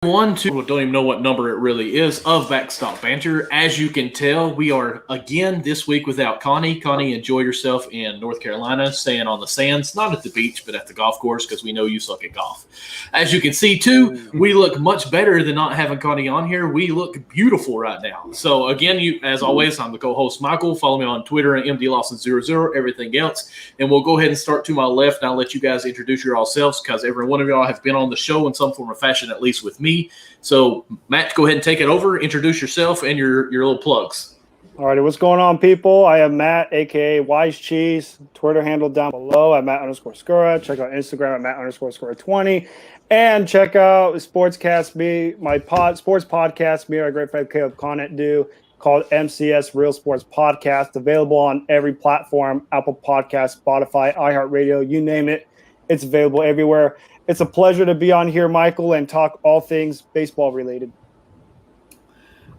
One, two, don't even know what number it really is of Backstop Banter. As you can tell, we are again this week without Connie. Connie, enjoy yourself in North Carolina, staying on the sands, not at the beach, but at the golf course because we know you suck at golf. As you can see, too, we look much better than not having Connie on here. We look beautiful right now. So, again, as always, I'm the co-host, Michael. Follow me on Twitter at MDLawson00, everything else. And we'll go ahead and start to my left, and I'll let you guys introduce yourselves because every one of y'all have been on the show in some form or fashion, at least with me. So, Matt, go ahead and take it over. Introduce yourself and your little plugs. All righty, what's going on, people? I am Matt, a.k.a. Wise Cheese. Twitter handle down below at Matt_Skura. Check out Instagram at Matt_Skura20. And check out Sportscast Me, my sports podcast, me and our great friend Caleb Conant do, called MCS Real Sports Podcast. Available on every platform, Apple Podcasts, Spotify, iHeartRadio, you name it. It's available everywhere. It's a pleasure to be on here, Michael, and talk all things baseball related.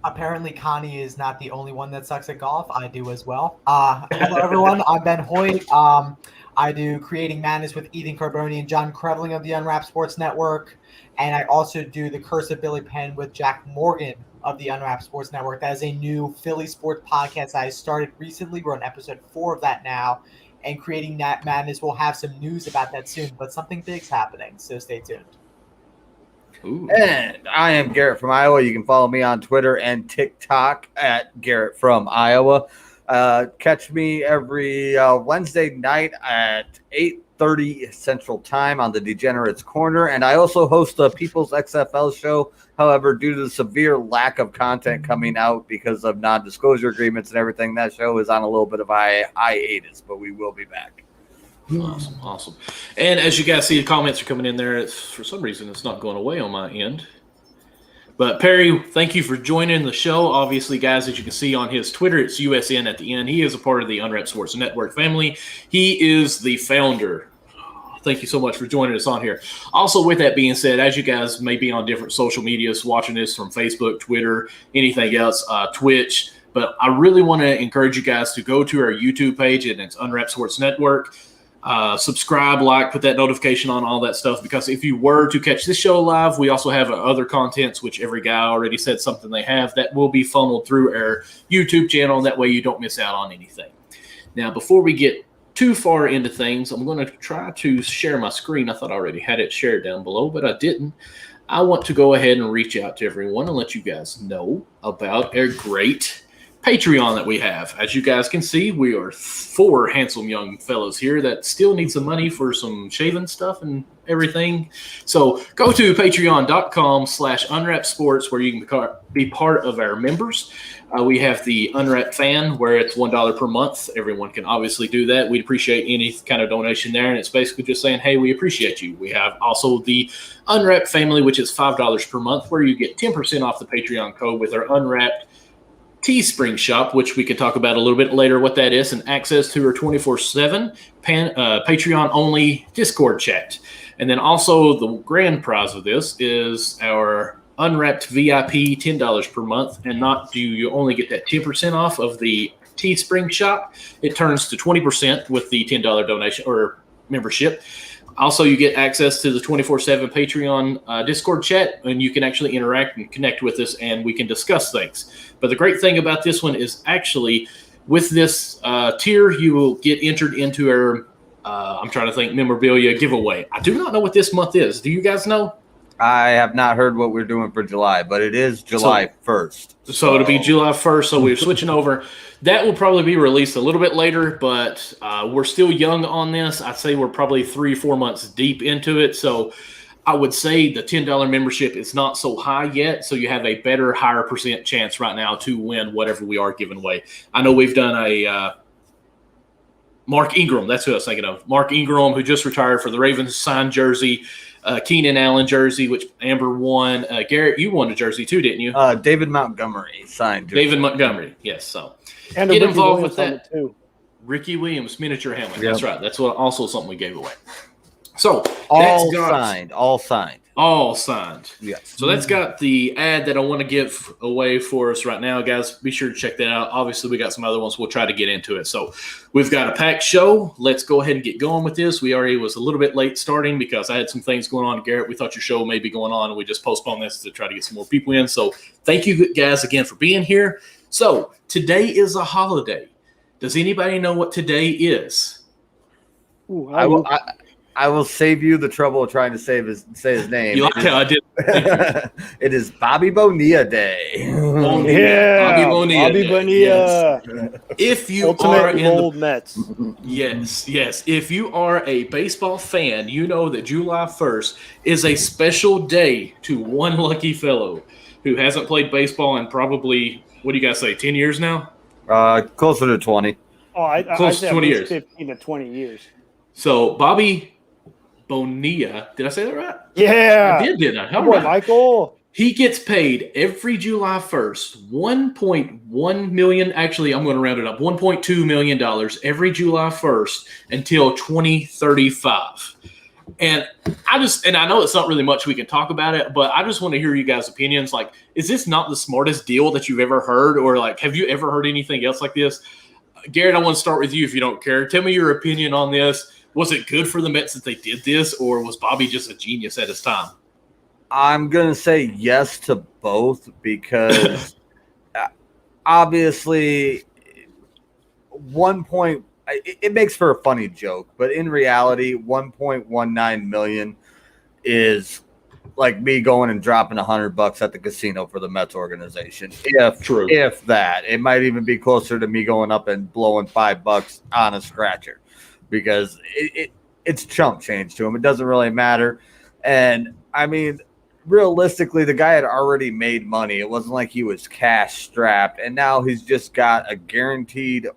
Apparently, Connie is not the only one that sucks at golf. I do as well. Hello, everyone. I'm Ben Hoyt. I do Creating Madness with Ethan Carboni and John Krevling of the Unwrapped Sports Network. And I also do The Curse of Billy Penn with Jack Morgan of the Unwrapped Sports Network. That is a new Philly sports podcast I started recently. We're on episode 4 of that now. And Creating that Madness, we'll have some news about that soon, but something big's happening, so stay tuned. Ooh. And I am Garrett from Iowa. You can follow me on Twitter and TikTok at Garrett from Iowa. Catch me every Wednesday night at 8:30 Central Time on the Degenerates Corner, and I also host the People's XFL show. However, due to the severe lack of content coming out because of non-disclosure agreements and everything, that show is on a little bit of hiatus, but we will be back. Awesome. And as you guys see, the comments are coming in there. For some reason, it's not going away on my end. But Perry, thank you for joining the show. Obviously, guys, as you can see on his Twitter, it's USN at the end. He is a part of the Unwrapped Sports Network family. He is the founder. Thank you so much for joining us on here. Also, with that being said, as you guys may be on different social medias, watching this from Facebook, Twitter, anything else, Twitch, but I really want to encourage you guys to go to our YouTube page, and it's Unwrapped Sports Network. Subscribe, like, put that notification on, all that stuff, because if you were to catch this show live, we also have other contents, which every guy already said something they have, that will be funneled through our YouTube channel. That way you don't miss out on anything. Now, before we get too far into things, I'm going to try to share my screen. I thought I already had it shared down below, but I didn't. I want to go ahead and reach out to everyone and let you guys know about our great Patreon that we have. As you guys can see, we are 4 handsome young fellows here that still need some money for some shaving stuff and everything. So go to patreon.com/unwrappedsports where you can be part of our members. We have the Unwrapped Fan where it's $1 per month. Everyone can obviously do that. We'd appreciate any kind of donation there. And it's basically just saying, hey, we appreciate you. We have also the Unwrapped Family, which is $5 per month, where you get 10% off the Patreon code with our Unwrapped Teespring shop, which we can talk about a little bit later what that is, and access to our 24/7 Patreon-only Discord chat. And then also the grand prize of this is our Unwrapped VIP, $10 per month. And not do you only get that 10% off of the Teespring shop, it turns to 20% with the $10 donation or membership. Also, you get access to the 24/7 Patreon Discord chat, and you can actually interact and connect with us, and we can discuss things. But the great thing about this one is actually with this tier, you will get entered into our, I'm trying to think, memorabilia giveaway. I do not know what this month is. Do you guys know? I have not heard what we're doing for July, but it is July 1st. So it'll be July 1st, so we're switching over. That will probably be released a little bit later, but we're still young on this. I'd say we're probably 3 or 4 months deep into it, so I would say the $10 membership is not so high yet, so you have a better, higher percent chance right now to win whatever we are giving away. I know we've done a Mark Ingram, that's who I was thinking of. Mark Ingram, who just retired for the Ravens, signed jersey. Keenan Allen jersey, which Amber won. Garrett, you won a jersey too, didn't you? David Montgomery signed jersey. David Montgomery, yes. So And get Ricky involved Williams with that too. Ricky Williams miniature helmet. Yep. That's right. That's also something we gave away. So all signed. All signed. Yes. So that's got the ad that I want to give away for us right now, guys. Be sure to check that out. Obviously, we got some other ones. We'll try to get into it. So we've got a packed show. Let's go ahead and get going with this. We already was a little bit late starting because I had some things going on. Garrett, we thought your show may be going on, and we just postponed this to try to get some more people in. So thank you guys again for being here. So today is a holiday. Does anybody know what today is? Ooh, I will save you the trouble of trying to say his name. You like how I did? It is Bobby Bonilla Day. Bobby Bonilla. Bobby Bonilla. Yes. If you Ultimate are in gold Mets. yes. If you are a baseball fan, you know that July 1st is a special day to one lucky fellow who hasn't played baseball in probably, what do you guys say, 10 years now? Closer to 20. Oh, I Close to say 20 at years. least 15 to 20 years. So Bobby Bonilla, did I say that right? Yeah. I did, didn't I? All Come on, right. Michael. He gets paid every July 1st, $1.1 million. Actually, I'm going to round it up, $1.2 million every July 1st until 2035. And I know it's not really much we can talk about it, but I just want to hear you guys' opinions. Like, is this not the smartest deal that you've ever heard? Or like, have you ever heard anything else like this? Garrett, I want to start with you if you don't care. Tell me your opinion on this. Was it good for the Mets that they did this, or was Bobby just a genius at his time? I'm going to say yes to both because obviously it makes for a funny joke, but in reality, 1.19 million is like me going and dropping $100 at the casino for the Mets organization. If that, it might even be closer to me going up and blowing $5 on a scratcher because it's chump change to him. It doesn't really matter. And I mean, realistically, the guy had already made money. It wasn't like he was cash strapped, and now he's just got a guaranteed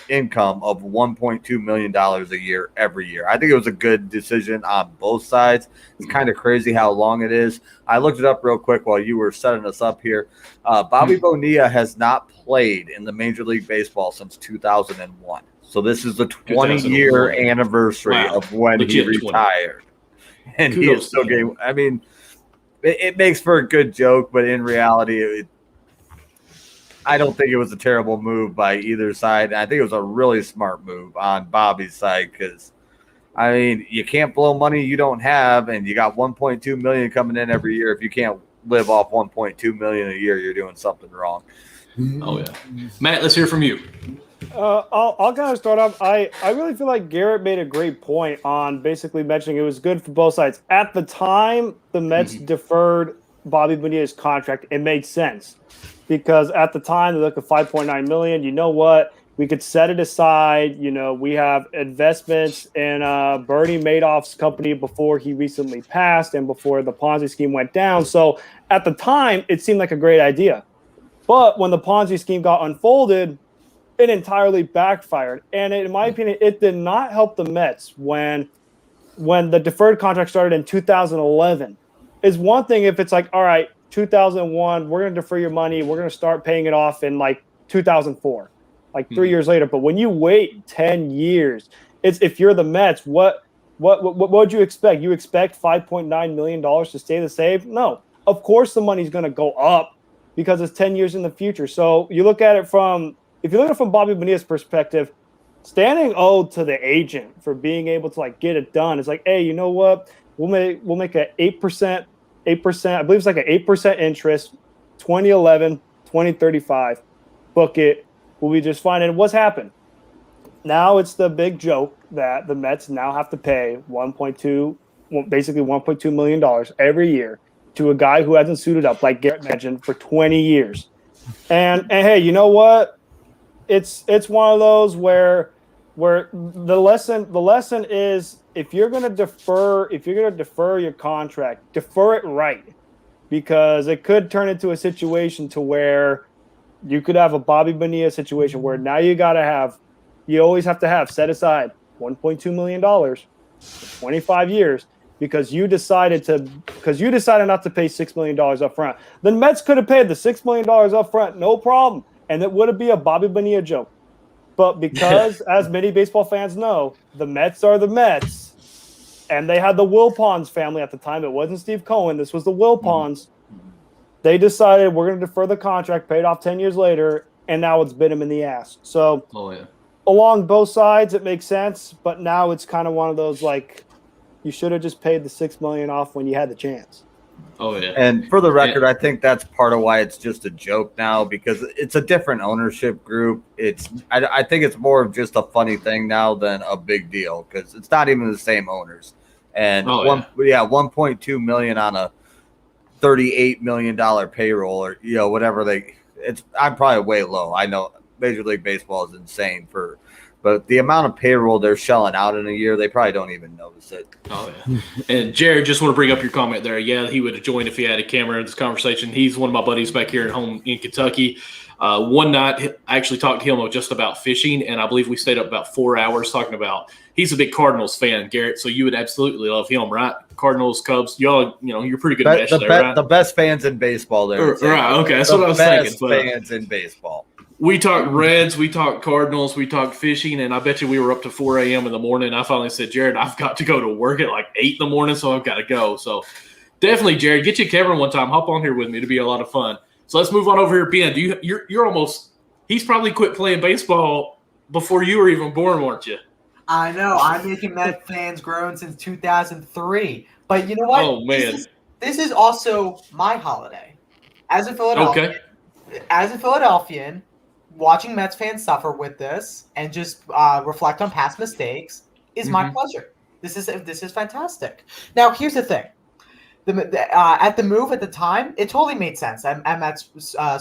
income of $1.2 million a year every year. I think it was a good decision on both sides. It's kind of crazy how long it is. I looked it up real quick while you were setting us up here. Bobby Bonilla has not played in the Major League Baseball since 2001. So this is the 20-year anniversary of when he retired. 20. And he is still getting, I mean, it makes for a good joke, but in reality, I don't think it was a terrible move by either side. I think it was a really smart move on Bobby's side because, I mean, you can't blow money you don't have, and you got $1.2 million coming in every year. If you can't live off $1.2 million a year, you're doing something wrong. Oh, yeah. Matt, let's hear from you. I'll kind of start off. I really feel like Garrett made a great point on basically mentioning it was good for both sides. At the time, the Mets deferred Bobby Bonilla's contract. It made sense because at the time, they looked at $5.9 million. You know what? We could set it aside. You know, we have investments in Bernie Madoff's company before he recently passed and before the Ponzi scheme went down. So at the time, it seemed like a great idea. But when the Ponzi scheme got unfolded, it entirely backfired. And in my opinion, it did not help the Mets when the deferred contract started in 2011. It's one thing if it's like, all right, 2001, we're going to defer your money. We're going to start paying it off in like 2004, like 3 years later. But when you wait 10 years, if you're the Mets, what would you expect? You expect $5.9 million to stay the same? No. Of course the money's going to go up because it's 10 years in the future. So you look at it from Bobby Bonilla's perspective, standing owed to the agent for being able to like get it done. It's like, hey, you know what? We'll make an 8%. I believe it's like an 8% interest, 2011, 2035. Book it. We'll be just fine. And what's happened? Now it's the big joke that the Mets now have to pay $1.2 million every year to a guy who hasn't suited up, like Garrett mentioned, for 20 years. And hey, you know what? It's one of those where the lesson is if you're gonna defer your contract, defer it right, because it could turn into a situation to where you could have a Bobby Bonilla situation where now you always have to have set aside $1.2 million for 25 years because you decided not to pay $6 million up front. The Mets could have paid the $6 million up front, no problem. And it would be a Bobby Bonilla joke. But because, as many baseball fans know, the Mets are the Mets, And they had the Wilpons family at the time. It wasn't Steve Cohen. This was the Wilpons. They decided we're going to defer the contract, paid off 10 years later, and now it's bit him in the ass. So along both sides, it makes sense. But now it's kind of one of those, like, you should have just paid the $6 million off when you had the chance. Oh, yeah. And for the record, I think that's part of why it's just a joke now, because it's a different ownership group. I think it's more of just a funny thing now than a big deal, because it's not even the same owners. And 1.2 million on a $38 million payroll, or whatever I'm probably way low. I know Major League Baseball is insane but the amount of payroll they're shelling out in a year, they probably don't even notice it. Oh, yeah. And Jared, just want to bring up your comment there. Yeah, he would have joined if he had a camera in this conversation. He's one of my buddies back here at home in Kentucky. One night, I actually talked to him just about fishing, and I believe we stayed up about 4 hours talking about – he's a big Cardinals fan, Garrett, so you would absolutely love him, right? Cardinals, Cubs, y'all, you're pretty good match there, right? The best fans in baseball there. Right, okay, that's what I was thinking. The best fans in baseball. We talked Reds, we talked Cardinals, we talked fishing, and I bet you we were up to 4 a.m. in the morning. I finally said, Jared, I've got to go to work at like 8 in the morning, so I've got to go. So definitely, Jared, get you a camera one time. Hop on here with me. It'll be a lot of fun. So let's move on over here. Ben, you're almost – he's probably quit playing baseball before you were even born, weren't you? I know. I'm making Met fans grown since 2003. But you know what? Oh, man. This is also my holiday. As a Philadelphian, watching Mets fans suffer with this and just reflect on past mistakes is my pleasure. This is fantastic. Now, here's the thing. At the move at the time, it totally made sense. At Mets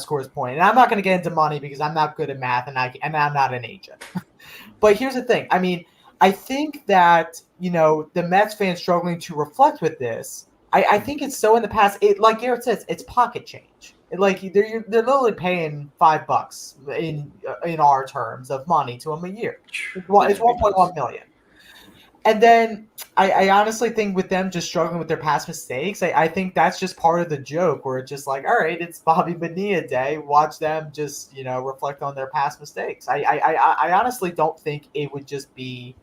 scores point, and I'm not going to get into money because I'm not good at math and I'm not an agent. But here's the thing. I mean, I think that the Mets fans struggling to reflect with this. I think it's so in the past. Like Garrett says, it's pocket change. They're literally paying $5 in our terms of money to him a year. It's 1.1 million. And then I honestly think with them just struggling with their past mistakes, I think that's just part of the joke where it's just like, all right, it's Bobby Bonilla Day. Watch them just, reflect on their past mistakes. I honestly don't think it would just be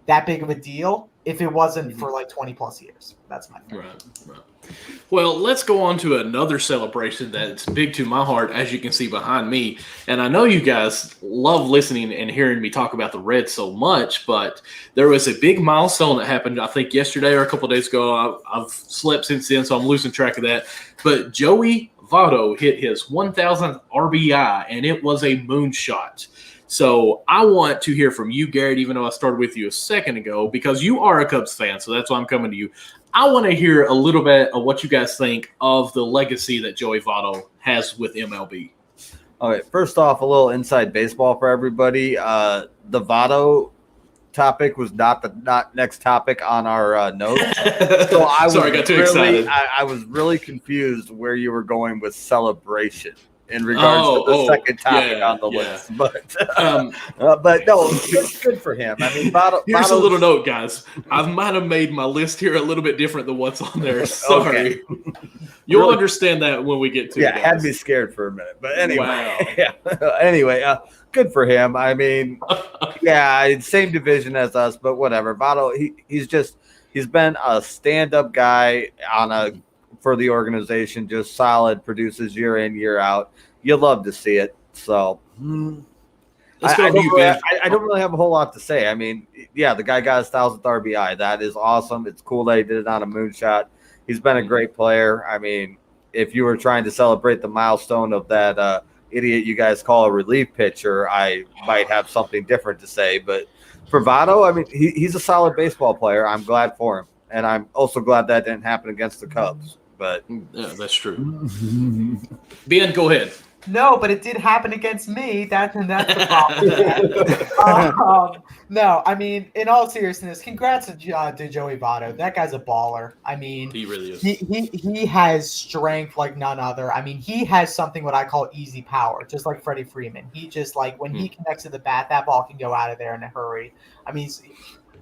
that big of a deal if it wasn't for like 20 plus years. That's my thing. Right. Well, let's go on to another celebration that's big to my heart, as you can see behind me. And I know you guys love listening and hearing me talk about the Reds so much, but there was a big milestone that happened, I think, yesterday or a couple of days ago. I've slept since then, so I'm losing track of that. But Joey Votto hit his 1,000th RBI, and it was a moonshot. So I want to hear from you, Garrett, even though I started with you a second ago, because you are a Cubs fan, so that's why I'm coming to you. I want to hear a little bit of what you guys think of the legacy that Joey Votto has with MLB. All right, first off, a little inside baseball for everybody. The Votto topic was not next topic on our notes. So I got too excited. I was really confused where you were going with celebration in regards to the second topic on the list. But no, it's good for him. I mean, here's a little note, guys. I might have made my list here a little bit different than what's on there. Sorry. Okay. You'll understand that when we get to it. Yeah, it had me scared for a minute. But anyway, anyway, good for him. I mean, same division as us, but whatever. Votto, he's been a stand-up guy for the organization, just solid, produces year in, year out. You love to see it. So I don't really have a whole lot to say. I mean, the guy got his 1,000th RBI. That is awesome. It's cool that he did it on a moonshot. He's been a great player. I mean, if you were trying to celebrate the milestone of that idiot you guys call a relief pitcher, I might have something different to say. But for Votto, I mean, he's a solid baseball player. I'm glad for him. And I'm also glad that didn't happen against the Cubs. But yeah, that's true. Ben, go ahead. No, but it did happen against me. That's the problem. No, I mean, in all seriousness, congrats to Joey Votto. That guy's a baller. I mean, he really is. He has strength like none other. I mean, he has something what I call easy power, just like Freddie Freeman. He just when he connects to the bat, that ball can go out of there in a hurry. I mean,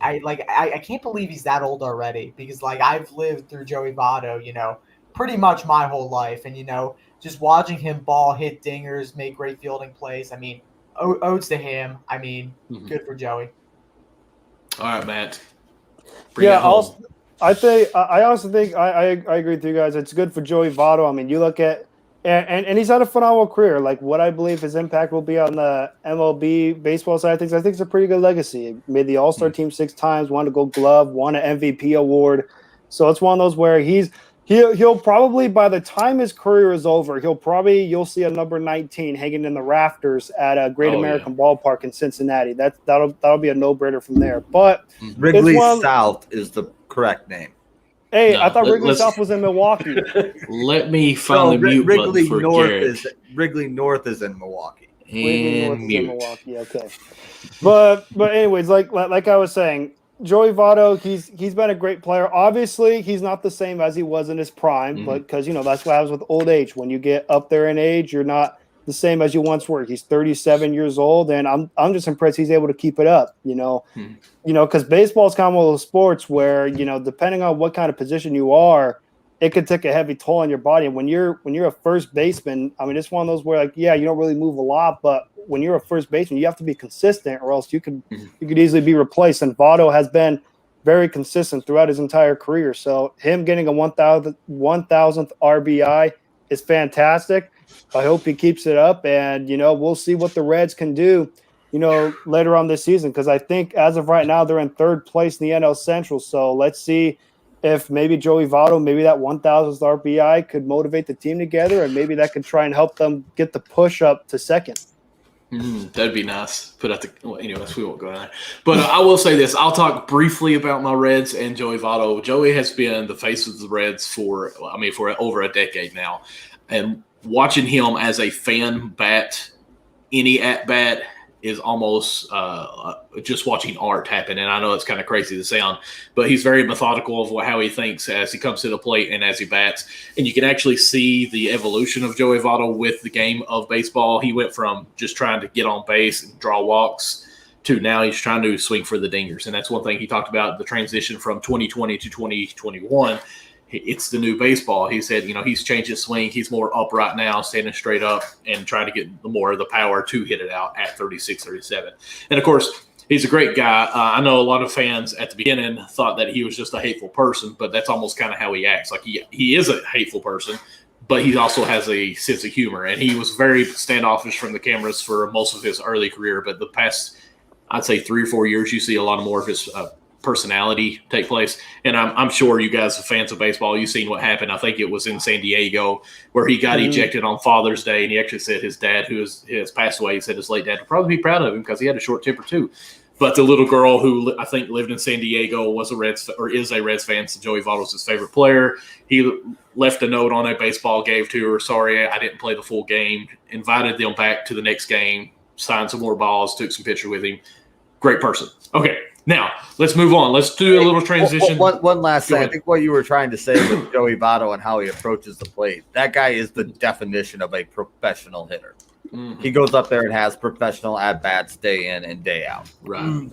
I can't believe he's that old already because I've lived through Joey Votto, pretty much my whole life, and just watching him ball, hit dingers, make great fielding plays. I mean, odes to him. I mean, good for Joey. All right, Matt. I also think I agree with you guys. It's good for Joey Votto. I mean, you look at and he's had a phenomenal career. Like what I believe his impact will be on the MLB baseball side of things. I think it's a pretty good legacy. He made the All-Star team 6 times, won a Gold Glove, won an MVP award. So it's one of those where he'll probably by the time his career is over, you'll see a number 19 hanging in the rafters at a Great American Ballpark in Cincinnati. That'll be a no-brainer from there. But Wrigley South is the correct name. Hey, I thought Wrigley South was in Milwaukee. Let me find the mute Wrigley button for North Garrett. Wrigley North is in Milwaukee. Wrigley North is in Milwaukee. Okay, but anyways, like I was saying, Joey Votto, he's been a great player. Obviously, he's not the same as he was in his prime, but because that's what happens with old age. When you get up there in age, you're not the same as you once were. He's 37 years old, and I'm just impressed he's able to keep it up. Because baseball is kind of one of those sports where depending on what kind of position you are, it could take a heavy toll on your body. And when you're a first baseman, I mean, it's one of those where you don't really move a lot, but when you're a first baseman, you have to be consistent, or else you could easily be replaced. And Votto has been very consistent throughout his entire career. So him getting a 1,000th RBI is fantastic. I hope he keeps it up, and we'll see what the Reds can do, later on this season, because I think as of right now they're in third place in the NL Central. So let's see if maybe Joey Votto, maybe that 1,000th RBI could motivate the team together, and maybe that could try and help them get the push up to second. That'd be nice. Put out anyways, we won't go there. But I will say this: I'll talk briefly about my Reds and Joey Votto. Joey has been the face of the Reds for over a decade now, and watching him as a fan bat any at bat is almost just watching art happen. And I know it's kind of crazy to sound, but he's very methodical of how he thinks as he comes to the plate and as he bats. And you can actually see the evolution of Joey Votto with the game of baseball. He went from just trying to get on base and draw walks to now he's trying to swing for the dingers. And that's one thing he talked about, the transition from 2020 to 2021. It's the new baseball. He said, he's changed his swing. He's more upright now, standing straight up and trying to get more of the power to hit it out at 36, 37. And, of course, he's a great guy. I know a lot of fans at the beginning thought that he was just a hateful person, but that's almost kind of how he acts. Like he is a hateful person, but he also has a sense of humor. And he was very standoffish from the cameras for most of his early career. But the past, I'd say 3 or 4 years, you see a lot more of his personality take place. And I'm sure you guys are fans of baseball. You've seen what happened. I think it was in San Diego where he got ejected on Father's Day. And he actually said his dad, who has passed away, he said his late dad would probably be proud of him because he had a short temper too. But the little girl who I think lived in San Diego is a Reds fan. So Joey Votto's his favorite player. He left a note on a baseball, gave to her, sorry, I didn't play the full game, invited them back to the next game, signed some more balls, took some pictures with him. Great person. Okay. Now, let's move on. Let's do a little transition. One last thing. I think what you were trying to say with Joey Votto and how he approaches the plate, that guy is the definition of a professional hitter. Mm-hmm. He goes up there and has professional at-bats day in and day out. Right.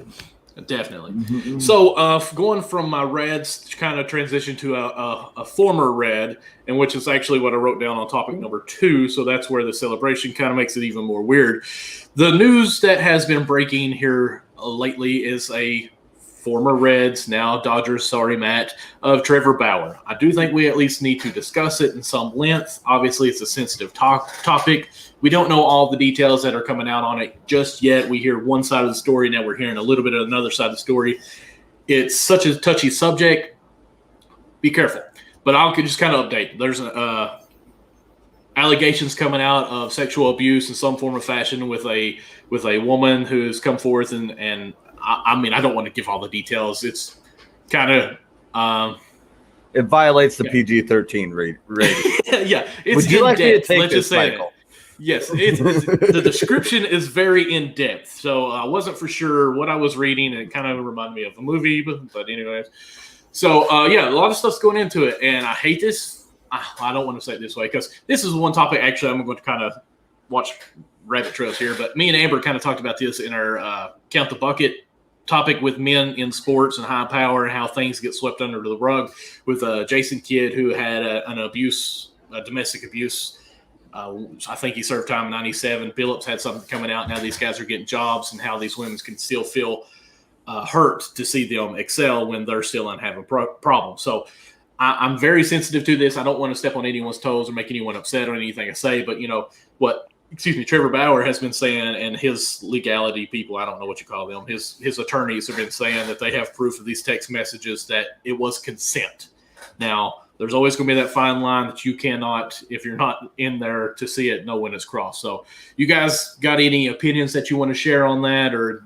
Definitely. Mm-hmm. So going from my Reds to kind of transition to a former Red, and which is actually what I wrote down on topic number 2. So that's where the celebration kind of makes it even more weird. The news that has been breaking here lately is a former Reds, now Dodgers, sorry, Matt, of Trevor Bauer. I do think we at least need to discuss it in some length. Obviously, it's a sensitive topic. We don't know all the details that are coming out on it just yet. We hear one side of the story. Now we're hearing a little bit of another side of the story. It's such a touchy subject. Be careful. But I'll just kind of update. There's allegations coming out of sexual abuse in some form or fashion with a woman who's come forth and I mean, I don't want to give all the details. It's kind of it violates the PG-13 rating. Yeah, it's Would you like me to take Let's this, just say Michael? Yes, the description is very in depth. So I wasn't for sure what I was reading. It kind of reminded me of a movie, but anyways. So yeah, a lot of stuff's going into it, and I hate this. I don't want to say it this way because this is one topic. Actually, I'm going to kind of watch rabbit trails here, but me and Amber kind of talked about this in our Count the Bucket topic with men in sports and high power and how things get swept under the rug with Jason Kidd, who had domestic abuse. I think he served time in 97. Phillips had something coming out. Now these guys are getting jobs and how these women can still feel hurt to see them excel when they're still in having problems. So I'm very sensitive to this. I don't want to step on anyone's toes or make anyone upset or anything I say, but what Trevor Bauer has been saying, and his legality people, I don't know what you call them, his attorneys have been saying that they have proof of these text messages that it was consent. Now, there's always going to be that fine line that you cannot, if you're not in there to see it, know when it's crossed. So you guys got any opinions that you want to share on that, or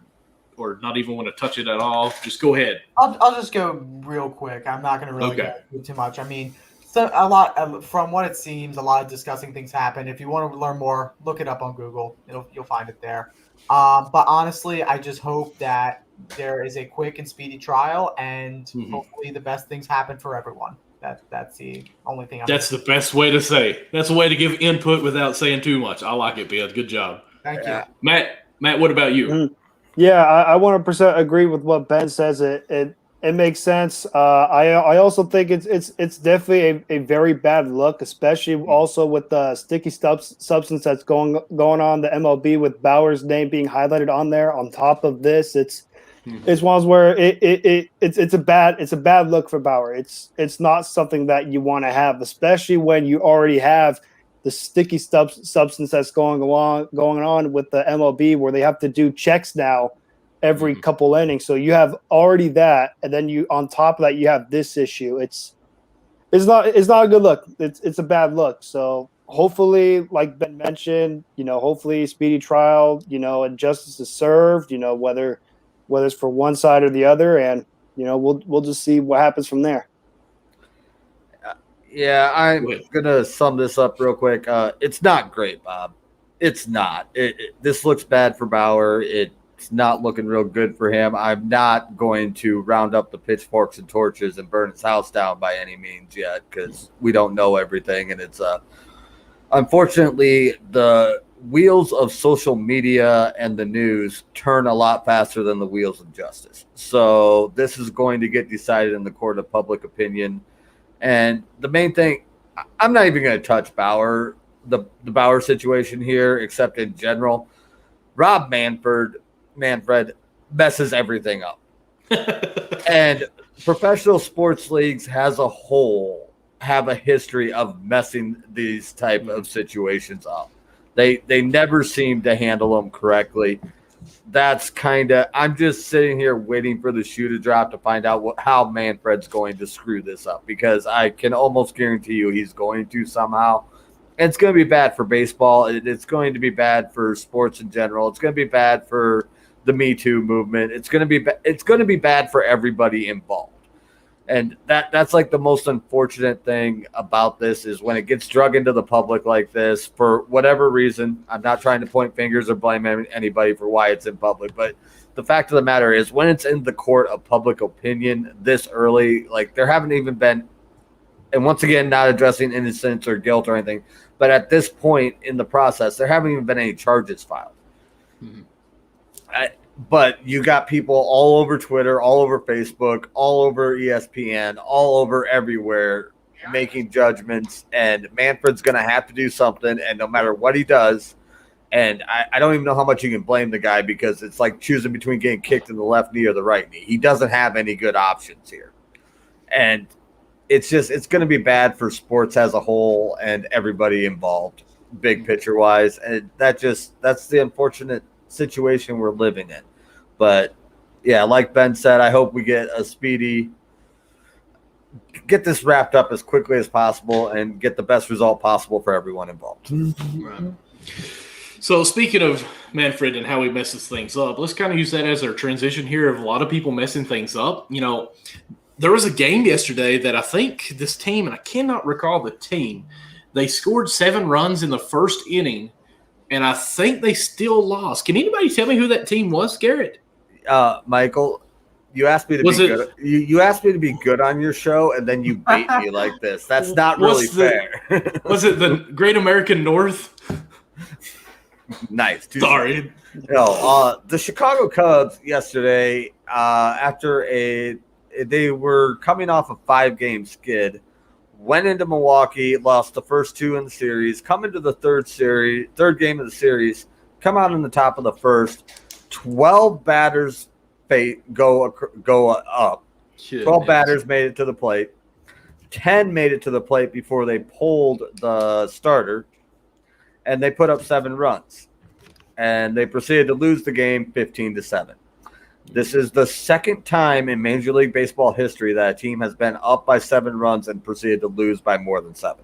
not even want to touch it at all? Just go ahead. I'll just go real quick. I'm not going to really go into too much. I mean, so a lot from what it seems, a lot of disgusting things happen. If you want to learn more, look it up on Google. You'll find it there. But honestly, I just hope that there is a quick and speedy trial, and hopefully the best things happen for everyone. That's the only thing. That's the best way to say. That's a way to give input without saying too much. I like it, Ben. Good job. Thank you, Matt. What about you? Yeah, I 100% agree with what Ben says. It makes sense. I also think it's definitely a very bad look, especially also with the sticky substance that's going on the MLB with Bauer's name being highlighted on there. On top of this, it's one where it's a bad look for Bauer. It's not something that you want to have, especially when you already have the sticky substance that's going on with the MLB, where they have to do checks now every couple innings. So you have already that, and then you on top of that you have this issue. It's not a good look. It's a bad look. So hopefully, like Ben mentioned, hopefully speedy trial, and justice is served. Whether it's for one side or the other, and we'll just see what happens from there. Yeah, I'm going to sum this up real quick. It's not great, Bob. It's not. This looks bad for Bauer. It's not looking real good for him. I'm not going to round up the pitchforks and torches and burn his house down by any means yet, because we don't know everything. And it's unfortunately, the wheels of social media and the news turn a lot faster than the wheels of justice. So this is going to get decided in the court of public opinion. And the main thing, I'm not even going to touch Bauer, the Bauer situation here, except in general. Rob Manfred messes everything up. And professional sports leagues as a whole have a history of messing these type of situations up. They never seem to handle them correctly. That's I'm just sitting here waiting for the shoe to drop to find out how Manfred's going to screw this up, because I can almost guarantee you he's going to somehow. And it's going to be bad for baseball. It's going to be bad for sports in general. It's going to be bad for the Me Too movement. It's going to be bad for everybody involved. And that's like the most unfortunate thing about this, is when it gets drug into the public like this for whatever reason. I'm not trying to point fingers or blame anybody for why it's in public, but the fact of the matter is, when it's in the court of public opinion this early, like there haven't even been, and once again, not addressing innocence or guilt or anything, but at this point in the process, there haven't even been any charges filed. But you got people all over Twitter, all over Facebook, all over ESPN, all over everywhere making judgments, and Manfred's going to have to do something, and no matter what he does, and I don't even know how much you can blame the guy, because it's like choosing between getting kicked in the left knee or the right knee. He doesn't have any good options here. And it's going to be bad for sports as a whole and everybody involved, big picture wise. And that's the unfortunate situation we're living in. But yeah, like Ben said, I hope we get this wrapped up as quickly as possible and get the best result possible for everyone involved. Right. So speaking of Manfred and how he messes things up, let's kind of use that as our transition here of a lot of people messing things up. There was a game yesterday that I think this team, and I cannot recall the team, they scored 7 runs in the first inning, and I think they still lost. Can anybody tell me who that team was, Garrett? Michael, you asked me to be good. You asked me to be good on your show, and then you bait me like this. That's not really fair. Was it the Great American North? Nice. Sorry. No, the Chicago Cubs yesterday, after they were coming off a 5-game skid, went into Milwaukee, lost the first 2 in the series, come into the third game of the series, come out in the top of the first, 12 batters go up. 12 batters made it to the plate. 10 made it to the plate before they pulled the starter, and they put up 7 runs. And they proceeded to lose the game 15-7. This is the second time in Major League Baseball history that a team has been up by 7 runs and proceeded to lose by more than 7.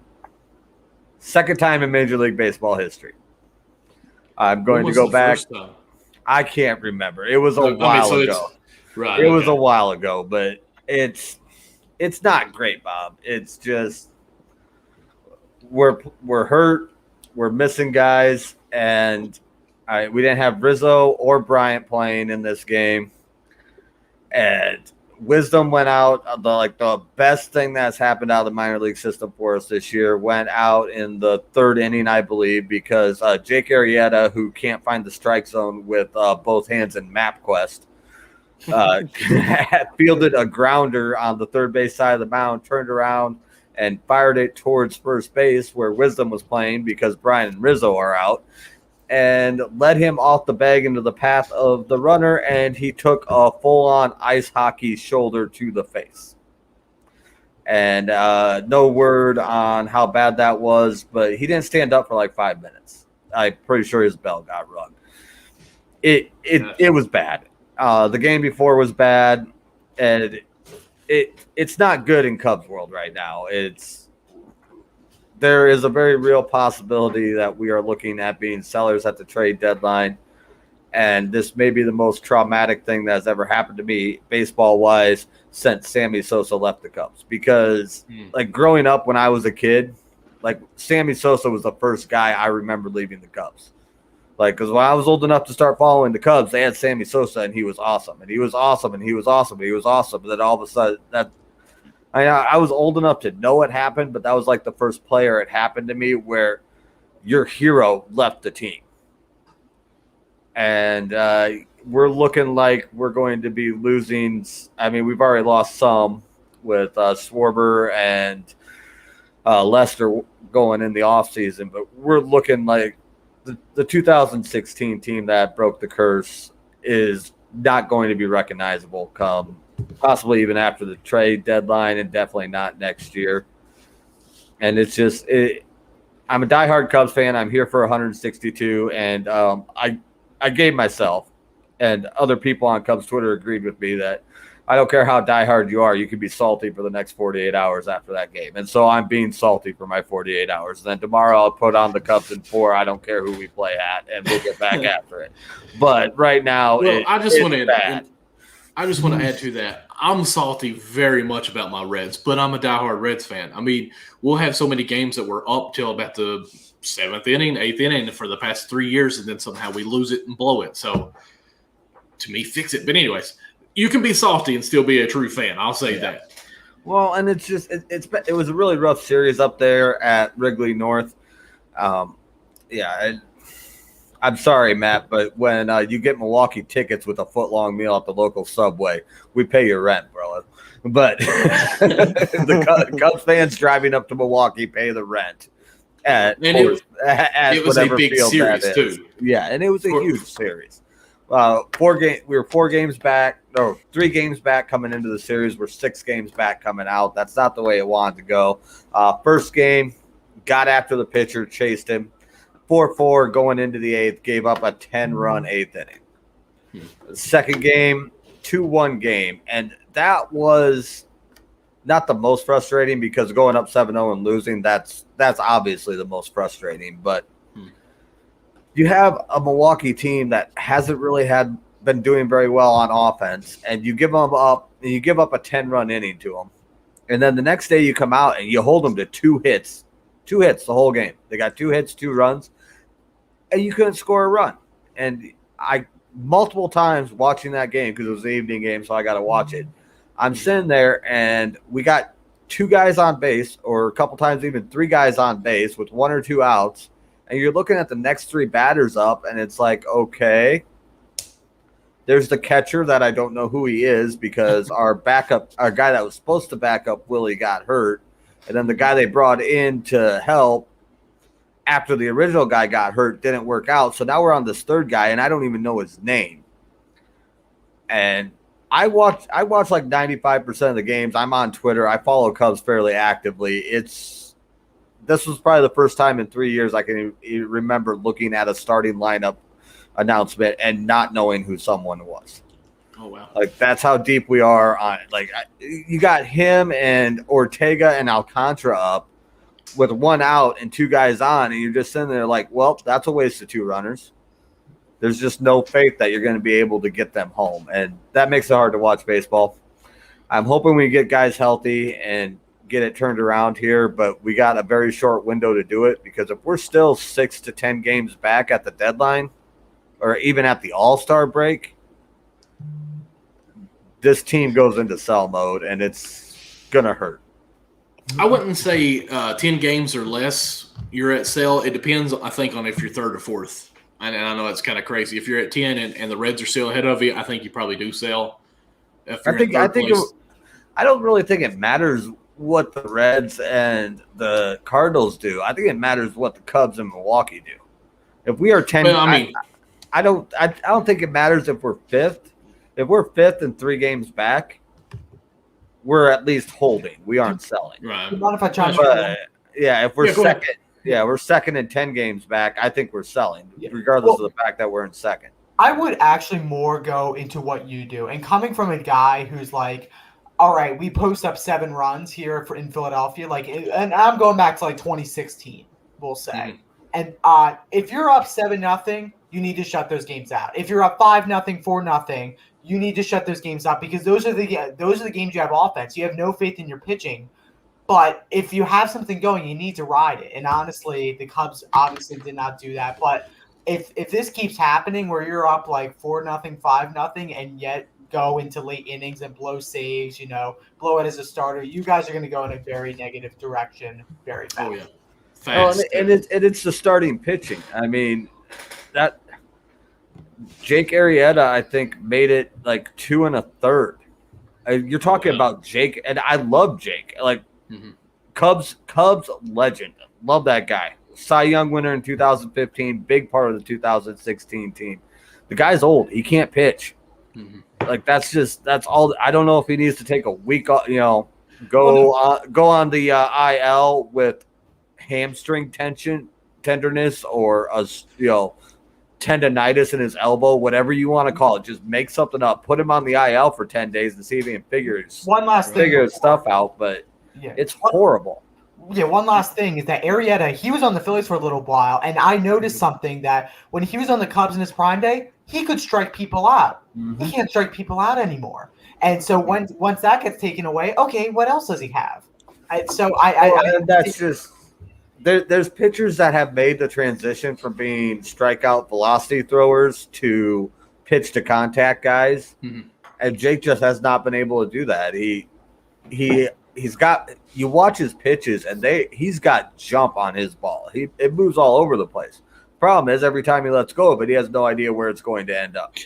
Second time in Major League Baseball history. I'm going to go back. I can't remember. It was a while ago. Right. It was a while ago, but it's not great, Bob. It's just we're hurt. We're missing guys, and we didn't have Rizzo or Bryant playing in this game. And Wisdom went out. The best thing that's happened out of the minor league system for us this year went out in the 3rd inning, I believe, because Jake Arrieta, who can't find the strike zone with both hands in MapQuest, fielded a grounder on the third base side of the mound, turned around and fired it towards first base where Wisdom was playing because Brian and Rizzo are out, and led him off the bag into the path of the runner, and he took a full-on ice hockey shoulder to the face. And no word on how bad that was, but he didn't stand up for like 5 minutes. I'm pretty sure his bell got rung. It was bad. The game before was bad, and it's not good in Cubs world right now. There is a very real possibility that we are looking at being sellers at the trade deadline, and this may be the most traumatic thing that has ever happened to me baseball-wise since Sammy Sosa left the Cubs. Because, growing up when I was a kid, Sammy Sosa was the first guy I remember leaving the Cubs. Because when I was old enough to start following the Cubs, they had Sammy Sosa, and he was awesome, and he was awesome, and he was awesome, and he was awesome. But then all of a sudden, I was old enough to know it happened, but that was like the first player it happened to me where your hero left the team. And we're looking like we're going to be losing. I mean, we've already lost some with Schwarber and Lester going in the offseason, but we're looking like the 2016 team that broke the curse is not going to be recognizable come possibly even after the trade deadline, and definitely not next year. And it's just I'm a diehard Cubs fan. I'm here for 162, and I gave myself, and other people on Cubs Twitter agreed with me that I don't care how diehard you are, you could be salty for the next 48 hours after that game. And so I'm being salty for my 48 hours. And then tomorrow I'll put on the Cubs in 4. I don't care who we play at, and we'll get back after it. But right now, I just want to add to that. I'm salty very much about my Reds, but I'm a diehard Reds fan. I mean, we'll have so many games that we're up till about the 7th inning, 8th inning for the past 3 years, and then somehow we lose it and blow it. So, to me, fix it. But anyways, you can be salty and still be a true fan. I'll say that. Well, and it's just it was a really rough series up there at Wrigley North. I'm sorry, Matt, but when you get Milwaukee tickets with a foot-long meal at the local Subway, we pay your rent, bro. But the Cubs fans driving up to Milwaukee pay the rent. It was a big series, too. Yeah, and it was a huge series. We were 4 games back, no, 3 games back coming into the series. We're 6 games back coming out. That's not the way it wanted to go. First game, got after the pitcher, chased him. 4-4 going into the 8th, gave up a 10-run 8th inning. Second game, 2-1 game. And that was not the most frustrating because going up 7-0 and losing, that's obviously the most frustrating. But you have a Milwaukee team that hasn't really been doing very well on offense, and you give them up, and you give up a 10-run inning to them. And then the next day you come out and you hold them to 2 hits. 2 hits the whole game. They got 2 hits, 2 runs. And you couldn't score a run. And I multiple times watching that game, because it was an evening game, so I got to watch it. I'm sitting there, and we got 2 guys on base, or a couple times even 3 guys on base with 1 or 2 outs. And you're looking at the next 3 batters up, and it's like, okay, there's the catcher that I don't know who he is because our guy that was supposed to back up Willie got hurt. And then the guy they brought in to help after the original guy got hurt didn't work out. So now we're on this 3rd guy, and I don't even know his name. and I watch like 95% of the games. I'm on Twitter. I follow Cubs fairly actively. This was probably the first time in 3 years I can remember looking at a starting lineup announcement and not knowing who someone was. Oh wow! Like that's how deep we are on it. Like you got him and Ortega and Alcantara up with one out and two guys on, and you're just sitting there like, well, that's a waste of two runners. There's just no faith that you're going to be able to get them home, and that makes it hard to watch baseball. I'm hoping we get guys healthy and get it turned around here, but we got a very short window to do it because if we're still 6 to 10 games back at the deadline or even at the All-Star break, this team goes into sell mode, and it's going to hurt. I wouldn't say 10 games or less you're at sale. It depends, I think, on if you're third or fourth. And I know it's kind of crazy. If you're at 10 and the Reds are still ahead of you, I think you probably do sell. I don't really think it matters what the Reds and the Cardinals do. I think it matters what the Cubs and Milwaukee do. If we are 10, well, I mean, I don't think it matters if we're fifth. If we're fifth and 3 games back, we're at least holding. We aren't selling. Right. What if I chime in? But, yeah, if we're second, ahead. We're second and 10 games back. I think we're selling, regardless of the fact that we're in second. I would actually more go into what you do. And coming from a guy who's like, all right, we post up 7 runs here in Philadelphia, and I'm going back to 2016, we'll say. Mm-hmm. And if you're up 7-0, you need to shut those games out. If you're up 5-0, 4-0, you need to shut those games out because those are the games you have offense. You have no faith in your pitching. But if you have something going, you need to ride it. And honestly, the Cubs obviously did not do that. But if this keeps happening where you're up 4-0, 5-0, and yet go into late innings and blow saves, blow it as a starter, you guys are going to go in a very negative direction very fast. Oh, yeah. Fast. And it's the starting pitching. I mean, that Jake Arrieta, I think, made it 2 1/3. You're talking about Jake, and I love Jake. Mm-hmm. Cubs legend. Love that guy. Cy Young winner in 2015, big part of the 2016 team. The guy's old. He can't pitch. Mm-hmm. That's all. I don't know if he needs to take a week off, go on the IL with hamstring tenderness or tendonitis in his elbow, whatever you want to call it. Just make something up. Put him on the IL for 10 days and see if he can figure his stuff out. But it's horrible. Yeah, one last thing is that Arrieta, he was on the Phillies for a little while, and I noticed something that when he was on the Cubs in his prime day, he could strike people out. Mm-hmm. He can't strike people out anymore. And so once that gets taken away, okay, what else does he have? There's pitchers that have made the transition from being strikeout velocity throwers to pitch to contact guys, mm-hmm. and Jake just has not been able to do that. He's got, you watch his pitches and he's got jump on his ball. It moves all over the place. Problem is every time he lets go of it, he has no idea where it's going to end up.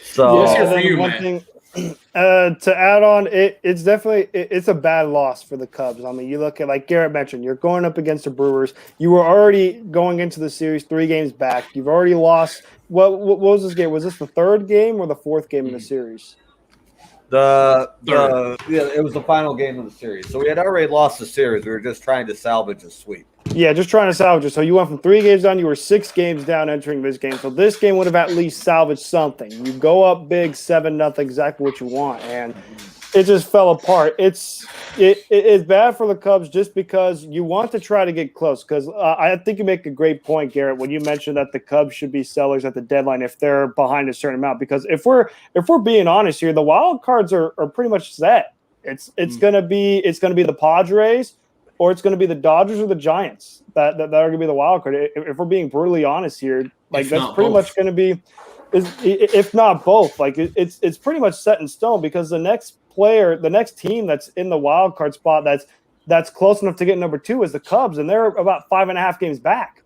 So one thing to add on, it's definitely it's a bad loss for the Cubs. I mean, you look at, like Garrett mentioned, you're going up against the Brewers. You were already going into the series 3 games back. You've already lost. What was this game? Was this the 3rd game or the 4th game in the series? It was the final game of the series. So we had already lost the series. We were just trying to salvage a sweep. Yeah, just trying to salvage it. So you went from 3 games down. You were 6 games down entering this game. So this game would have at least salvaged something. You go up big, 7-0, exactly what you want, and it just fell apart. It's bad for the Cubs just because you want to try to get close. Because I think you make a great point, Garrett, when you mentioned that the Cubs should be sellers at the deadline if they're behind a certain amount. Because if we're being honest here, the wild cards are pretty much set. It's gonna be the Padres, or it's going to be the Dodgers or the Giants that are going to be the wild card. If we're being brutally honest here, that's pretty much going to be, if not both. It's pretty much set in stone because the next team that's in the wild card spot that's close enough to get number 2 is the Cubs, and they're about 5.5 games back.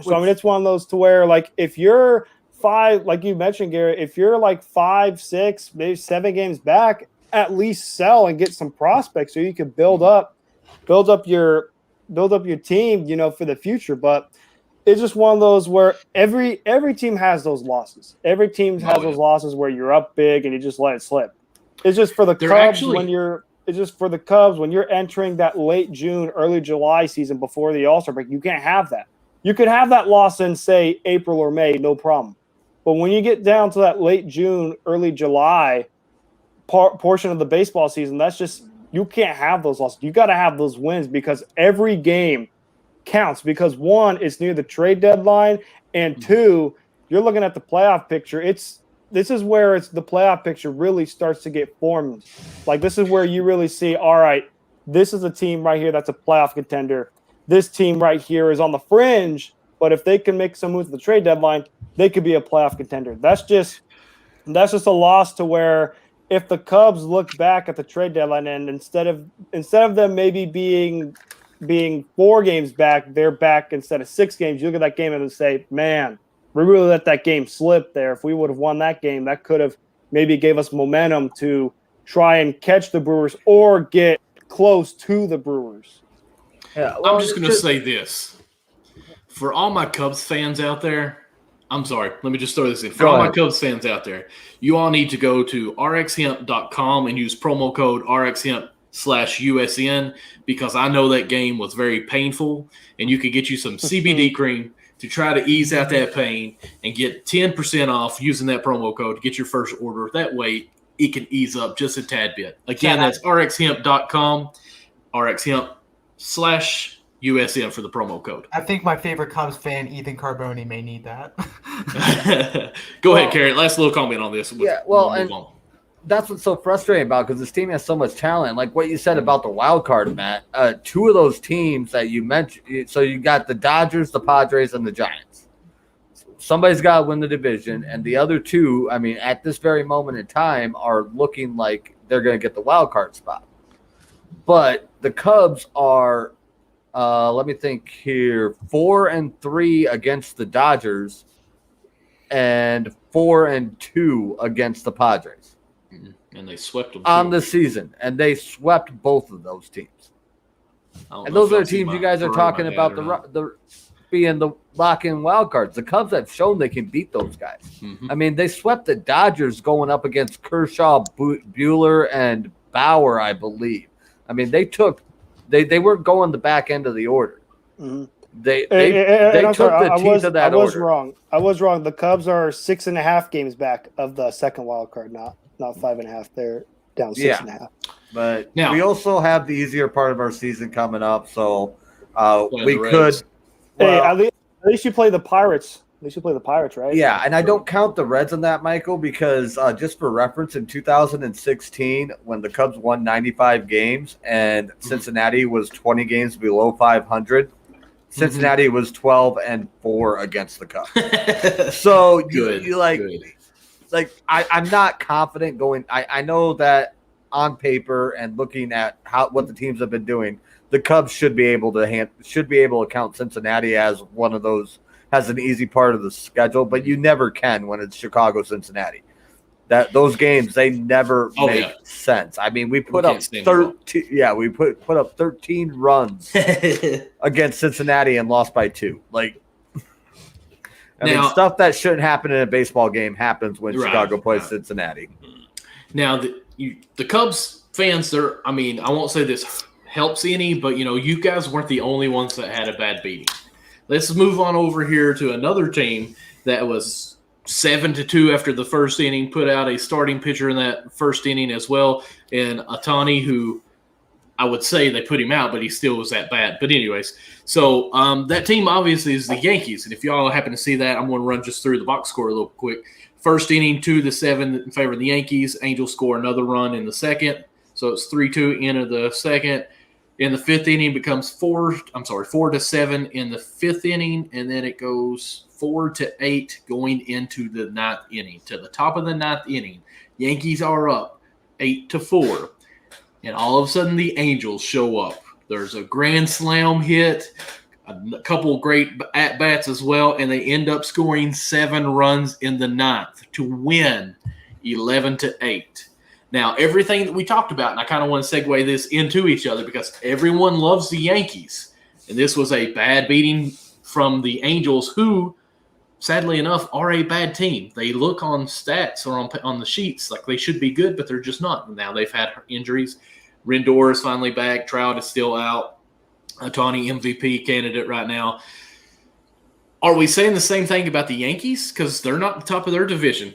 So I mean, it's one of those to where if you're 5, like you mentioned, Garrett, if you're 5, 6, maybe 7 games back, at least sell and get some prospects so you can build up your team, for the future. But it's just one of those where every team has those losses. Every team has those losses where you're up big and you just let it slip. It's just for the Cubs when you're entering that late June, early July season before the All-Star break. You can't have that. You could have that loss in, say, April or May, no problem. But when you get down to that late June, early July portion of the baseball season, that's just you can't have those losses. You got to have those wins because every game counts. Because one, it's near the trade deadline, and two, you're looking at the playoff picture. This is where the playoff picture really starts to get formed. Like this is where you really see, all right, this is a team right here that's a playoff contender. This team right here is on the fringe, but if they can make some moves at the trade deadline, they could be a playoff contender. That's just a loss to where if the Cubs look back at the trade deadline and instead of them maybe being 4 games back, they're back instead of 6 games. You look at that game and say, man, we really let that game slip there. If we would have won that game, that could have maybe gave us momentum to try and catch the Brewers or get close to the Brewers. Yeah, well, I'm just going to say this. For all my Cubs fans out there, I'm sorry, let me just throw this in. For all my Cubs fans out there, you all need to go to rxhemp.com and use promo code rxhemp/USN because I know that game was very painful, and you could get you some CBD cream to try to ease out that pain and get 10% off using that promo code to get your first order. That way, it can ease up just a tad bit. Again, that's rxhemp.com, rxhemp/USN for the promo code. I think my favorite Cubs fan, Ethan Carboni, may need that. Go ahead, Carrie. Last little comment on this. That's what's so frustrating about because this team has so much talent. Like what you said about the wild card, Matt. 2 of those teams that you mentioned. So you got the Dodgers, the Padres, and the Giants. Somebody's got to win the division, and the other 2, I mean, at this very moment in time, are looking like they're going to get the wild card spot. But the Cubs are, let me think here, 4-3 against the Dodgers, and 4-2 against the Padres. And they swept them on the season, and they swept both of those teams. And those are the teams you guys are talking about the being the lock-in wild cards. The Cubs have shown they can beat those guys. Mm-hmm. I mean, they swept the Dodgers going up against Kershaw, Buehler, and Bauer, I believe. I mean, they weren't going the back end of the order. Mm-hmm. They took the teeth of that order. I was wrong. The Cubs are 6.5 games back of the second wild card, not 5.5. They're down 6.5. But now, we also have the easier part of our season coming up, so we could. Hey, at least you play the Pirates. At least you play the Pirates, right? Yeah, and I don't count the Reds in that, Michael, because just for reference, in 2016, when the Cubs won 95 games and Cincinnati was 20 games below 500, Cincinnati was 12-4 against the Cubs. So I'm not confident going. I know that on paper and looking at what the teams have been doing, the Cubs should be able to count Cincinnati as one of those, has an easy part of the schedule, but you never can when it's Chicago, Cincinnati. Those games, they never make sense. I mean, we put up 13. Yeah, we put up 13 runs against Cincinnati and lost by 2. Like, I mean, stuff that shouldn't happen in a baseball game happens when Chicago plays Cincinnati. Now, the Cubs fans, I won't say this helps any, but you guys weren't the only ones that had a bad beating. Let's move on over here to another team that was 7-2 after the first inning, put out a starting pitcher in that first inning as well, and Ohtani, who I would say they put him out, but he still was that bad. But anyways, so that team obviously is the Yankees, and if y'all happen to see that, I'm going to run just through the box score a little quick. First inning, 2-7 in favor of the Yankees. Angels score another run in the second, so it's 3-2 into the second. In the fifth inning, becomes 4-7 in the fifth inning, and then it goes 4-8 going into the ninth inning. To the top of the ninth inning, Yankees are up 8-4, and all of a sudden the Angels show up. There's a grand slam hit, a couple of great at-bats as well, and they end up scoring 7 runs in the ninth to win 11-8. Now, everything that we talked about, and I kind of want to segue this into each other because everyone loves the Yankees, and this was a bad beating from the Angels, who, sadly enough, are a bad team. They look on stats or on the sheets like they should be good, but they're just not. Now they've had injuries. Rendor is finally back. Trout is still out. Ohtani MVP candidate right now. Are we saying the same thing about the Yankees? Because they're not the top of their division.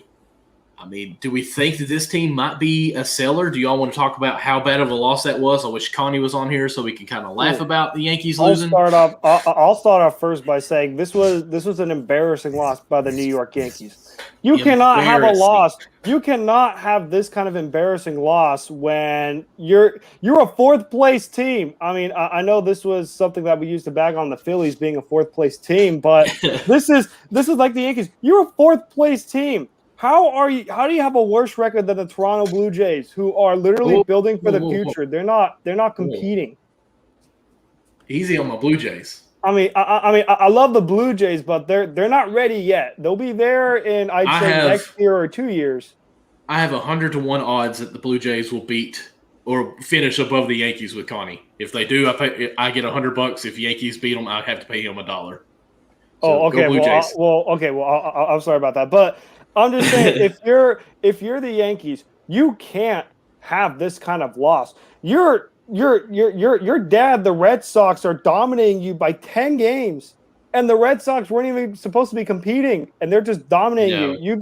I mean, do we think that this team might be a seller? Do y'all want to talk about how bad of a loss that was? I wish Connie was on here so we can kind of laugh about the Yankees losing. I'll start off first by saying this was an embarrassing loss by the New York Yankees. You cannot have a loss. You cannot have this kind of embarrassing loss when you're a fourth place team. I mean, I know this was something that we used to bag on the Phillies being a fourth place team, but this is like the Yankees. You're a fourth place team. How do you have a worse record than the Toronto Blue Jays, who are literally building for the future? They're not competing. Easy on my Blue Jays. I mean, I love the Blue Jays, but they're not ready yet. They'll be there in next year or 2 years. I have 100-1 odds that the Blue Jays will beat or finish above the Yankees with Connie. If they do, I get $100. If Yankees beat them, I have to pay them $1. So okay. I'm sorry about that, but I'm just saying if you're the Yankees, you can't have this kind of loss. Your dad, the Red Sox, are dominating you by 10 games, and the Red Sox weren't even supposed to be competing, and they're just dominating you.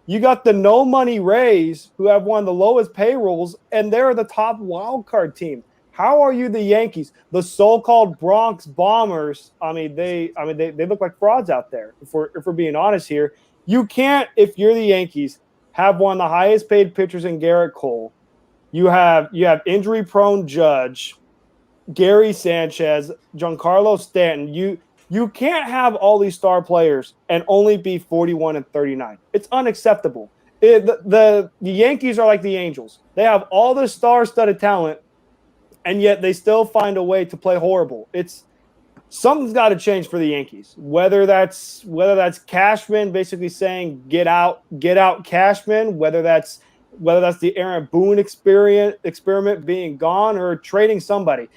You got the no money Rays, who have one of the lowest payrolls, and they're the top wild card team. How are you the Yankees, the so-called Bronx Bombers? I mean, they look like frauds out there. If we're being honest here, you can't, if you're the Yankees, have one of the highest paid pitchers in Garrett Cole. You have injury-prone Judge, Gary Sanchez, Giancarlo Stanton. You can't have all these star players and only be 41-39. It's unacceptable. The Yankees are like the Angels. They have all the star-studded talent, and yet they still find a way to play horrible. Something's got to change for the Yankees. Whether that's Cashman basically saying get out Cashman, whether that's the Aaron Boone experiment being gone, or trading somebody.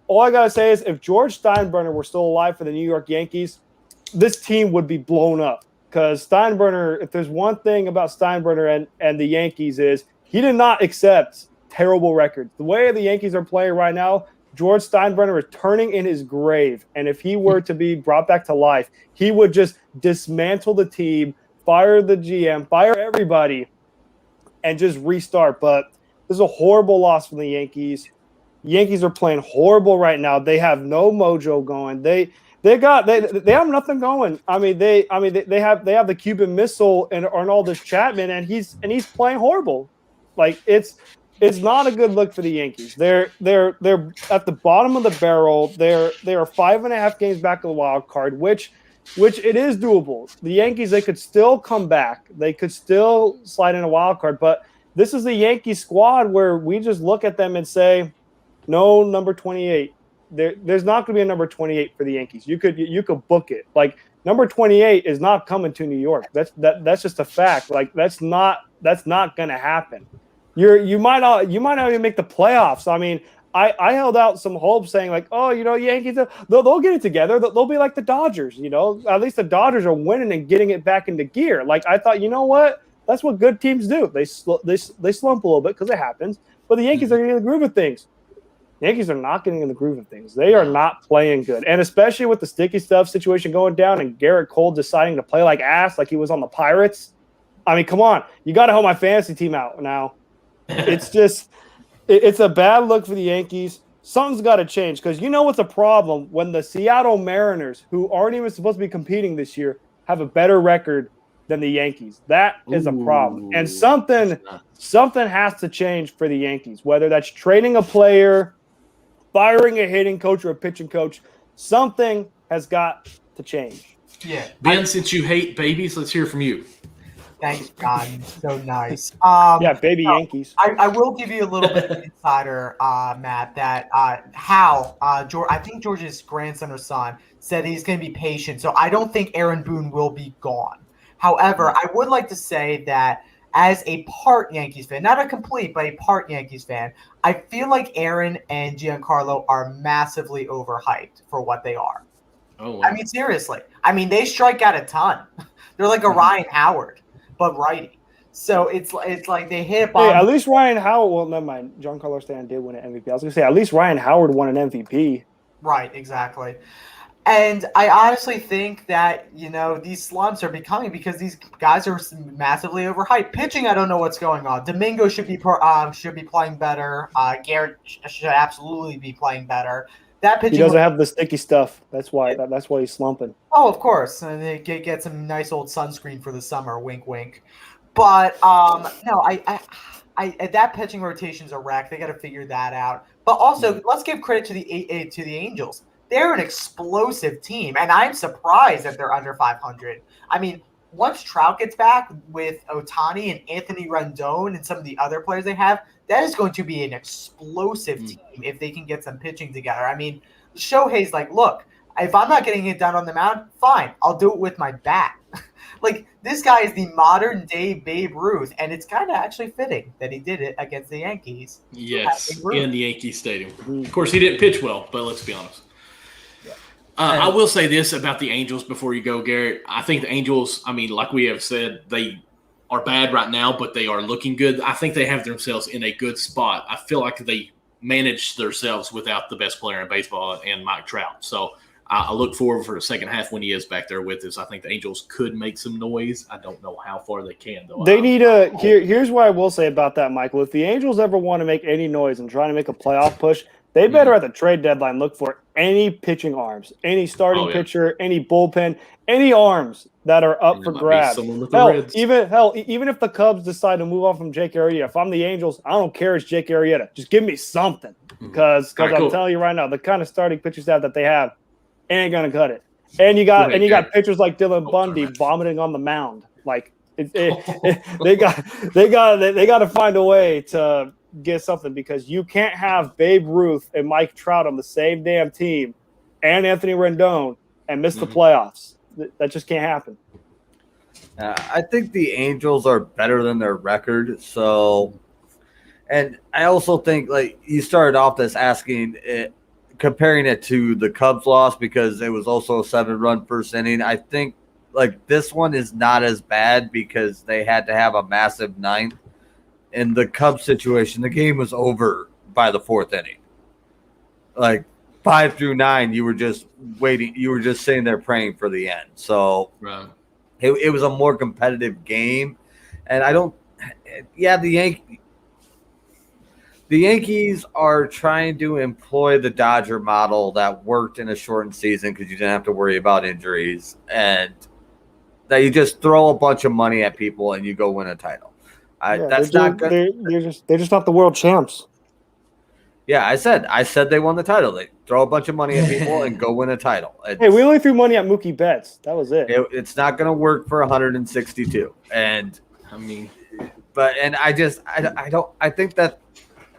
All I gotta say is if George Steinbrenner were still alive for the New York Yankees, this team would be blown up. Because Steinbrenner, if there's one thing about Steinbrenner and the Yankees, is he did not accept terrible records. The way the Yankees are playing right now, George Steinbrenner is turning in his grave. And if he were to be brought back to life, he would just dismantle the team, fire the GM, fire everybody, and just restart. But this is a horrible loss from the Yankees. Yankees are playing horrible right now. They have no mojo going. They have nothing going. I mean they have the Cuban Missile and Aroldis Chapman, and he's playing horrible. Like it's not a good look for the Yankees. They're at the bottom of the barrel. They are 5.5 games back of the wild card, which it is doable. The Yankees, they could still come back. They could still slide in a wild card, but this is the Yankee squad where we just look at them and say, no number 28. There's not going to be a number 28 for the Yankees. You could book it. Like number 28 is not coming to New York. That's just a fact. Like that's not going to happen. You might not even make the playoffs. I mean, I held out some hope saying like, oh, Yankees, they'll get it together. They'll be like the Dodgers, At least the Dodgers are winning and getting it back into gear. Like I thought, you know what? That's what good teams do. They slump a little bit because it happens. But the Yankees are getting in the groove of things. The Yankees are not getting in the groove of things. They are not playing good. And especially with the sticky stuff situation going down and Garrett Cole deciding to play like ass like he was on the Pirates. I mean, come on. You got to help my fantasy team out now. It's a bad look for the Yankees. Something's got to change because what's a problem when the Seattle Mariners, who aren't even supposed to be competing this year, have a better record than the Yankees. That is a problem. And something has to change for the Yankees, whether that's trading a player, firing a hitting coach or a pitching coach. Something has got to change. Yeah. Ben, since you hate babies, let's hear from you. Thanks, God. So nice. Baby Yankees. I will give you a little bit of insider, Matt, that I think George's grandson or son said he's going to be patient. So I don't think Aaron Boone will be gone. However, I would like to say that as a part Yankees fan, not a complete, but a part Yankees fan, I feel like Aaron and Giancarlo are massively overhyped for what they are. Oh, wow. I mean, seriously. I mean, they strike out a ton. They're like a Ryan Howard, but righty. So it's like they hit a Hey, bomb. at least Ryan Howard. Well, never mind. Giancarlo Stanton did win an MVP. I was gonna say at least Ryan Howard won an MVP. Right, exactly. And I honestly think that, these slumps are becoming because these guys are massively overhyped. Pitching, I don't know what's going on. Domingo should be playing better. Garrett should absolutely be playing better. That pitching He doesn't have the sticky stuff. That's why. That's why he's slumping. Oh, of course. And they get some nice old sunscreen for the summer. Wink, wink. But no, I that pitching rotation's a wreck. They got to figure that out. But also, let's give credit to the Angels. They're an explosive team, and I'm surprised that they're under 500. I mean, once Trout gets back with Ohtani and Anthony Rendon and some of the other players they have, that is going to be an explosive team if they can get some pitching together. I mean, Shohei's like, look, if I'm not getting it done on the mound, fine, I'll do it with my bat. Like, this guy is the modern day Babe Ruth, and it's kind of actually fitting that he did it against the Yankees. Yes, in the Yankee Stadium. Of course, he didn't pitch well, but let's be honest. I will say this about the Angels before you go, Garrett. I think the Angels, I mean, like we have said, they are bad right now, but they are looking good. I think they have themselves in a good spot. I feel like they managed themselves without the best player in baseball and Mike Trout. So I look forward for the second half when he is back there with us. I think the Angels could make some noise. I don't know how far they can, though. They need a here's what I will say about that, Michael. If the Angels ever want to make any noise and try to make a playoff push, they better at the trade deadline look for any pitching arms, any starting pitcher, any bullpen, any arms that are up for grabs. Even if the Cubs decide to move on from Jake Arrieta, if I'm the Angels, I don't care it's Jake Arrieta. Just give me something because I'm telling you right now, the kind of starting pitching staff that they have ain't gonna cut it. And you got pitchers like Dylan Bundy vomiting on the mound. Like they got to find a way to get something because you can't have Babe Ruth and Mike Trout on the same damn team and Anthony Rendon and miss the playoffs. That just can't happen. I think the Angels are better than their record. So, and I also think like you started off this asking it, comparing it to the Cubs loss because it was also a 7-run first inning. I think like this one is not as bad because they had to have a massive ninth. In the Cubs situation, the game was over by the 4th inning. Like 5 through 9, you were just waiting. You were just sitting there praying for the end. So it was a more competitive game. And I don't – yeah, the Yankees are trying to employ the Dodger model that worked in a shortened season because you didn't have to worry about injuries. And that you just throw a bunch of money at people and you go win a title. That's not good. They're just not the world champs. Yeah, I said they won the title. They throw a bunch of money at people and go win a title. Hey, we only threw money at Mookie Betts. That was it. It's not going to work for 162. And I mean, but I think that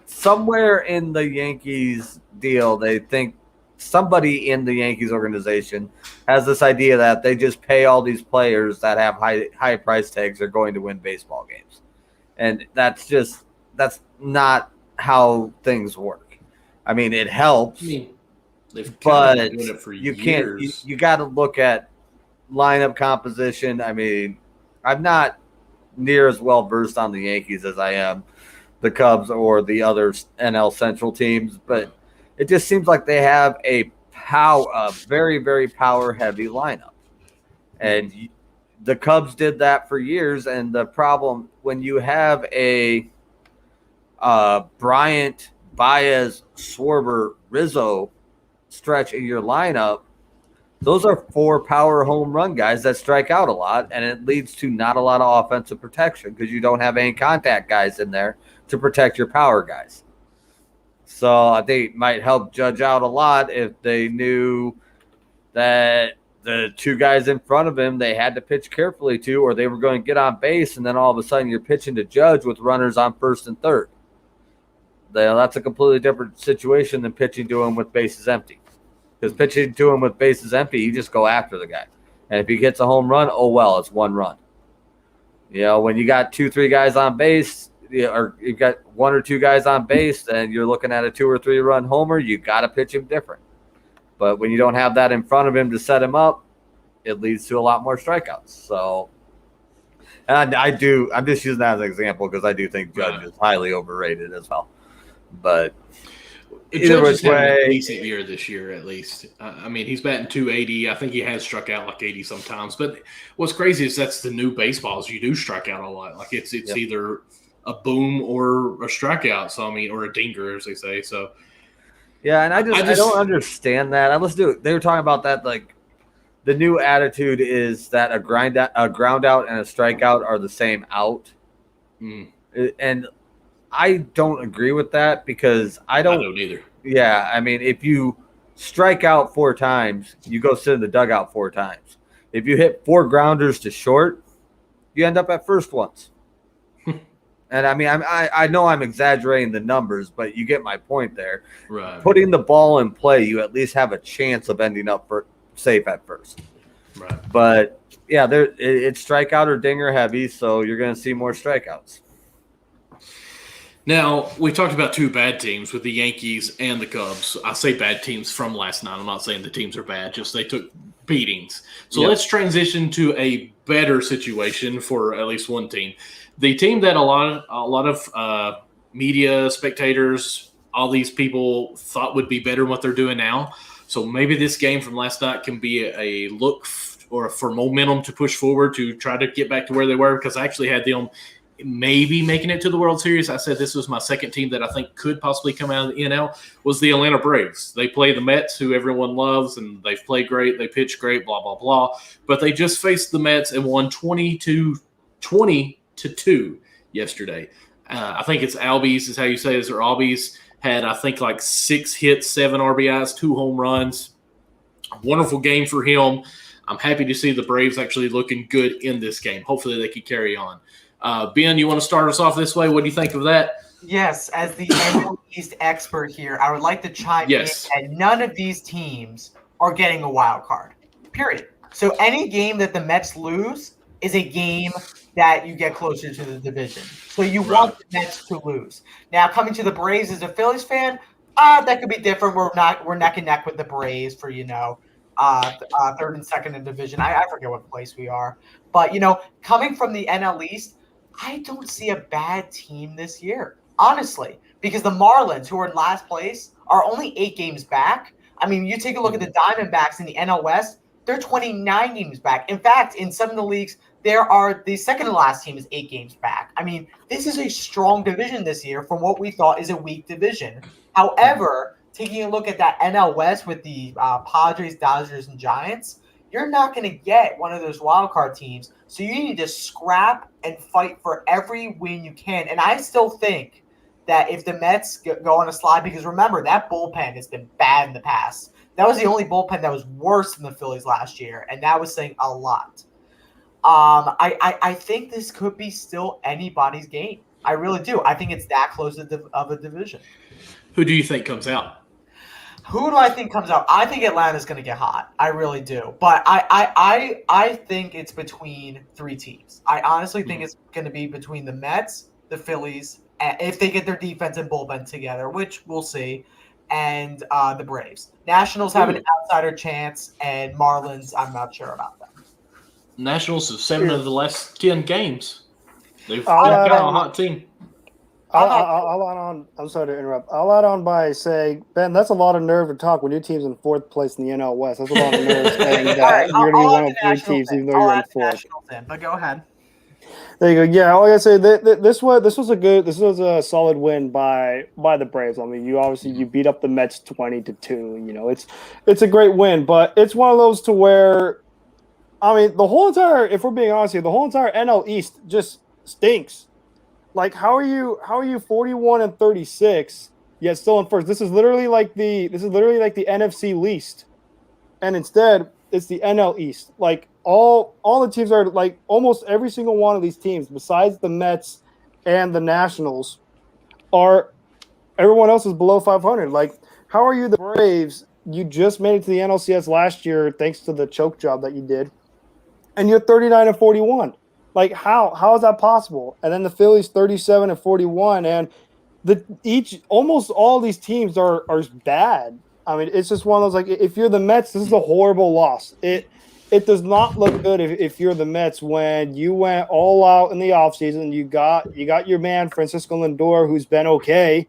somewhere in the Yankees deal, they think somebody in the Yankees organization has this idea that they just pay all these players that have high price tags are going to win baseball games. And that's not how things work. I mean, it helps, but been doing it for you years. can't. You got to look at lineup composition. I mean, I'm not near as well versed on the Yankees as I am the Cubs or the other NL Central teams, but it just seems like they have a very, very power heavy lineup, and the Cubs did that for years. And the problem when you have a Bryant, Baez, Schwarber, Rizzo stretch in your lineup, those are 4 power home run guys that strike out a lot, and it leads to not a lot of offensive protection because you don't have any contact guys in there to protect your power guys. So they might help Judge out a lot if they knew that the 2 guys in front of him they had to pitch carefully to, or they were going to get on base, and then all of a sudden you're pitching to Judge with runners on first and third. That's a completely different situation than pitching to him with bases empty. Because pitching to him with bases empty, you just go after the guy. And if he gets a home run, oh well, it's 1 run. When you got 2-3 guys on base, or you've got 1 or 2 guys on base, and you're looking at a 2 or 3 run homer, you got to pitch him different. But when you don't have that in front of him to set him up, it leads to a lot more strikeouts. So, and I'm just using that as an example because I do think Judge is highly overrated as well. But either Judge is which having a way, decent year this year, at least. I mean, he's batting 280. I think he has struck out like 80 sometimes. But what's crazy is that's the new baseballs. You do strike out a lot. Like it's either a boom or a strikeout. So I mean, or a dinger, as they say. So yeah, and I don't understand that. They were talking about that like. The new attitude is that a ground out and a strikeout are the same out. And I don't agree with that because I don't either. Yeah, I mean, if you strike out 4 times, you go sit in the dugout 4 times. If you hit 4 grounders to short, you end up at first once. And I mean, I know I'm exaggerating the numbers, but you get my point there. Right. Putting the ball in play, you at least have a chance of ending up safe at first. Right. But yeah, it's strikeout or dinger heavy, so you're going to see more strikeouts. Now, we talked about 2 bad teams with the Yankees and the Cubs. I say bad teams from last night. I'm not saying the teams are bad, just they took beatings. So let's transition to a better situation for at least one team. The team that a lot of media, spectators, all these people thought would be better than what they're doing now. So maybe this game from last night can be a look for momentum to push forward to try to get back to where they were, because I actually had them maybe making it to the World Series. I said this was my second team that I think could possibly come out of the NL was the Atlanta Braves. They play the Mets, who everyone loves, and they've played great. They pitch great, blah, blah, blah. But they just faced the Mets and won 20-2 yesterday. I think it's Albies is how you say it, or Albies had, I think, like 6 hits, 7 RBIs, 2 home runs. Wonderful game for him. I'm happy to see the Braves actually looking good in this game. Hopefully they can carry on. Ben, you want to start us off this way? What do you think of that? Yes, as the NL East expert here, I would like to chime in that none of these teams are getting a wild card, period. So any game that the Mets lose is a game that you get closer to the division. So you want the Mets to lose. Now, coming to the Braves as a Phillies fan, that could be different. We're neck and neck with the Braves for, third and second in division. I forget what place we are. But, coming from the NL East, I don't see a bad team this year, honestly, because the Marlins, who are in last place, are only 8 games back. I mean, you take a look at the Diamondbacks in the NL West, they're 29 games back. In fact, in some of the leagues, the second to last team is 8 games back. I mean, this is a strong division this year from what we thought is a weak division. However, taking a look at that NL West with the Padres, Dodgers, and Giants, you're not going to get one of those wild card teams. So you need to scrap and fight for every win you can. And I still think that if the Mets go on a slide, because remember, that bullpen has been bad in the past. That was the only bullpen that was worse than the Phillies last year, and that was saying a lot. I think this could be still anybody's game. I really do. I think it's that close of a division. Who do you think comes out? Who do I think comes out? I think Atlanta's going to get hot. I really do. But I think it's between 3 teams. I honestly think it's going to be between the Mets, the Phillies, if they get their defense and bullpen together, which we'll see, and the Braves. Nationals have an outsider chance, and Marlins, I'm not sure about them. Nationals have 7 of the last 10 games. They've got a hot team. I'll add on. I'm sorry to interrupt. I'll add on by saying, Ben, that's a lot of nerve to talk when your team's in 4th place in the NL West. That's a lot of nerve saying that you're going to be one of 3 teams, even though you're in 4th. But go ahead. There you go. Yeah, all I gotta say, this was a solid win by the Braves. I mean, you beat up the Mets 20-2. It's a great win, but it's one of those to where, I mean, if we're being honest here, the whole entire NL East just stinks. Like, how are you 41-36 yet still in first? This is literally like the NFC least, and instead it's the NL East. Like all the teams are, like, almost every single one of these teams, besides the Mets and the Nationals, everyone else is below 500. Like, how are you the Braves? You just made it to the NLCS last year thanks to the choke job that you did, and you're 39-41. Like, how is that possible? And then the Phillies 37-41, and almost all these teams are bad. I mean, it's just one of those, like, if you're the Mets, this is a horrible loss. It does not look good if you're the Mets when you went all out in the offseason. You got your man Francisco Lindor, who's been okay.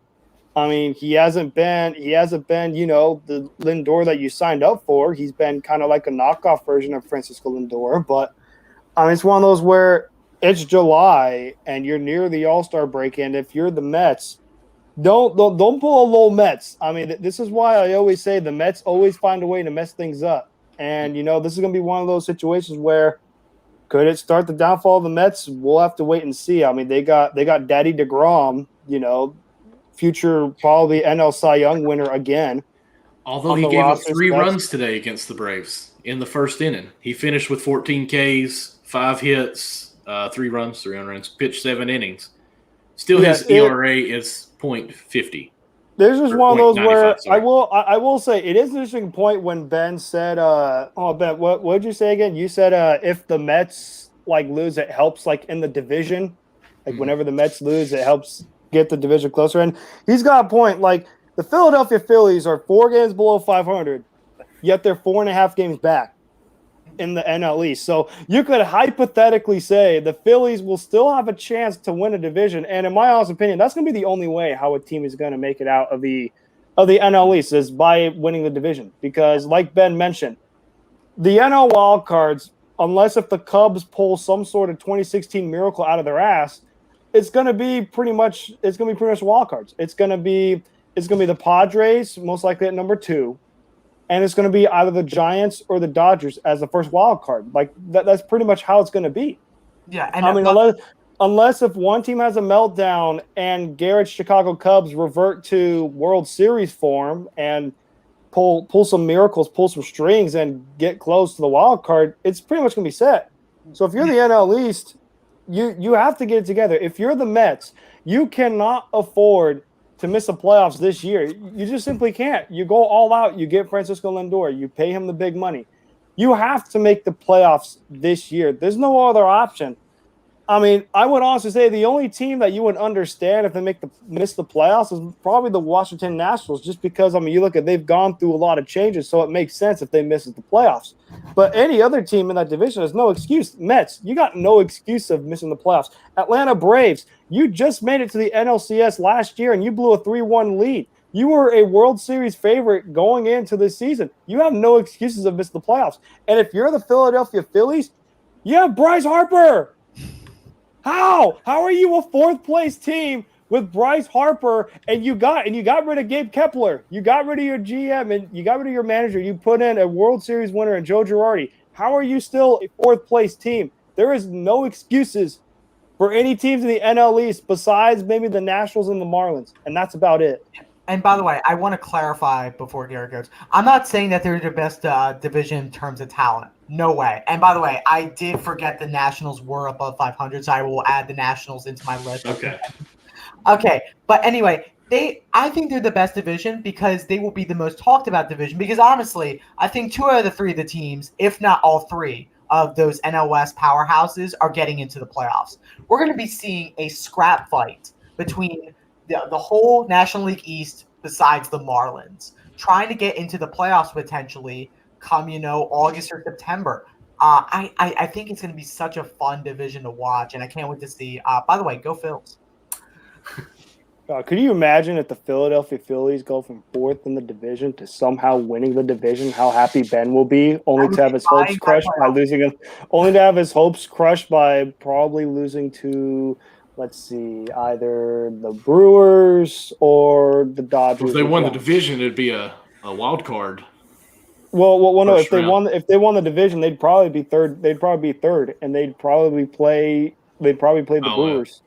I mean, he hasn't been, the Lindor that you signed up for. He's been kind of like a knockoff version of Francisco Lindor. But I mean, it's one of those where it's July and you're near the All-Star break, and if you're the Mets, don't pull a low Mets. I mean, this is why I always say the Mets always find a way to mess things up. And this is going to be one of those situations where could it start the downfall of the Mets? We'll have to wait and see. I mean, they got Daddy DeGrom, future probably NL Cy Young winner again. Although he gave up 3 runs today against the Braves in the first inning. He finished with 14 Ks, 5 hits, 3 runs, 3 runs, pitched 7 innings. Still, his ERA is .50. There's just one of those where I will say it is an interesting point when Ben said, Ben, what did you say again? You said if the Mets lose, it helps in the division. Whenever the Mets lose, it helps get the division closer. And he's got a point. The Philadelphia Phillies are 4 games below 500, yet they're 4.5 games back in the NL East. So you could hypothetically say the Phillies will still have a chance to win a division. And in my honest opinion, that's going to be the only way how a team is going to make it out of the NL East is by winning the division. Because like Ben mentioned, the NL wild cards, unless if the Cubs pull some sort of 2016 miracle out of their ass, it's going to be pretty much wild cards. It's going to be the Padres, most likely at number 2. And it's going to be either the Giants or the Dodgers as the first wild card. That's pretty much how it's going to be. Yeah, and I mean, unless if one team has a meltdown and Garrett's Chicago Cubs revert to World Series form and pull some miracles, pull some strings, and get close to the wild card, it's pretty much going to be set. So if you're the NL East, you have to get it together. If you're the Mets, you cannot afford to miss the playoffs this year. You just simply can't. You go all out. You get Francisco Lindor. You pay him the big money. You have to make the playoffs this year. There's no other option. I mean, I would honestly say the only team that you would understand if they miss the playoffs is probably the Washington Nationals, just because, I mean, you look at, they've gone through a lot of changes, so it makes sense if they miss the playoffs. But any other team in that division has no excuse. Mets, you got no excuse of missing the playoffs. Atlanta Braves, you just made it to the NLCS last year and you blew a 3-1 lead. You were a World Series favorite going into this season. You have no excuses of missing the playoffs. And if you're the Philadelphia Phillies, you have Bryce Harper. How are you a 4th place team with Bryce Harper and you got rid of Gabe Kepler? You got rid of your GM and you got rid of your manager. You put in a World Series winner in Joe Girardi. How are you still a 4th place team? There is no excuses for any teams in the NL East besides maybe the Nationals and the Marlins, and that's about it. And by the way, I want to clarify before Garrett goes. I'm not saying that they're the best division in terms of talent. No way. And by the way, I did forget the Nationals were above 500, so I will add the Nationals into my list. Okay. But anyway, I think they're the best division because they will be the most talked about division. Because honestly, I think 2 out of the 3 of the teams, if not all 3 of those NL West powerhouses, are getting into the playoffs. We're going to be seeing a scrap fight between the whole National League East besides the Marlins, trying to get into the playoffs potentially come, August or September. I think it's going to be such a fun division to watch, and I can't wait to see. By the way, go Phils. Could you imagine if the Philadelphia Phillies go from 4th in the division to somehow winning the division? How happy Ben will be, only to have his hopes crushed by losing. Only to have his hopes crushed by probably losing to, let's see, either the Brewers or the Dodgers. If they won the division, it'd be a wild card. Well, no. If they won the division, they'd probably be third. They'd probably be third, and they'd probably play the Brewers.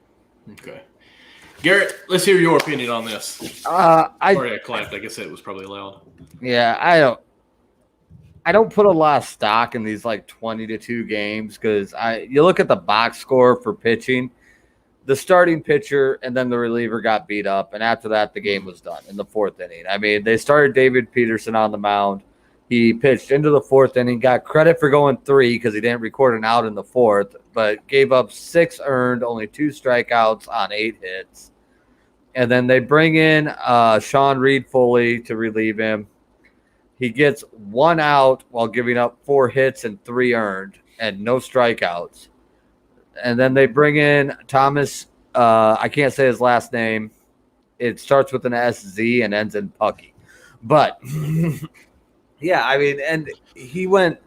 Okay. Garrett, let's hear your opinion on this. Sorry, I clapped. I guess it was probably loud. Yeah, I don't put a lot of stock in these 20-2 games because you look at the box score for pitching, the starting pitcher and then the reliever got beat up, and after that the game was done in the 4th inning. I mean, they started David Peterson on the mound. He pitched into the 4th inning, got credit for going 3 because he didn't record an out in the 4th, but gave up 6 earned, only 2 strikeouts on 8 hits. And then they bring in Sean Reed Foley to relieve him. He gets 1 out while giving up 4 hits and 3 earned and no strikeouts. And then they bring in Thomas. I can't say his last name. It starts with an SZ and ends in Pucky. But, yeah, I mean, and he went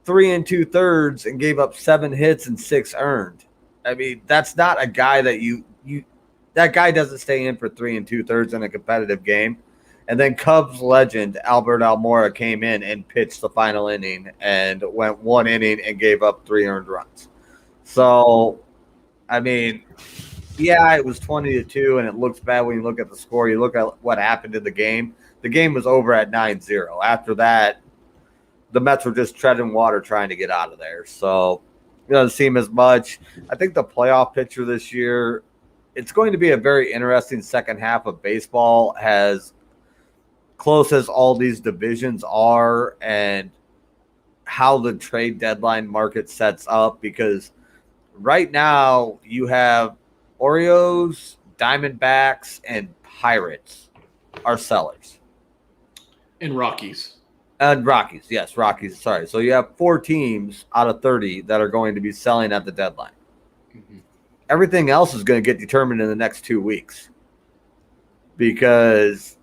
3 2/3 and gave up 7 hits and 6 earned. I mean, that's not a guy that that guy doesn't stay in for 3 2/3 in a competitive game. And then Cubs legend Albert Almora came in and pitched the final inning and went 1 inning and gave up 3 earned runs. So, I mean, yeah, it was 20-2, and it looks bad when you look at the score. You look at what happened in the game. The game was over at 9-0. After that, the Mets were just treading water trying to get out of there. So, it doesn't seem as much. I think the playoff picture this year, it's going to be a very interesting second half of baseball, as close as all these divisions are and how the trade deadline market sets up, because right now you have Orioles, Diamondbacks, and Pirates are sellers. And Rockies. And Rockies, yes, Rockies, sorry. So you have 4 teams out of 30 that are going to be selling at the deadline. Mm-hmm. Everything else is going to get determined in the next 2 weeks, because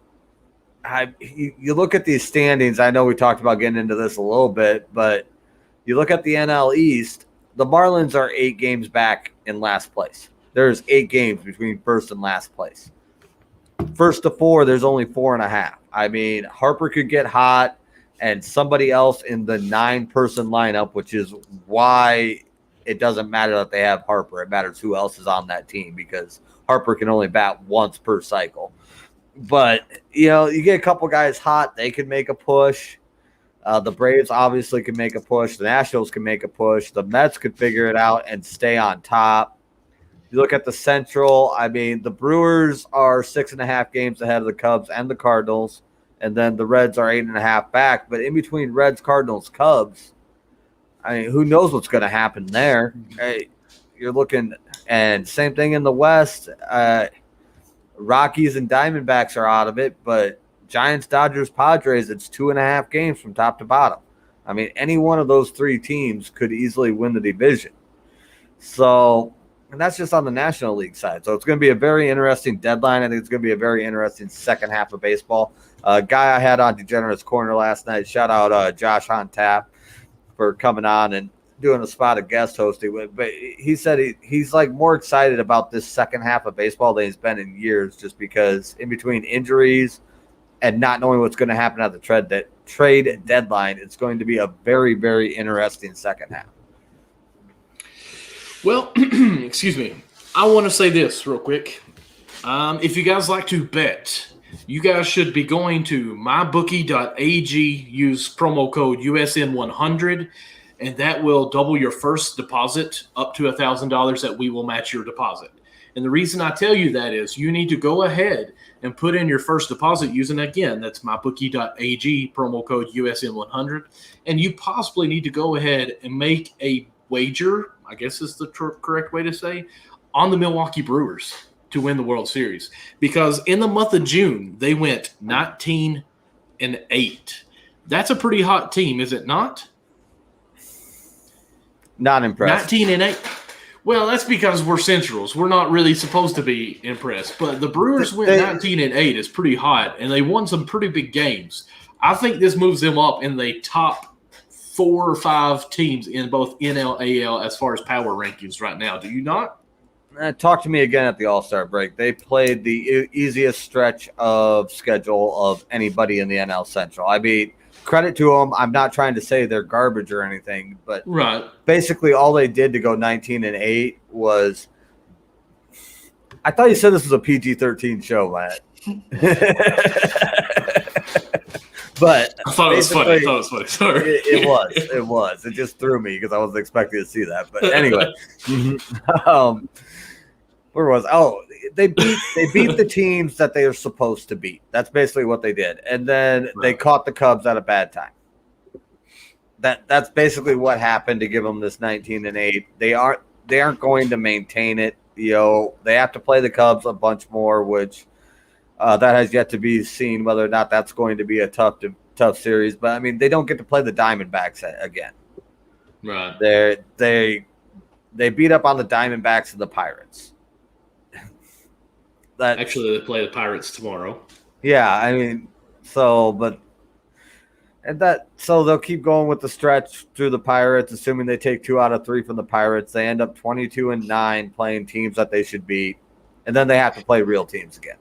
you look at these standings. I know we talked about getting into this a little bit, but you look at the NL East, the Marlins are 8 games back in last place. There's 8 games between first and last place. First to 4, there's only 4.5. I mean, Harper could get hot, and somebody else in the 9-person lineup, which is why it doesn't matter that they have Harper. It matters who else is on that team, because Harper can only bat once per cycle. But, you know, you get a couple guys hot, they can make a push. The Braves obviously can make a push. The Nationals can make a push. The Mets could figure it out and stay on top. You look at the Central, I mean, the Brewers are 6.5 games ahead of the Cubs and the Cardinals, and then the Reds are 8.5 back. But in between Reds, Cardinals, Cubs, I mean, who knows what's going to happen there? Hey, you're looking, and same thing in the West. Rockies and Diamondbacks are out of it, but Giants, Dodgers, Padres, it's 2.5 games from top to bottom. I mean, any one of those 3 teams could easily win the division. So, and that's just on the National League side. So it's going to be a very interesting deadline. I think it's going to be a very interesting second half of baseball. Guy I had on Degenerates Corner last night, shout out Josh on tap for coming on and doing a spot of guest hosting with, but he said he's like more excited about this second half of baseball than he's been in years, just because in between injuries and not knowing what's going to happen at the trade deadline, it's going to be a very, very interesting second half. Well, excuse me. I want to say this real quick. If you guys like to bet, you guys should be going to mybookie.ag, use promo code USN100, and that will double your first deposit up to $1,000 that we will match your deposit. And the reason I tell you that is you need to go ahead and put in your first deposit using, again, that's mybookie.ag, promo code USN100. And you possibly need to go ahead and make a wager, I guess is the correct way to say, on the Milwaukee Brewers to win the World Series. Because in the month of June, they went 19-8. That's a pretty hot team, is it not? Not impressed. 19-8. Well, that's because we're Centrals. We're not really supposed to be impressed. But the Brewers went 19-8 is pretty hot, and they won some pretty big games. I think this moves them up in the top 4 or 5 teams in both NL, AL as far as power rankings right now. Do you not? Talk to me again at the All-Star break. They played the easiest stretch of schedule of anybody in the NL Central. I mean, credit to them. I'm not trying to say they're garbage or anything, but right. Basically all they did to go 19-8 was – I thought you said this was a PG-13 show, Matt. But I thought it was funny. Sorry. It was. It just threw me because I wasn't expecting to see that. But anyway, where was? Oh, they beat the teams that they are supposed to beat. That's basically what they did, and then they caught the Cubs at a bad time. That's basically what happened to give them this 19-8. They aren't going to maintain it. You know, they have to play the Cubs a bunch more, which. That has yet to be seen whether or not that's going to be a tough tough series, but I mean they don't get to play the Diamondbacks again. Right. They beat up on the Diamondbacks and the Pirates. Actually, they play the Pirates tomorrow. Yeah, I mean, so they'll keep going with the stretch through the Pirates, assuming they take 2 out of 3 from the Pirates. They end up 22-9 playing teams that they should beat, and then they have to play real teams again.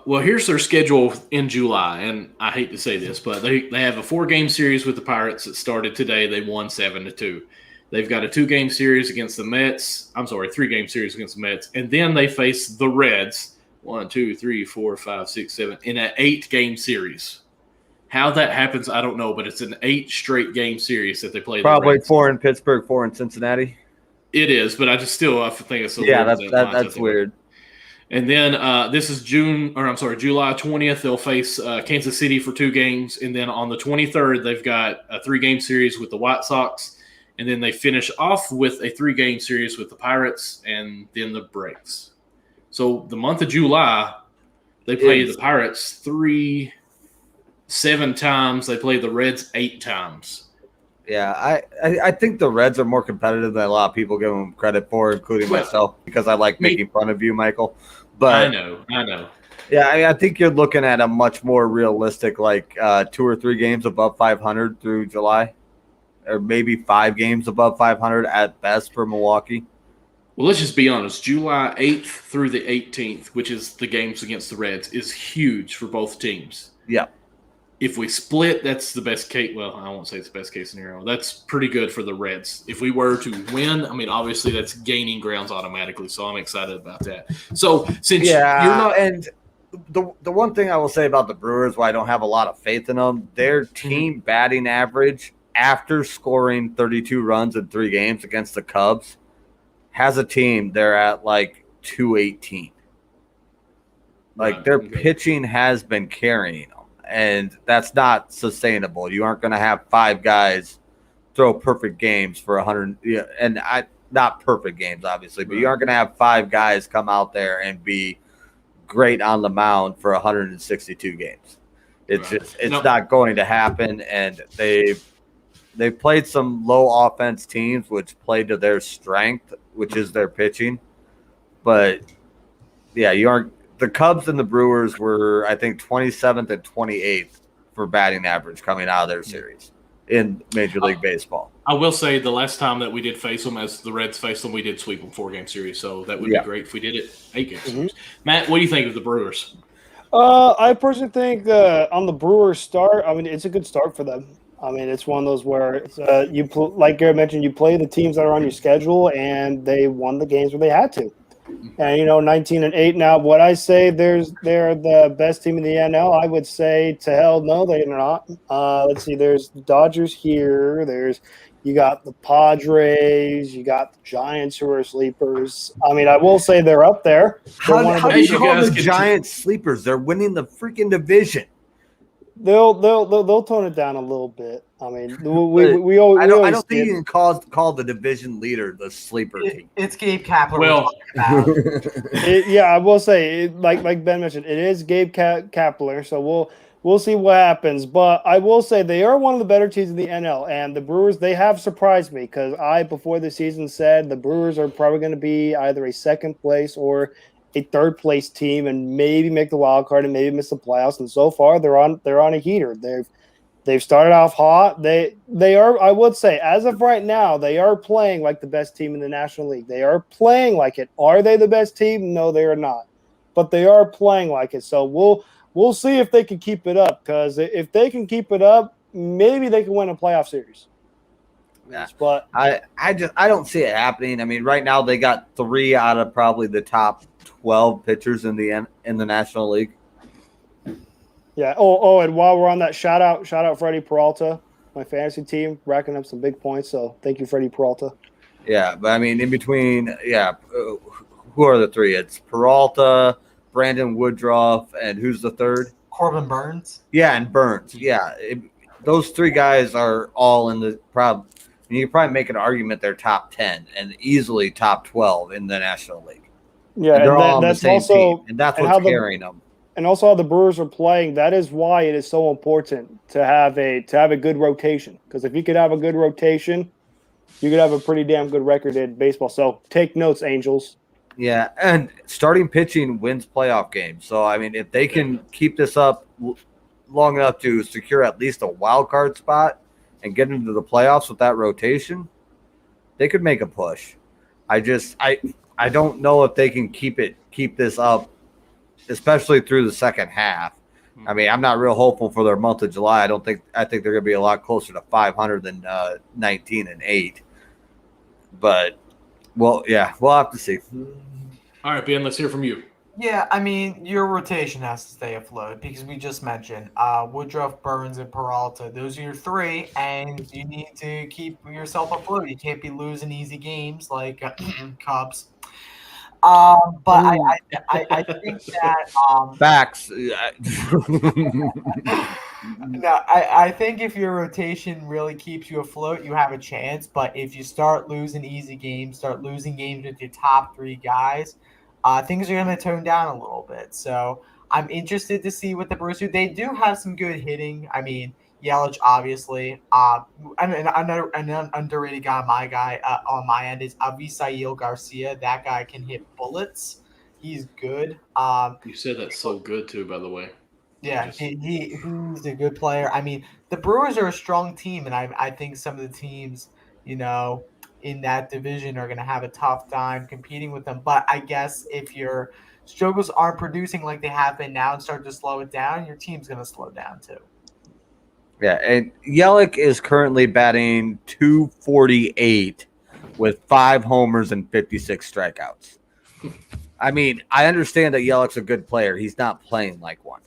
Well, here's their schedule in July, and I hate to say this, but they have a 4-game series with the Pirates that started today. They won 7-2. They've got a 2-game series against the Mets. I'm sorry, 3-game series against the Mets, and then they face the Reds. 1, 2, 3, 4, 5, 6, 7 in an 8-game series. How that happens, I don't know, but it's an 8 straight game series that they play. Probably 4 in Pittsburgh, 4 in Cincinnati. It is, but I think it's that's weird. And then this is July 20th. They'll face Kansas City for 2 games, and then on the 23rd they've got a 3-game series with the White Sox, and then they finish off with a 3-game series with the Pirates, and then the Braves. So the month of July, they play the Pirates 7 times. They play the Reds 8 times. Yeah, I think the Reds are more competitive than a lot of people give them credit for, including myself, because I like making fun of you, Michael. But I know. Yeah, I think you're looking at a much more realistic, 2 or 3 games above 500 through July, or maybe 5 games above 500 at best for Milwaukee. Well, let's just be honest. July 8th through the 18th, which is the games against the Reds, is huge for both teams. Yeah. If we split, that's the best case. Well, I won't say it's the best case scenario. That's pretty good for the Reds. If we were to win, I mean, obviously that's gaining grounds automatically. So I'm excited about that. So since you're not, and the one thing I will say about the Brewers, why I don't have a lot of faith in them, their team batting average after scoring 32 runs in 3 games against the Cubs has a team they're at 218. Their pitching has been carrying them, and that's not sustainable. You aren't going to have 5 guys throw perfect games for 100, and not perfect games obviously, but you aren't going to have 5 guys come out there and be great on the mound for 162 games. It's not going to happen, and they've played some low offense teams which play to their strength, which is their pitching. But yeah, the Cubs and the Brewers were, I think, 27th and 28th for batting average coming out of their series in Major League Baseball. I will say the last time that we did face them, as the Reds faced them, we did sweep them 4-game series. So that would be great if we did it 8-game series. Matt, what do you think of the Brewers? I personally think on the Brewers start, I mean, it's a good start for them. I mean, it's one of those where like Garrett mentioned, you play the teams that are on your schedule, and they won the games where they had to. And 19-8 now. What I say, they're the best team in the NL. I would say to hell no, they're not. Let's see. There's the Dodgers here. You got the Padres. You got the Giants, who are sleepers. I mean, I will say they're up there. How do you call the Giants sleepers? They're winning the freaking division. They'll tone it down a little bit. I mean, I don't think you can call the division leader the sleeper team. It's Gabe Kapler. Well, I will say, like Ben mentioned, it is Gabe Kapler. So we'll see what happens. But I will say they are one of the better teams in the NL, and the Brewers, they have surprised me, because before the season said the Brewers are probably going to be either a 2nd place or a 3rd place team and maybe make the wild card and maybe miss the playoffs. And so far they're on a heater. They've started off hot. They are, I would say, as of right now, they are playing like the best team in the National League. They are playing like it. Are they the best team? No, they are not. But they are playing like it. So we'll see if they can keep it up, because if they can keep it up, maybe they can win a playoff series. Yeah. But I don't see it happening. I mean, right now they got 3 out of probably the top 12 pitchers in the National League. Yeah. Oh, and while we're on that, shout out Freddie Peralta, my fantasy team, racking up some big points. So thank you, Freddie Peralta. Yeah, but I mean, in between, who are the 3? It's Peralta, Brandon Woodruff, and who's the 3rd? Corbin Burns. Yeah, and Burns. Yeah, those 3 guys are all in the problem. You can probably make an argument they're top 10 and easily top 12 in the National League. Yeah, and they're all on that's the same also team, and that's what's carrying them. and also how the Brewers are playing, that is why it is so important to have a good rotation. Because if you could have a good rotation, you could have a pretty damn good record in baseball. So take notes, Angels. Yeah, and starting pitching wins playoff games. So I mean, if they can keep this up long enough to secure at least a wild card spot and get into the playoffs with that rotation, they could make a push. I don't know if they can keep this up, especially through the second half. I mean, I'm not real hopeful for their month of July. I think they're going to be a lot closer to 500 than 19-8. But well, yeah, we'll have to see. All right, Ben, let's hear from you. Yeah, I mean, your rotation has to stay afloat because we just mentioned Woodruff, Burns, and Peralta. Those are your three, and you need to keep yourself afloat. You can't be losing easy games like Cubs. But I think that Facts. no, I think if your rotation really keeps you afloat, you have a chance. But if you start losing easy games, start losing games with your top three guys, things are going to tone down a little bit. So I'm interested to see what the Brewers do. They do have some good hitting. I mean, Yelich, obviously. An underrated guy, on my end is Avisail Garcia. That guy can hit bullets. He's good. You said that so good too, by the way. Yeah, he's a good player. I mean, the Brewers are a strong team, and I think some of the teams, in that division are going to have a tough time competing with them. But I guess if your struggles aren't producing like they have been now and start to slow it down, your team's going to slow down too. Yeah, and Yelich is currently batting .248 with 5 homers and 56 strikeouts. I mean, I understand that Yelich's a good player. He's not playing like one.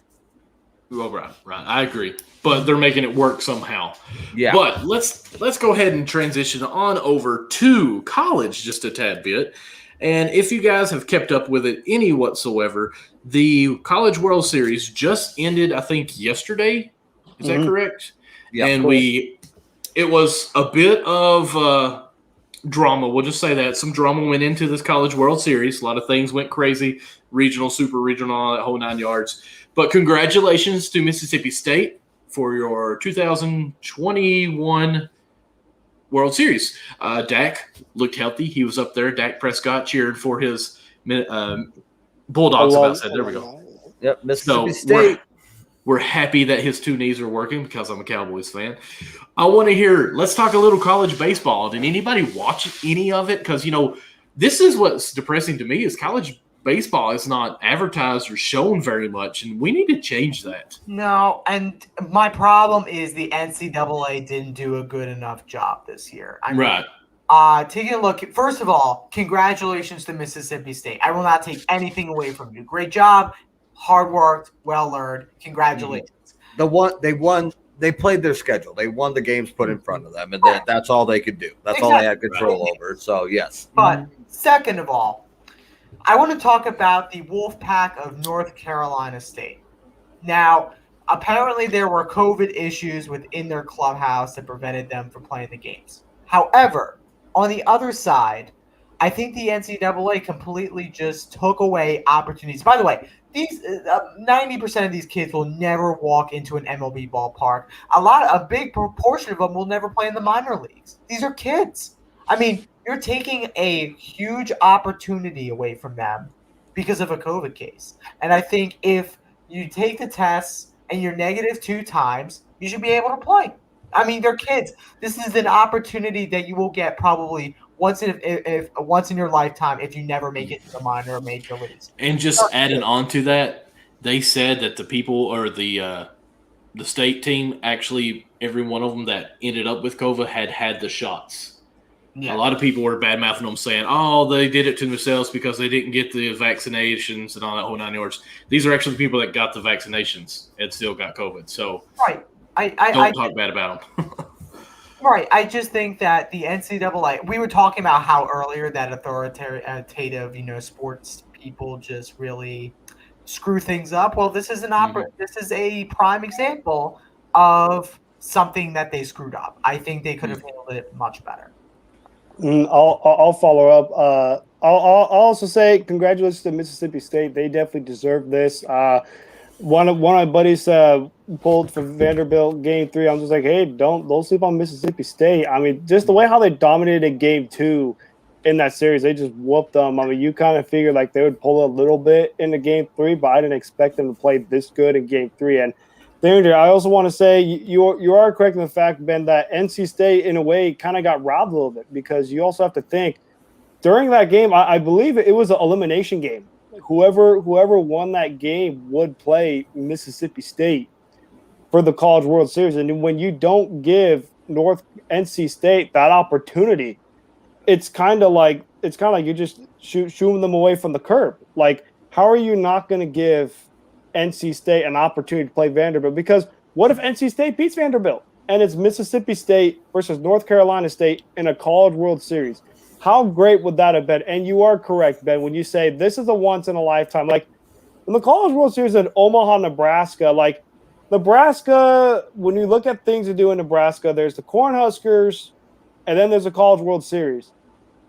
Well, right. I agree. But they're making it work somehow. Yeah. But let's go ahead and transition on over to college just a tad bit. And if you guys have kept up with it any whatsoever, the College World Series just ended, I think, yesterday. Is that correct? Yeah. And it was a bit of drama. We'll just say that. Some drama went into this College World Series. A lot of things went crazy. Regional, super regional, all that whole 9 yards. But congratulations to Mississippi State for your 2021 World Series. Dak looked healthy. He was up there. Dak Prescott cheered for his Bulldogs. There we go. Yep, Mississippi State. We're happy that his 2 knees are working because I'm a Cowboys fan. I want to hear, let's talk a little college baseball. Did anybody watch any of it? Because, this is what's depressing to me is college baseball is not advertised or shown very much, and we need to change that. No, and my problem is the NCAA didn't do a good enough job this year. Right. Taking a look, first of all, congratulations to Mississippi State. I will not take anything away from you. Great job. Hard worked, well learned. Congratulations. They played their schedule. They won the games put in front of them, and that's all they could do. That's all they had control over. So, yes. But second of all, I want to talk about the Wolfpack of North Carolina State. Now, apparently there were COVID issues within their clubhouse that prevented them from playing the games. However, on the other side, I think the NCAA completely just took away opportunities. By the way, these 90% of these kids will never walk into an MLB ballpark. A big proportion of them will never play in the minor leagues. These are kids. I mean, you're taking a huge opportunity away from them because of a COVID case. And I think if you take the tests and you're negative 2 times, you should be able to play. I mean, they're kids. This is an opportunity that you will get probably once in your lifetime if you never make it to the minor or major leagues. And just adding on to that, they said that the people or the state team, actually every one of them that ended up with COVID had the shots. Yeah. A lot of people were bad-mouthing them saying, they did it to themselves because they didn't get the vaccinations and all that whole 9 yards. These are actually people that got the vaccinations and still got COVID. So right. Don't talk bad about them. Right. I just think that the NCAA, we were talking about how earlier that authoritative, sports people just really screw things up. Well, this is this is a prime example of something that they screwed up. I think they could have handled it much better. I'll follow up. I'll also say congratulations to Mississippi State. They definitely deserve this. one of my buddies pulled for Vanderbilt game 3. I'm just like, hey, don't sleep on Mississippi State. I mean, just the way how they dominated game 2 in that series, they just whooped them. I mean, you kind of figured like they would pull a little bit into game 3, but I didn't expect them to play this good in game 3. And Danger, I also want to say you are correct in the fact, Ben, that NC State in a way kind of got robbed a little bit, because you also have to think during that game, I believe it was an elimination game. Whoever won that game would play Mississippi State for the College World Series. And when you don't give North NC State that opportunity, it's kind of like you're just shooing them away from the curb. Like, how are you not going to give NC State an opportunity to play Vanderbilt? Because what if NC State beats Vanderbilt and it's Mississippi State versus North Carolina State in a College World Series? How great would that have been? And you are correct, Ben, when you say this is a once in a lifetime. Like in the College World Series in Omaha, Nebraska, like Nebraska, when you look at things to do in Nebraska, there's the Cornhuskers, and then there's the College World Series.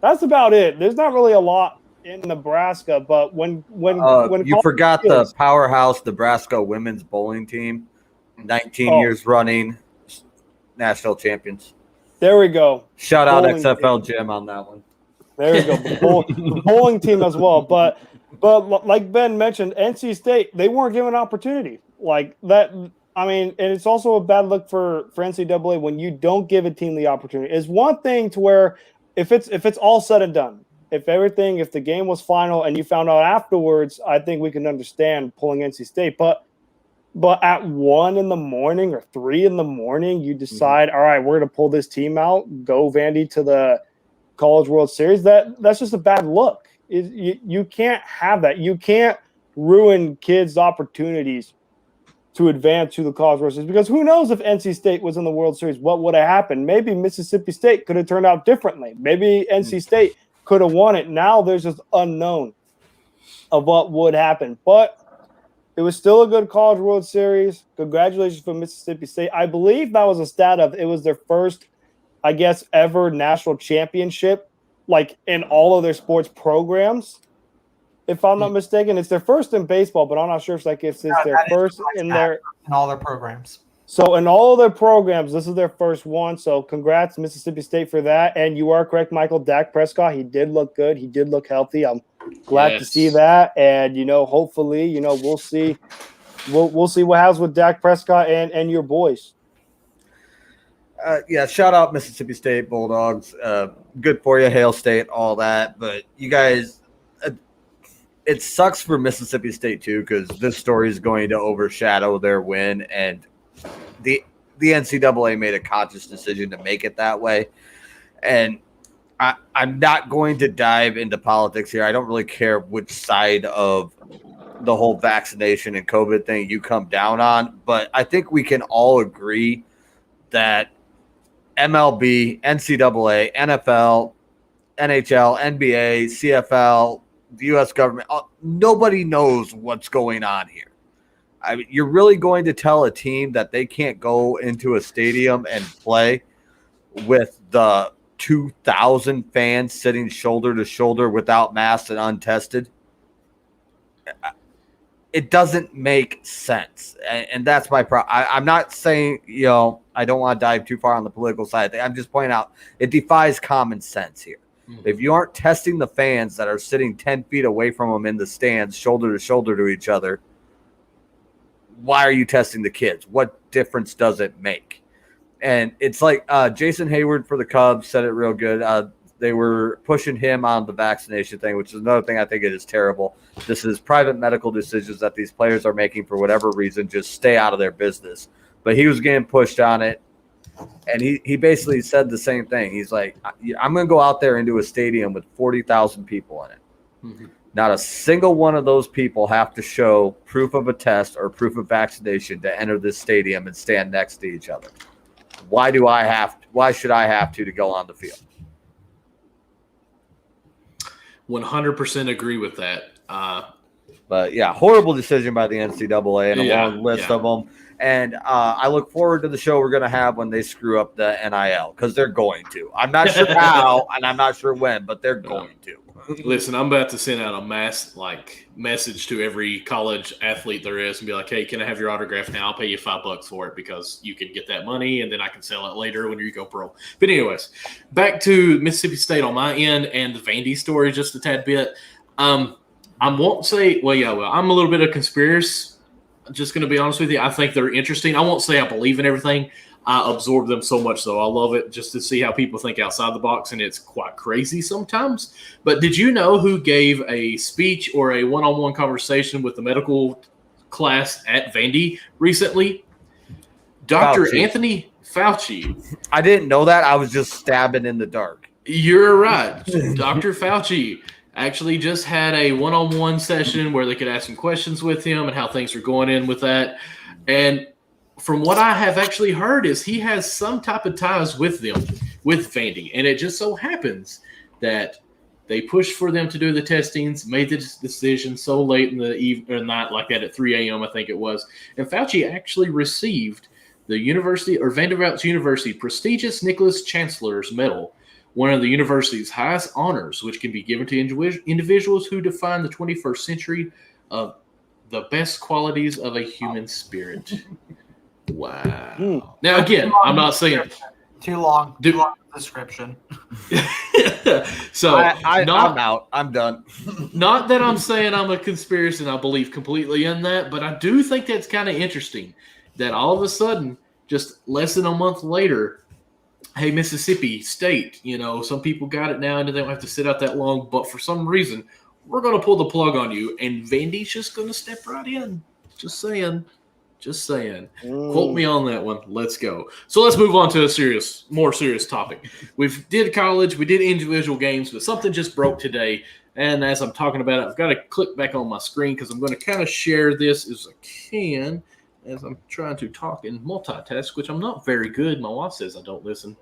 That's about it. There's not really a lot in Nebraska, but when you forgot the powerhouse Nebraska women's bowling team, 19 years running, national champions. There we go. Shout out XFL Jim on that one. There we go. The bowling team as well. But like Ben mentioned, NC State, they weren't given an opportunity like that. I mean, and it's also a bad look for NCAA when you don't give a team the opportunity. It's one thing to where if it's all said and done, if the game was final and you found out afterwards, I think we can understand pulling NC State. But at 1 a.m. or 3 a.m, you decide, all right, we're going to pull this team out, go Vandy to the College World Series. That's just a bad look. You can't have that. You can't ruin kids' opportunities to advance to the College World Series, because who knows if NC State was in the World Series, what would have happened? Maybe Mississippi State could have turned out differently. Maybe NC State could have won it. Now there's this unknown of what would happen. But it was still a good College World Series. Congratulations for Mississippi State. I believe that was a stat of it was their first, I guess, ever national championship, like in all of their sports programs. If I'm not mistaken, it's their first in baseball, but I'm not sure if it's their first in all their programs. So in all of their programs, this is their first one. So congrats, Mississippi State, for that. And you are correct, Michael. Dak Prescott, he did look good. He did look healthy. I'm glad to see that. And hopefully, we'll see. We'll see what happens with Dak Prescott and your boys. Shout out Mississippi State Bulldogs. Good for you, Hail State, all that. But you guys, it sucks for Mississippi State too, because this story is going to overshadow their win, and the NCAA made a conscious decision to make it that way. And I'm not going to dive into politics here. I don't really care which side of the whole vaccination and COVID thing you come down on, but I think we can all agree that MLB, NCAA, NFL, NHL, NBA, CFL, the U.S. government, nobody knows what's going on here. I mean, you're really going to tell a team that they can't go into a stadium and play with the 2,000 fans sitting shoulder to shoulder without masks and untested? It doesn't make sense. And that's my problem. I'm not saying, I don't want to dive too far on the political side. I'm just pointing out it defies common sense here. If you aren't testing the fans that are sitting 10 feet away from them in the stands, shoulder to shoulder to each other, why are you testing the kids? What difference does it make? And it's like Jason Hayward for the Cubs said it real good. They were pushing him on the vaccination thing, which is another thing I think it is terrible. This is private medical decisions that these players are making for whatever reason. Just stay out of their business. But he was getting pushed on it. And he basically said the same thing. He's like, I'm going to go out there into a stadium with 40,000 people in it. Mm-hmm. Not a single one of those people have to show proof of a test or proof of vaccination to enter this stadium and stand next to each other. Why should I have to go on the field? 100% agree with that. But yeah, horrible decision by the NCAA and a long list of them. And I look forward to the show we're going to have when they screw up the NIL, because they're going to. I'm not sure how and I'm not sure when, but they're going to. Listen, I'm about to send out a message to every college athlete there is and be like, hey, can I have your autograph now? I'll pay you $5 for it because you can get that money and then I can sell it later when you go pro. But anyways, back to Mississippi State on my end and the Vandy story just a tad bit. I won't say, I'm a little bit of conspiracy. Just going to be honest with you. I think they're interesting. I won't say I believe in everything. I absorb them so much, though. I love it just to see how people think outside the box, and it's quite crazy sometimes. But did you know who gave a speech or a one-on-one conversation with the medical class at Vandy recently? Dr. Fauci. Anthony Fauci. I didn't know that. I was just stabbing in the dark. You're right. Dr. Fauci actually just had a one-on-one session where they could ask some questions with him and how things are going in with that. And from what I have actually heard is he has some type of ties with them, with Vandy. And it just so happens that they pushed for them to do the testings, made the decision so late in the evening, or not like that at 3 a.m., I think it was. And Fauci actually received the university, or Vanderbilt University, prestigious Nicholas Chancellor's Medal, one of the university's highest honors, which can be given to individuals who define the 21st century of the best qualities of a human spirit. Wow. Now, again, I'm not saying too long description. So I'm out. I'm done. Not that I'm saying I'm a conspiracy and I believe completely in that, but I do think that's kind of interesting that all of a sudden, just less than a month later, hey, Mississippi State, some people got it now and they don't have to sit out that long, but for some reason, we're going to pull the plug on you, and Vandy's just going to step right in. Just saying. Quote me on that one. Let's go. So let's move on to a more serious topic. We did college, we did individual games, but something just broke today. And as I'm talking about it, I've got to click back on my screen because I'm going to kind of share this as I can as I'm trying to talk and multitask, which I'm not very good. My wife says I don't listen,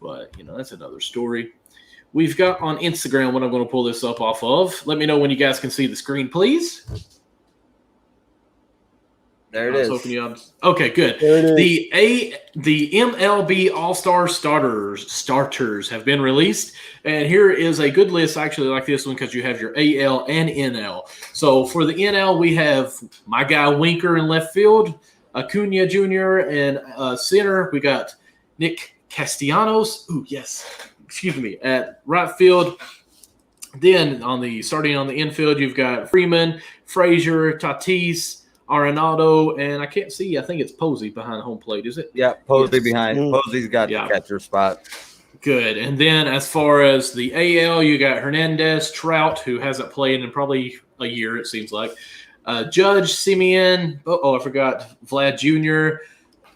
but that's another story. We've got on Instagram what I'm going to pull this up off of. Let me know when you guys can see the screen, please. There it is. Okay, good. The MLB All-Star starters have been released, and here is a good list. I actually like this one because you have your AL and NL. So for the NL, we have my guy Winker in left field, Acuna Jr. and center. We got Nick Castellanos. At right field. Then starting on the infield, you've got Freeman, Frazier, Tatis, Arenado, and I can't see. I think it's Posey behind home plate. Is it? Yeah, Posey behind. Posey's got the catcher spot. Good. And then as far as the AL, you got Hernandez, Trout, who hasn't played in probably a year, it seems like. Judge, Simeon. I forgot Vlad Jr.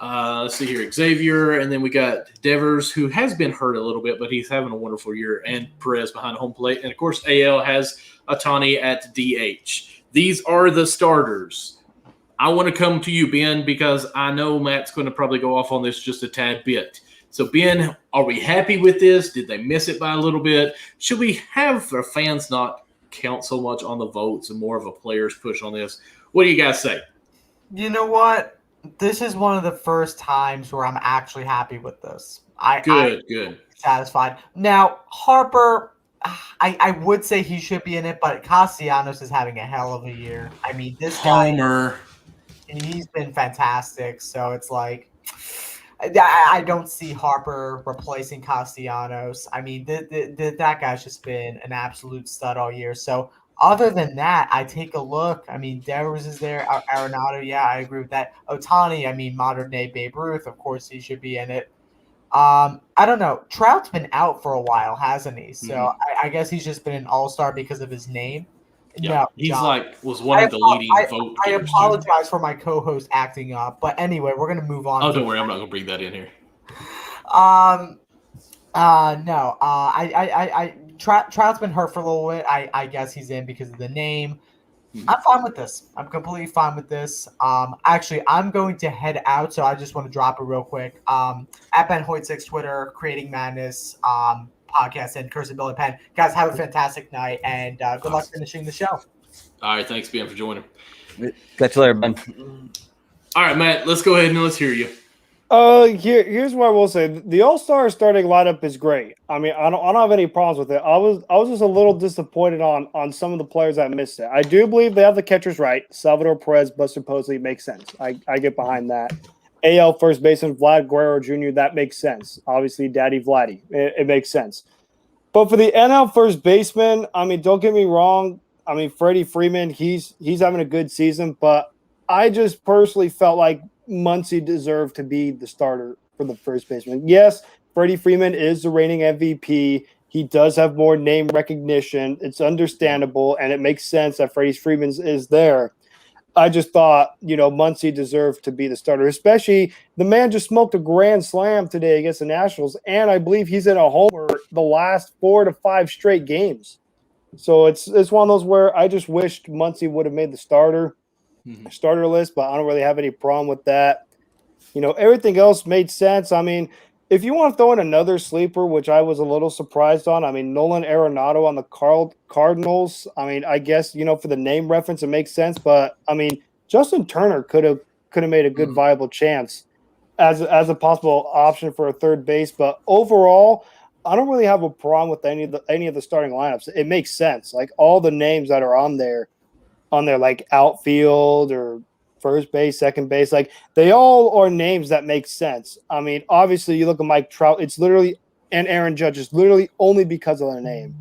Let's see here, Xavier, and then we got Devers, who has been hurt a little bit, but he's having a wonderful year, and Perez behind home plate. And, of course, AL has Ohtani at DH. These are the starters. I want to come to you, Ben, because I know Matt's going to probably go off on this just a tad bit. So, Ben, are we happy with this? Did they miss it by a little bit? Should we have our fans not count so much on the votes and more of a player's push on this? What do you guys say? You know what? This is one of the first times where I'm actually happy with this. Good. Satisfied. Now, Harper, I would say he should be in it, but Castellanos is having a hell of a year. I mean, this guy, he's been fantastic. So it's like, I don't see Harper replacing Castellanos. I mean, that guy's just been an absolute stud all year. So other than that, I take a look. I mean, Devers is there. Arenado, yeah, I agree with that. Ohtani, I mean, modern-day Babe Ruth, of course he should be in it. I don't know. Trout's been out for a while, hasn't he? So I guess he's just been an all-star because of his name. Yeah, no, he's John, was one of the leading vote. I apologize for my co-host acting up, but anyway, we're gonna move on. Oh, don't worry, I'm not gonna bring that in here. No. Trout's been hurt for a little bit. I guess he's in because of the name. I'm fine with this. I'm completely fine with this. Actually, I'm going to head out, so I just want to drop it real quick. At Ben Hoyt6 Twitter, Creating Madness podcast, and Curse of Billy Penn. Guys, have a fantastic night, and good luck finishing the show. All right, thanks, Ben, for joining. Catch you later, Ben. All right, Matt, let's go ahead and let's hear you. Here's what I will say: the All-Star starting lineup is great. I mean, I don't have any problems with it. I was just a little disappointed on some of the players that missed it. I do believe they have the catchers right. Salvador Perez, Buster Posey makes sense. I get behind that. AL first baseman Vlad Guerrero Jr. That makes sense. Obviously, Daddy Vladdy. It makes sense. But for the NL first baseman, I mean, don't get me wrong. I mean, Freddie Freeman, he's having a good season, but I just personally felt like Muncy deserved to be the starter for the first baseman. Yes, Freddie Freeman is the reigning MVP. He does have more name recognition. It's understandable, and it makes sense that Freddie Freeman is there. I just thought, Muncy deserved to be the starter, especially the man just smoked a grand slam today against the Nationals, and I believe he's in a homer the last 4 to 5 straight games. So it's one of those where I just wished Muncy would have made the starter list, but I don't really have any problem with that. Everything else made sense. I mean, if you want to throw in another sleeper, which I was a little surprised on, I mean, Nolan Arenado on the Cardinals. I mean, I guess, for the name reference, it makes sense. But, I mean, Justin Turner could have made a good viable chance as a possible option for a third base. But overall, I don't really have a problem with any of the starting lineups. It makes sense. Like, all the names that are on there, like outfield or first base, second base, like they all are names that make sense. I mean, obviously you look at Mike Trout, it's literally, and Aaron Judge is literally only because of the name.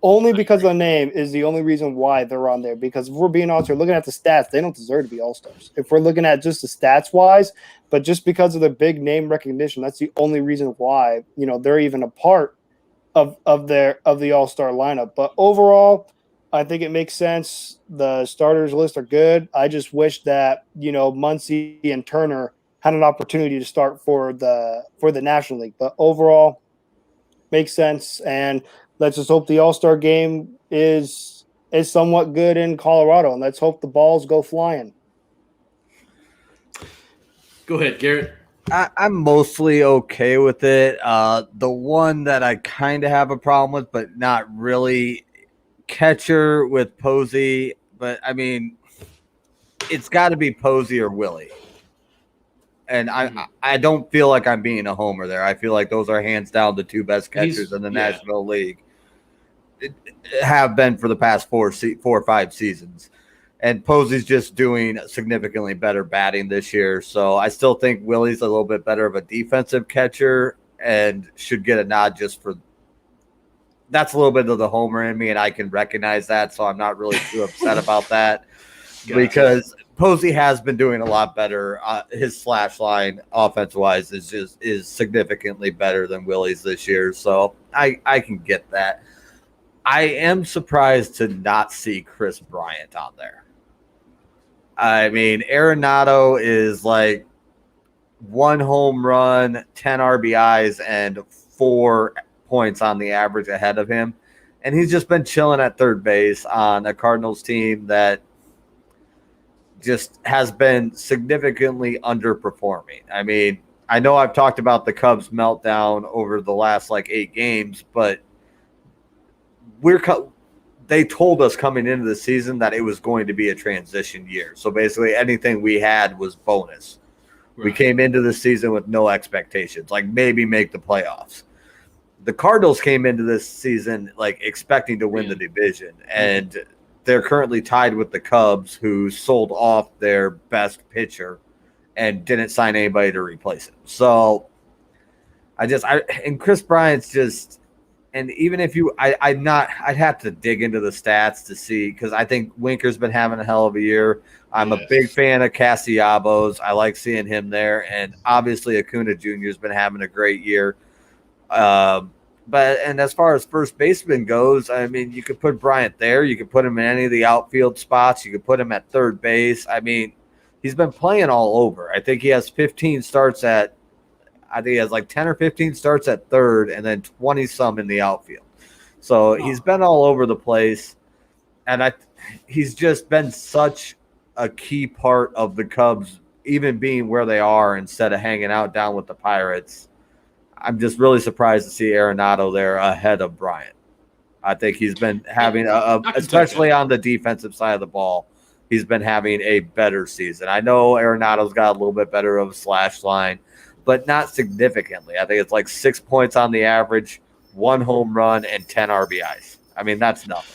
Only because of the name is the only reason why they're on there. Because if we're being honest, we're looking at the stats, they don't deserve to be all-stars. If we're looking at just the stats wise, but just because of their big name recognition, that's the only reason why, they're even a part of the all-star lineup. But overall, I think it makes sense. The starters list are good. I just wish that, Muncy and Turner had an opportunity to start for the National League. But overall, makes sense. And let's just hope the All-Star game is somewhat good in Colorado. And let's hope the balls go flying. Go ahead, Garrett. I'm mostly okay with it. The one that I kind of have a problem with, but not really, catcher with Posey. But I mean, it's got to be Posey or Willie. And I don't feel like I'm being a homer there. I feel like those are hands down the two best catchers in the National League. It have been for the past 4 or 5 seasons. And Posey's just doing significantly better batting this year. So I still think Willie's a little bit better of a defensive catcher and should get a nod just for – that's a little bit of the homer in me, and I can recognize that. So I'm not really too upset about that because Posey has been doing a lot better. His slash line offense-wise is significantly better than Willie's this year. So I can get that. I am surprised to not see Chris Bryant on there. I mean, Arenado is like 1 home run, 10 RBIs, and 4 points on the average ahead of him. And he's just been chilling at third base on a Cardinals team that just has been significantly underperforming. I mean, I know I've talked about the Cubs meltdown over the last 8 games, but they told us coming into the season that it was going to be a transition year. So basically anything we had was bonus. Right. We came into the season with no expectations, maybe make the playoffs. The Cardinals came into this season expecting to win the division, and they're currently tied with the Cubs, who sold off their best pitcher and didn't sign anybody to replace him. So and Chris Bryant's just – and even if I'd have to dig into the stats to see, because I think Winker's been having a hell of a year. I'm a big fan of Castellanos. I like seeing him there. And obviously Acuna Jr. has been having a great year. But as far as first baseman goes, I mean, you could put Bryant there. You could put him in any of the outfield spots. You could put him at third base. I mean, he's been playing all over. I think he has 15 starts at – I think he has 10 or 15 starts at third and then 20-some in the outfield. So he's been all over the place. And he's just been such a key part of the Cubs, even being where they are instead of hanging out down with the Pirates. I'm just really surprised to see Arenado there ahead of Bryant. I think he's been having, especially on the defensive side of the ball, he's been having a better season. I know Arenado's got a little bit better of a slash line, but not significantly. I think it's like 6 points on the average, 1 home run, and 10 RBIs. I mean, that's nothing.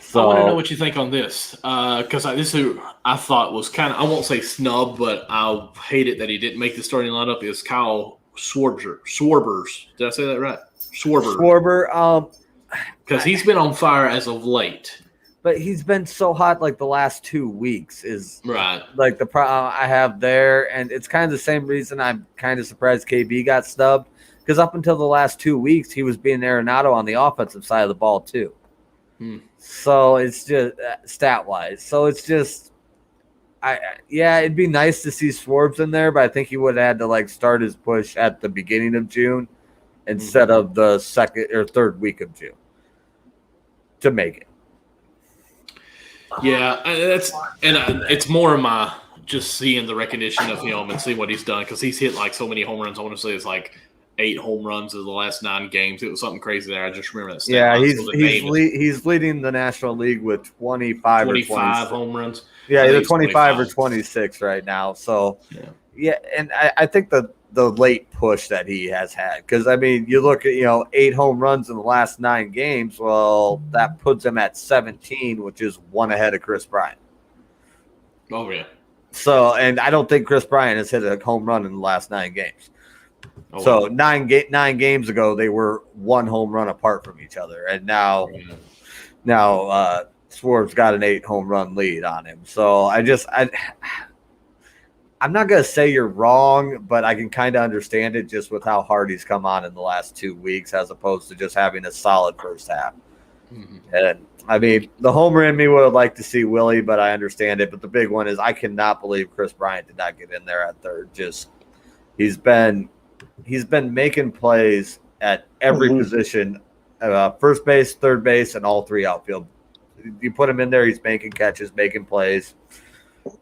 So I want to know what you think on this, because this is who I thought was kind of, I won't say snub, but I hate it that he didn't make the starting lineup, is Kyle Schwarbers. Did I say that right? Schwarber, because he's been on fire as of late. but he's been so hot like the last 2 weeks is Right. like the problem I have there, and it's kind of the same reason I'm kind of surprised KB got snubbed, because up until the last 2 weeks he was being Arenado on the offensive side of the ball too. So it's just stat wise. So it's just, it'd be nice to see Swartz in there, but I think he would have had to like start his push at the beginning of June instead of the second or third week of June to make it. Yeah, it's more of my just seeing the recognition of him and seeing what he's done, because he's hit like so many home runs. I want to say it's like 8 home runs in the last 9 games. It was something crazy there. I just remember that stat. Yeah, he's leading the National League with 25 or 26 home runs. Yeah, either 25 or 26 right now. So yeah, and I think the late push that he has had, because I mean, you look at 8 home runs in the last 9 games. Well, that puts him at 17, which is 1 ahead of Chris Bryant. Oh yeah. So, and I don't think Chris Bryant has hit a home run in the last 9 games. Oh, so wow. 9 games ago, they were 1 home run apart from each other, and now Swartz got an 8 home run lead on him. So I'm not gonna say you're wrong, but I can kind of understand it just with how hard he's come on in the last 2 weeks, as opposed to just having a solid first half. And I mean, the homer in me would like to see Willie, but I understand it. But the big one is I cannot believe Chris Bryant did not get in there at third. Just he's been making plays at every position, first base, third base, and all 3 outfield. You put him in there, he's making catches, making plays,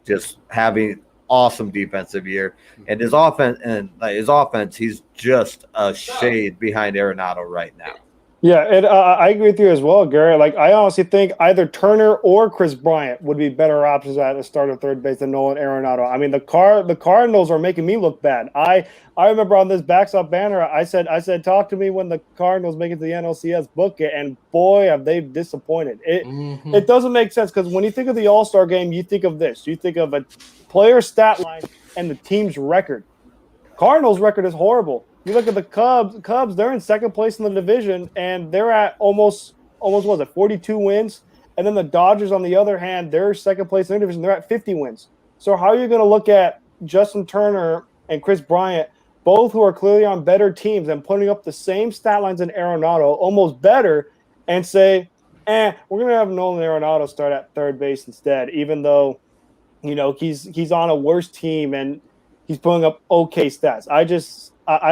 just having awesome defensive year. And his offense, he's just a shade behind Arenado right now. Yeah, and I agree with you as well, Gary. Like, I honestly think either Turner or Chris Bryant would be better options at the start of third base than Nolan Arenado. I mean, the Cardinals are making me look bad. I remember on this Backstop Banter, I said, talk to me when the Cardinals make it to the NLCS, book it, and boy, have they disappointed. It doesn't make sense, because when you think of the All-Star game, you think of this. You think of a player stat line and the team's record. Cardinals' record is horrible. You look at the Cubs, they're in second place in the division, and they're at almost 42 wins. And then the Dodgers, on the other hand, they're second place in their division. They're at 50 wins. So how are you going to look at Justin Turner and Chris Bryant, both who are clearly on better teams and putting up the same stat lines in Arenado, almost better, and say, we're going to have Nolan Arenado start at third base instead, even though, he's on a worse team and he's putting up okay stats. I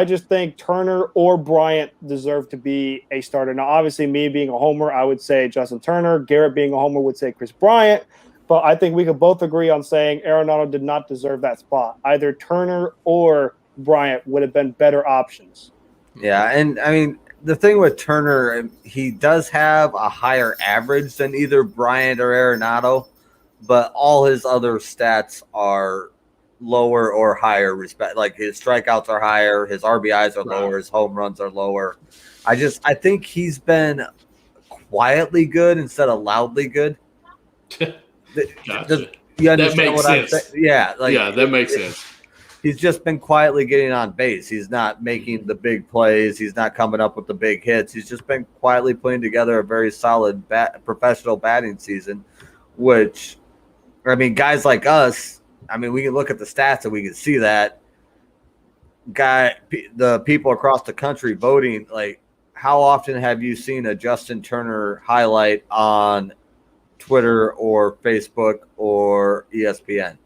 just think Turner or Bryant deserve to be a starter. Now, obviously, me being a homer, I would say Justin Turner. Garrett being a homer would say Chris Bryant. But I think we could both agree on saying Arenado did not deserve that spot. Either Turner or Bryant would have been better options. Yeah, and I mean, the thing with Turner, he does have a higher average than either Bryant or Arenado, but all his other stats are lower or higher respect. Like his strikeouts are higher, his RBIs are lower, his home runs are lower. I think he's been quietly good instead of loudly good. Gotcha. You understand what sense. I'm saying? Yeah, that makes sense. He's just been quietly getting on base. He's not making the big plays. He's not coming up with the big hits. He's just been quietly putting together a very solid professional batting season, which, I mean, guys like us, I mean, we can look at the stats and we can see that the people across the country voting. Like, how often have you seen a Justin Turner highlight on Twitter or Facebook or ESPN?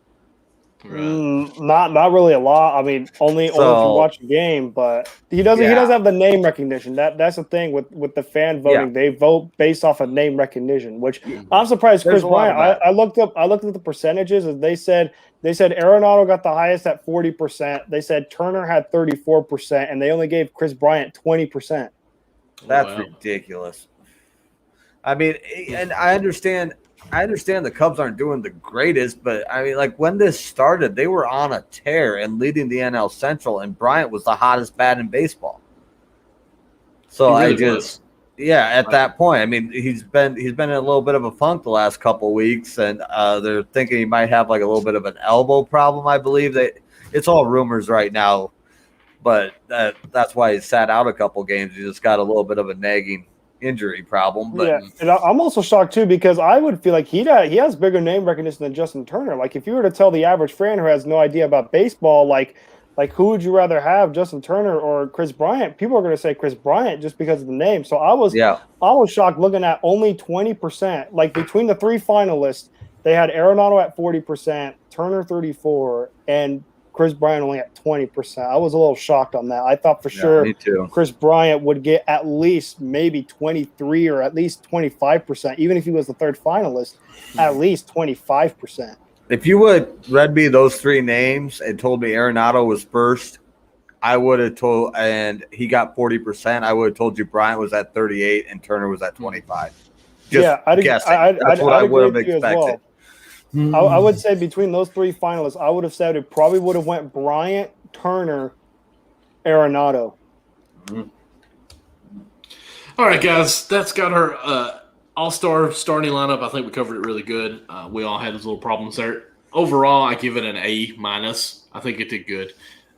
Not really a lot. I mean, only if you watch a game, but he doesn't have the name recognition. That's the thing with the fan voting. They vote based off of name recognition, which I'm surprised Chris Bryant. I looked up the percentages, and they said Arenado got the highest at 40%. They said Turner had 34%, and they only gave Chris Bryant 20%. That's ridiculous. I mean, and I understand I understand the Cubs aren't doing the greatest, but I mean, like when this started, they were on a tear and leading the NL Central, and Bryant was the hottest bat in baseball. So He really was. at that point, I mean, he's been in a little bit of a funk the last couple of weeks, and they're thinking he might have like a little bit of an elbow problem. I believe that it's all rumors right now, but that's why he sat out a couple games. He just got a little bit of a nagging injury problem. But yeah, and I'm also shocked too because I would feel like he has bigger name recognition than Justin Turner. Like if you were to tell the average fan who has no idea about baseball, like who would you rather have, Justin Turner or Chris Bryant? People are going to say Chris Bryant just because of the name. So I was shocked looking at only 20%. Like between the three finalists, they had Arenado at 40%, Turner 34%, and Chris Bryant only at 20%. I was a little shocked on that. I thought for sure me too. Chris Bryant would get at least maybe 23 or at least 25%, even if he was the third finalist, at least 25%. If you would read me those three names and told me Arenado was first, I would have told, and he got 40%. I would have told you Bryant was at 38 and Turner was at 25. I'd guessing. I'd That's what I would have agree with you as expected. well. I would say between those three finalists, I would have said it probably would have went Bryant, Turner, Arenado. All right, guys, that's got our all-star starting lineup. I think we covered it really good. We all had those little problems there. Overall, I give it an A minus. I think it did good.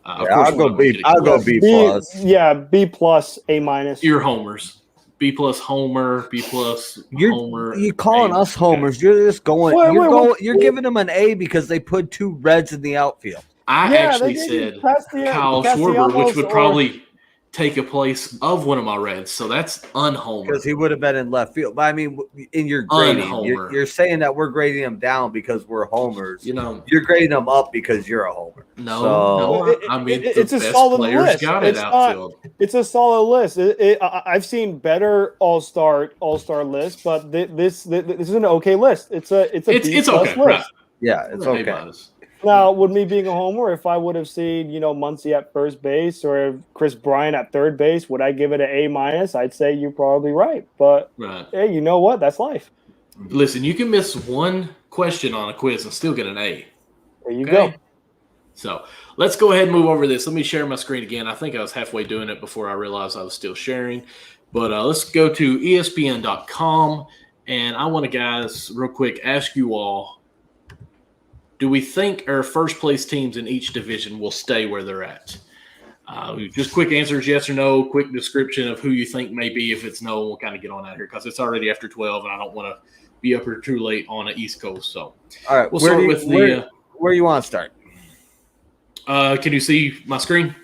I'll go B. I'll go B plus. Yeah, B plus, A minus. You're homers. B plus homer, B plus homer. You're calling us homers. You're just going. You're giving them an A because they put two reds in the outfield. I actually said Kyle Schwarber, which would probably take a place of one of my reds. So that's unhomer. Because he would have been in left field. But I mean, in your grading, you're saying that we're grading him down because we're homers. You know, you're grading them up because you're a homer. No. I mean, it's a best solid players list. got it outfield. It's a solid list. I've seen better all-star lists, but this is an okay list. It's a B+ okay. list. Right. Yeah, it's okay. Now, would me being a homer, if I would have seen, Muncy at first base or Chris Bryant at third base, would I give it an A minus? I'd say you're probably right. But hey, you know what? That's life. Listen, you can miss one question on a quiz and still get an A. There you go. So let's go ahead and move over this. Let me share my screen again. I think I was halfway doing it before I realized I was still sharing. But let's go to ESPN.com. And I want to, guys, real quick, ask you all, do we think our first-place teams in each division will stay where they're at? Just quick answers, yes or no, quick description of who you think may be. If it's no, we'll kind of get on out here because it's already after 12, and I don't want to be up here too late on the East Coast. So, all right, we'll start with where you want to start? Can you see my screen?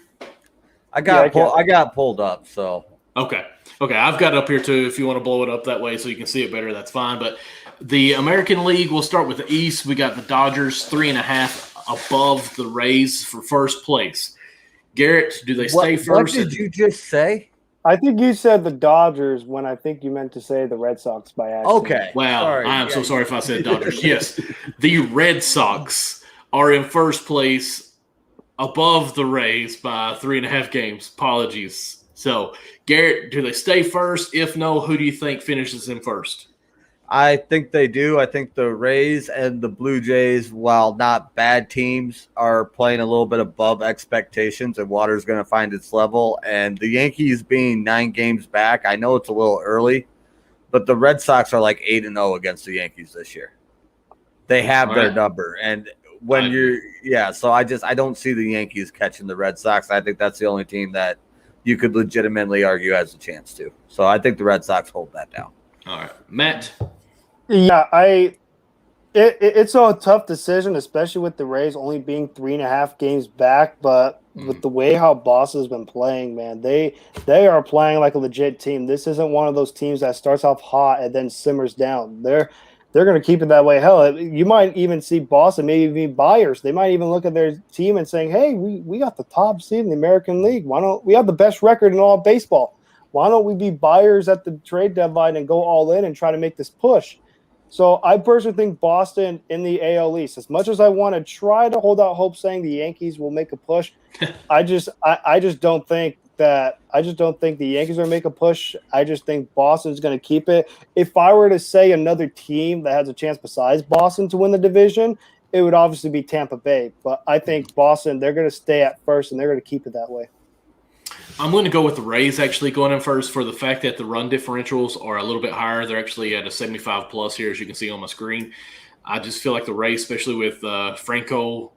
I got pulled up, so. Okay, I've got it up here too. If you want to blow it up that way so you can see it better, that's fine. But the American League, we'll start with the East. We got the Dodgers 3.5 above the Rays for first place. Garrett, do they stay first? What did you just say? I think you said the Dodgers when I think you meant to say the Red Sox by accident. Okay. Wow, I am so sorry if I said Dodgers. Yes, the Red Sox are in first place above the Rays by 3.5 games. Apologies. So, Garrett, do they stay first? If no, who do you think finishes in first? I think they do. I think the Rays and the Blue Jays, while not bad teams, are playing a little bit above expectations, and water's going to find its level. And the Yankees being 9 games back, I know it's a little early, but the Red Sox are like 8-0 against the Yankees this year. They have their number. And when so I don't see the Yankees catching the Red Sox. I think that's the only team that you could legitimately argue has a chance to. So I think the Red Sox hold that down. All right. Matt? Yeah, it's a tough decision, especially with the Rays only being 3.5 games back. But with the way how Boston has been playing, man, they are playing like a legit team. This isn't one of those teams that starts off hot and then simmers down. They're going to keep it that way. Hell, you might even see Boston maybe be buyers. They might even look at their team and saying, "Hey, we got the top seed in the American League. Why don't we have the best record in all of baseball? Why don't we be buyers at the trade deadline and go all in and try to make this push?" So I personally think Boston in the AL East, as much as I want to try to hold out hope saying the Yankees will make a push, I just don't think that the Yankees are going to make a push. I just think Boston's going to keep it. If I were to say another team that has a chance besides Boston to win the division, it would obviously be Tampa Bay. But I think Boston, they're going to stay at first, and they're going to keep it that way. I'm going to go with the Rays actually going in first for the fact that the run differentials are a little bit higher. They're actually at a 75 plus here, as you can see on my screen. I just feel like the Rays, especially with Franco,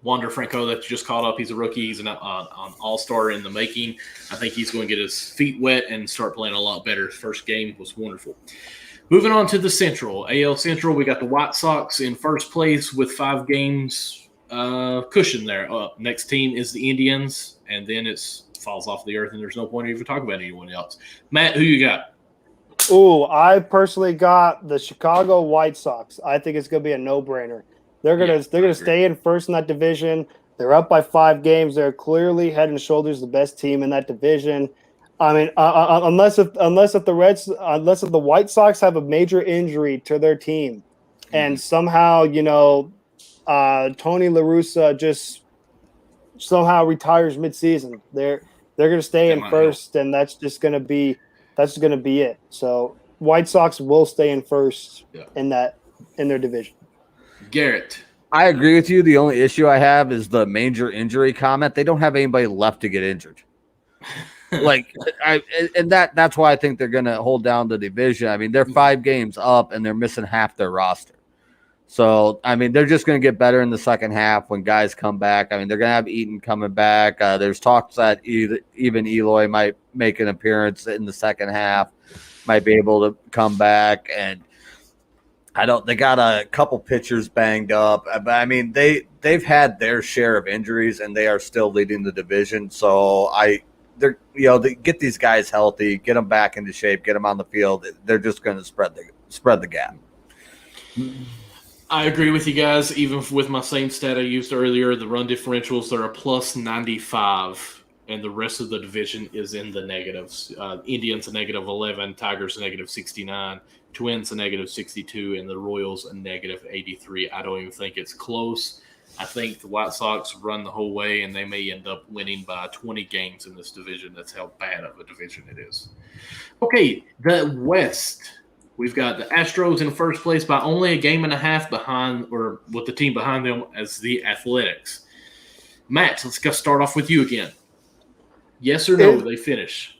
Wander Franco that you just called up. He's a rookie. He's an all-star in the making. I think he's going to get his feet wet and start playing a lot better. His first game was wonderful. Moving on to the Central. AL Central, we got the White Sox in first place with 5 games cushion there. Next team is the Indians, and then it falls off the earth, and there's no point in even talking about anyone else. Matt, who you got? Ooh, I personally got the Chicago White Sox. I think it's going to be a no-brainer. They're gonna stay in first in that division. They're up by 5 games. They're clearly head and shoulders the best team in that division. I mean, unless the White Sox have a major injury to their team, and somehow Tony La Russa just somehow retires midseason, they're gonna stay in first, and that's gonna be it. So White Sox will stay in first in their division. Garrett. I agree with you. The only issue I have is the major injury comment. They don't have anybody left to get injured. That's why I think they're going to hold down the division. I mean, they're 5 games up and they're missing half their roster. So, I mean, they're just going to get better in the second half when guys come back. I mean, they're going to have Eaton coming back. There's talks that even Eloy might make an appearance in the second half, might be able to come back. And they got a couple pitchers banged up, but I mean, they've had their share of injuries and they are still leading the division. So they get these guys healthy, get them back into shape, get them on the field. They're just going to spread the gap. I agree with you guys. Even with my same stat I used earlier, the run differentials are a plus 95, and the rest of the division is in the negatives. Indians a negative 11, Tigers a negative 69. Twins a negative 62, and the Royals a negative 83. I don't even think it's close. I think the White Sox run the whole way, and they may end up winning by 20 games in this division. That's how bad of a division it is. Okay, the West. We've got the Astros in first place by only a game and a half behind, or with the team behind them as the Athletics. Matt, let's start off with you again. Yes or no, they finish?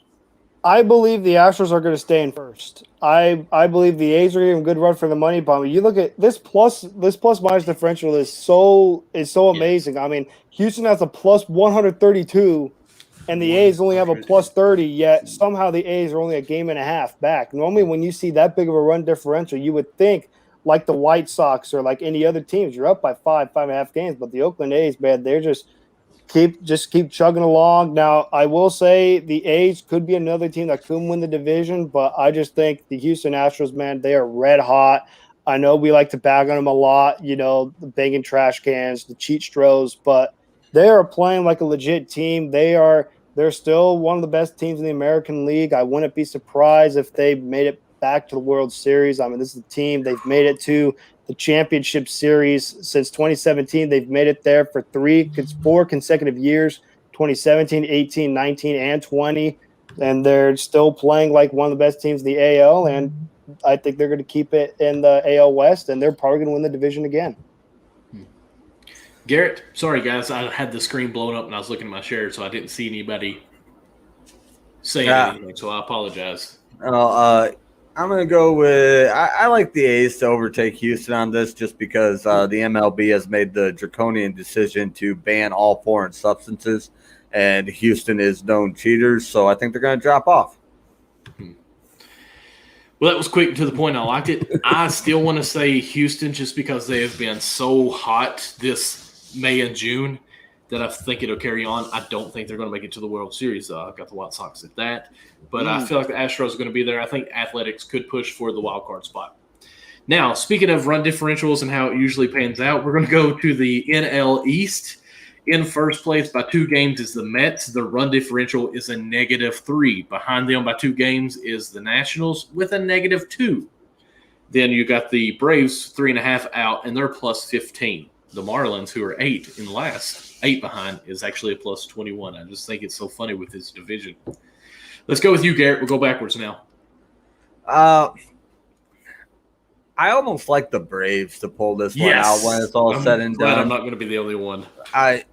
I believe the Astros are going to stay in first. I believe the A's are getting a good run for the money, but when you look at this plus minus differential is so amazing. I mean, Houston has a plus 132, and the A's only have a plus 30. Yet somehow the A's are only a game and a half back. Normally, when you see that big of a run differential, you would think like the White Sox or like any other teams, you're up by 5.5 games. But the Oakland A's, man, they're just keep chugging along. Now, I will say the A's could be another team that could win the division, but I just think the Houston Astros, man, they are red hot. I know we like to bag on them a lot, the banging trash cans, the cheat stros, but they are playing like a legit team. They're still one of the best teams in the American League. I wouldn't be surprised if they made it back to the World Series. I mean, this is a team, they've made it to the championship series since 2017. They've made it there for 4 consecutive years, 2017, 18, 19, and 20. And they're still playing like one of the best teams in the AL. And I think they're going to keep it in the AL West, and they're probably going to win the division again. Garrett, sorry, guys. I had the screen blown up and I was looking at my shares, so I didn't see anybody saying anything. So I apologize. I'm going to go with I like the A's to overtake Houston on this just because the MLB has made the draconian decision to ban all foreign substances, and Houston is known cheaters, so I think they're going to drop off. Well, that was quick and to the point. I liked it. I still want to say Houston just because they have been so hot this May and June that I think it'll carry on. I don't think they're going to make it to the World Series, though. I've got the White Sox at that. But I feel like the Astros are going to be there. I think Athletics could push for the wild card spot. Now, speaking of run differentials and how it usually pans out, we're going to go to the NL East. In first place by 2 games is the Mets. The run differential is a -3. Behind them by 2 games is the Nationals with a -2. Then you got the Braves 3.5 out, and they're plus 15. the Marlins, who are 8 in last, 8 behind, is actually a plus 21. I just think it's so funny with this division. Let's go with you, Garrett. We'll go backwards now. I almost like the Braves to pull this one out when it's all said and done. I'm not going to be the only one. The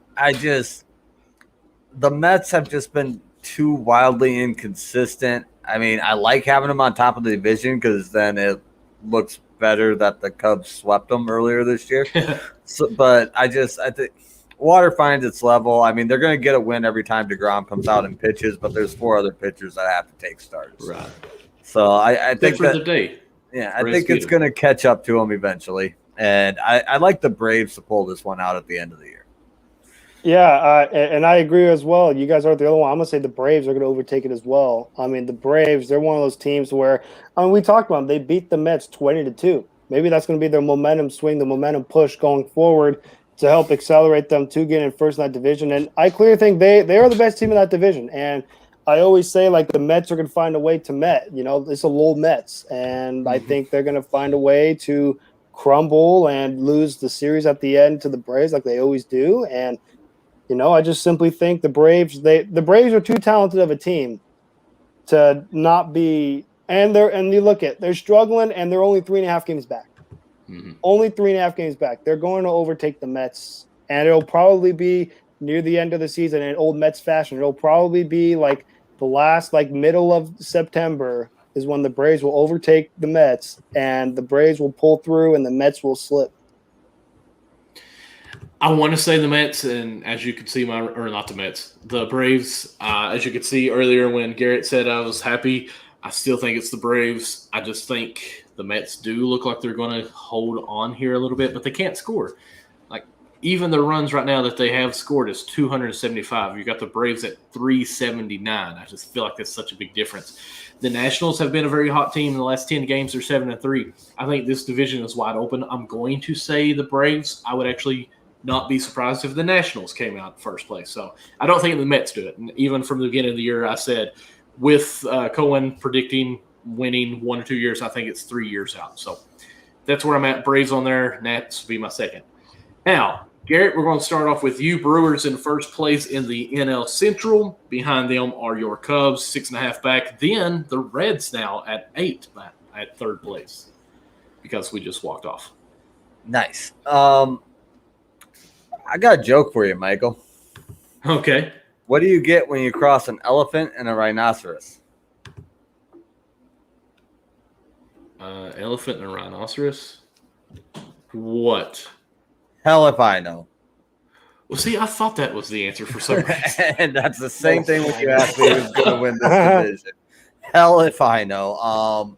Mets have just been too wildly inconsistent. I mean, I like having them on top of the division because then it looks better that the Cubs swept them earlier this year. But I think water finds its level. I mean, they're going to get a win every time DeGrom comes out and pitches, but there's 4 other pitchers that have to take starts. Right. So I think for the day. Yeah, I think it's going to catch up to them eventually. And I like the Braves to pull this one out at the end of the year. Yeah, and I agree as well. You guys aren't the other one. I'm going to say the Braves are going to overtake it as well. I mean, the Braves, they're one of those teams where, we talked about them. They beat the Mets 20-2. Maybe that's going to be their momentum swing, the momentum push going forward to help accelerate them to get in first in that division. And I clearly think they are the best team in that division. And I always say, like, the Mets are going to find a way to Met. You know, it's a low Mets. And I think they're going to find a way to crumble and lose the series at the end to the Braves like they always do. And I just simply think the Braves are too talented of a team to not be, and you look at, they're struggling and they're only 3.5 games back. Mm-hmm. Only 3.5 games back. They're going to overtake the Mets, and it'll probably be near the end of the season in old Mets fashion. It'll probably be like the last, middle of September is when the Braves will overtake the Mets, and the Braves will pull through and the Mets will slip. I want to say the Mets, and as you could see, not the Mets, the Braves. As you could see earlier when Garrett said I was happy, I still think it's the Braves. I just think the Mets do look like they're going to hold on here a little bit, but they can't score. Like, even the runs right now that they have scored is 275. You got the Braves at 379. I just feel like that's such a big difference. The Nationals have been a very hot team in the last 10 games. They're 7-3. I think this division is wide open. I'm going to say the Braves. I would actually not be surprised if the Nationals came out first place. So I don't think the Mets do it. And even from the beginning of the year, I said with Cohen predicting winning 1 or 2 years, I think it's 3 years out. So that's where I'm at. Braves on there. Nats will be my second. Now, Garrett, we're going to start off with you. Brewers in first place in the NL Central. Behind them are your Cubs, 6.5 back. Then the Reds now at 8 back at third place because we just walked off. Nice. I got a joke for you, Michael. Okay. What do you get when you cross an elephant and a rhinoceros? Elephant and a rhinoceros? What? Hell if I know. Well, see, I thought that was the answer for some reason. And that's the same thing when you asked me who's going to win this division. Hell if I know.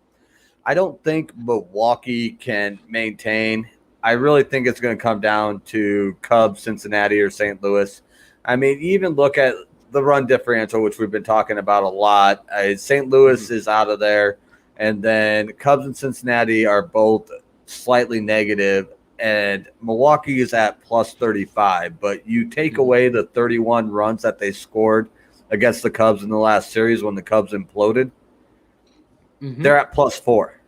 I don't think Milwaukee can maintain. I really think it's going to come down to Cubs, Cincinnati, or St. Louis. I mean, even look at the run differential, which we've been talking about a lot. St. Louis is out of there, and then Cubs and Cincinnati are both slightly negative, and Milwaukee is at plus 35. But you take away the 31 runs that they scored against the Cubs in the last series when the Cubs imploded, they're at plus 4.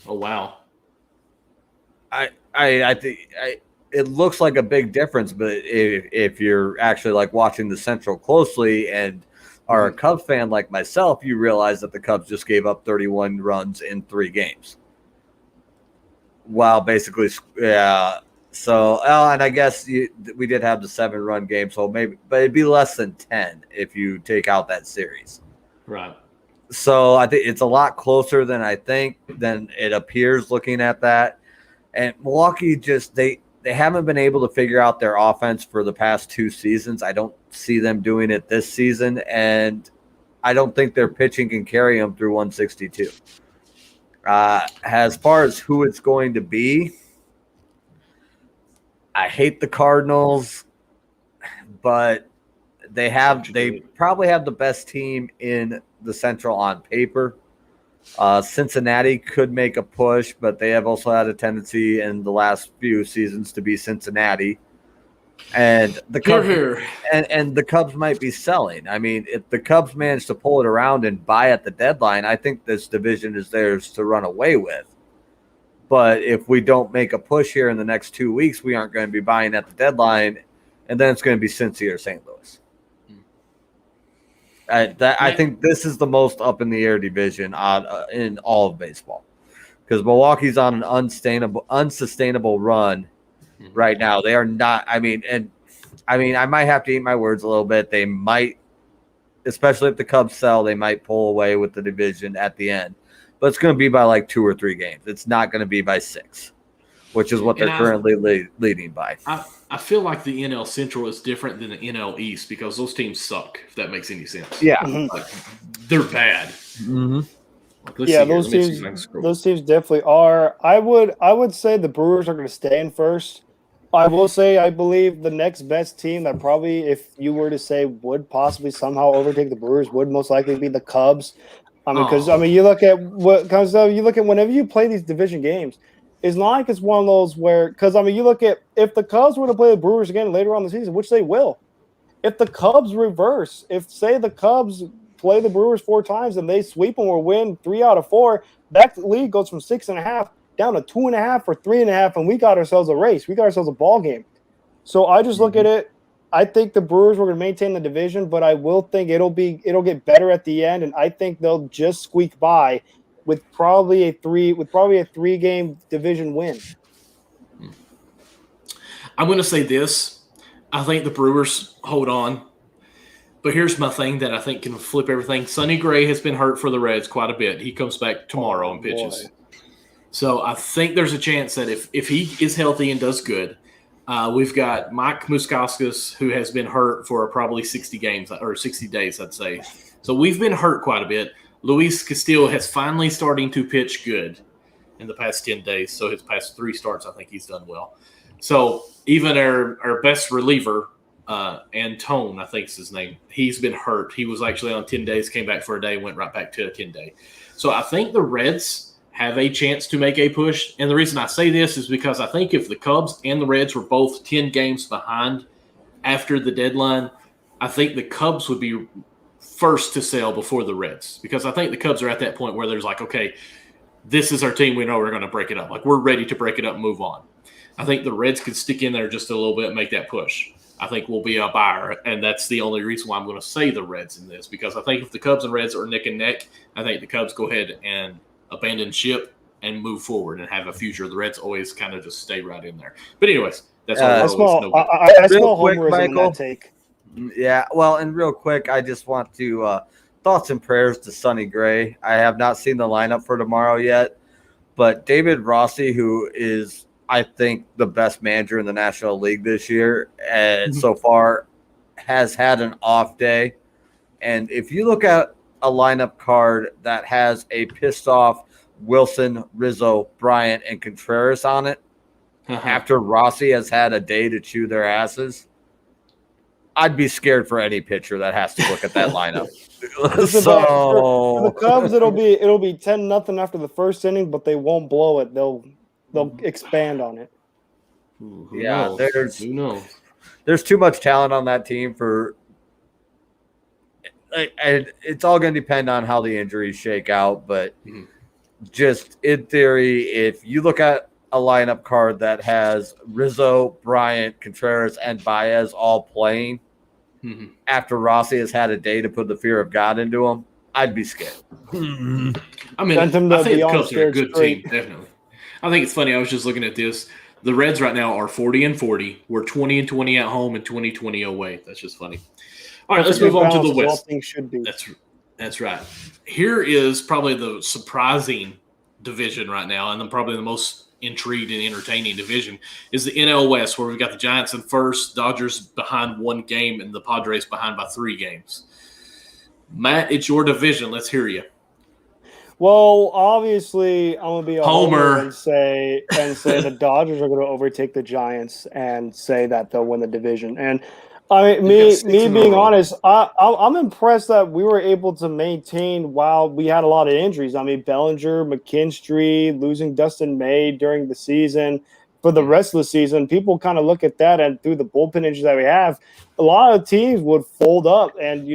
Oh, wow. I think it looks like a big difference, but if you're actually watching the Central closely and are a Cubs fan like myself, you realize that the Cubs just gave up 31 runs in 3 games. Wow, basically, yeah. So, and I guess we did have the 7-run game, so maybe, but it'd be less than 10 if you take out that series. Right. So I think it's a lot closer than it appears looking at that. And Milwaukee they haven't been able to figure out their offense for the past 2 seasons. I don't see them doing it this season, and I don't think their pitching can carry them through 162. As far as who it's going to be, I hate the Cardinals, but they probably have the best team in the Central on paper. Cincinnati could make a push, but they have also had a tendency in the last few seasons to be Cincinnati. And the Cubs, and the Cubs might be selling. I mean, if the Cubs manage to pull it around and buy at the deadline, I think this division is theirs to run away with. But if we don't make a push here in the next 2 weeks, we aren't going to be buying at the deadline, and then it's going to be Cincy or St. Louis. I think this is the most up in the air division in all of baseball, because Milwaukee's on an unsustainable run right now. They are not. I mean, I might have to eat my words a little bit. They might, especially if the Cubs sell, they might pull away with the division at the end. But it's going to be by like 2 or 3 games. It's not going to be by 6, which is what they're currently leading by. I feel like the NL Central is different than the NL East because those teams suck, if that makes any sense. Yeah. Like, they're bad. Mm-hmm. Those teams definitely are. I would say the Brewers are going to stay in first. I will say I believe the next best team that probably, if you were to say, would possibly somehow overtake the Brewers would most likely be the Cubs. Because you look at what comes up. You look at whenever you play these division games, it's not like it's one of those where, because you look at if the Cubs were to play the Brewers again later on in the season, which they will. If the Cubs reverse, if say the Cubs play the Brewers 4 times and they sweep them or win 3 out of 4, that lead goes from 6.5 down to 2.5 or 3.5, and we got ourselves a race. We got ourselves a ball game. So I just look at it. I think the Brewers were going to maintain the division, but I will think it'll get better at the end, and I think they'll just squeak by with probably a 3-game division win. I'm going to say this. I think the Brewers hold on. But here's my thing that I think can flip everything. Sonny Gray has been hurt for the Reds quite a bit. He comes back tomorrow and pitches. Boy. So I think there's a chance that if he is healthy and does good, we've got Mike Moustakas, who has been hurt for probably 60 games or 60 days, I'd say. So we've been hurt quite a bit. Luis Castillo has finally starting to pitch good in the past 10 days. So his past 3 starts, I think he's done well. So even our best reliever, Antone, I think is his name, he's been hurt. He was actually on 10 days, came back for a day, went right back to a 10-day. So I think the Reds have a chance to make a push. And the reason I say this is because I think if the Cubs and the Reds were both 10 games behind after the deadline, I think the Cubs would be first to sell before the Reds, because I think the Cubs are at that point where there's like, okay, this is our team. We know we're going to break it up. Like, we're ready to break it up and move on. I think the Reds could stick in there just a little bit and make that push. I think we'll be a buyer, and that's the only reason why I'm going to say the Reds in this, because I think if the Cubs and Reds are neck and neck, I think the Cubs go ahead and abandon ship and move forward and have a future. The Reds always kind of just stay right in there. But anyways, that's all. I small homerism in that take. Yeah, well, and real quick, I just want to thoughts and prayers to Sonny Gray. I have not seen the lineup for tomorrow yet, but David Rossi, who is, I think, the best manager in the National League this year, and so far has had an off day. And if you look at a lineup card that has a pissed off Wilson, Rizzo, Bryant, and Contreras on it, after Rossi has had a day to chew their asses, I'd be scared for any pitcher that has to look at that lineup. For the Cubs, it'll be 10-0 after the first inning, but they won't blow it. They'll expand on it. Who knows? Who knows? There's too much talent on that team for. And it's all going to depend on how the injuries shake out, but just in theory, if you look at a lineup card that has Rizzo, Bryant, Contreras, and Baez all playing after Rossi has had a day to put the fear of God into him, I'd be scared. I mean, I think the Cubs are a good team, definitely. I think it's funny. I was just looking at this. The Reds right now are 40-40. We're 20-20 at home and 20-20 away. That's just funny. All right, let's move on to the West. Should be. That's right. Here is probably the surprising division right now, and then probably the most intrigued and entertaining division is the NL West, where we've got the Giants in first, Dodgers behind 1 game, and the Padres behind by 3 games. Matt, it's your division. Let's hear you. Well, obviously, I'm gonna be a homer and say the Dodgers are going to overtake the Giants and say that they'll win the division. And I mean, me being honest, I'm impressed that we were able to maintain while we had a lot of injuries. I mean, Bellinger, McKinstry, losing Dustin May during the season. For the rest of the season, people kind of look at that, and through the bullpen injuries that we have, a lot of teams would fold up and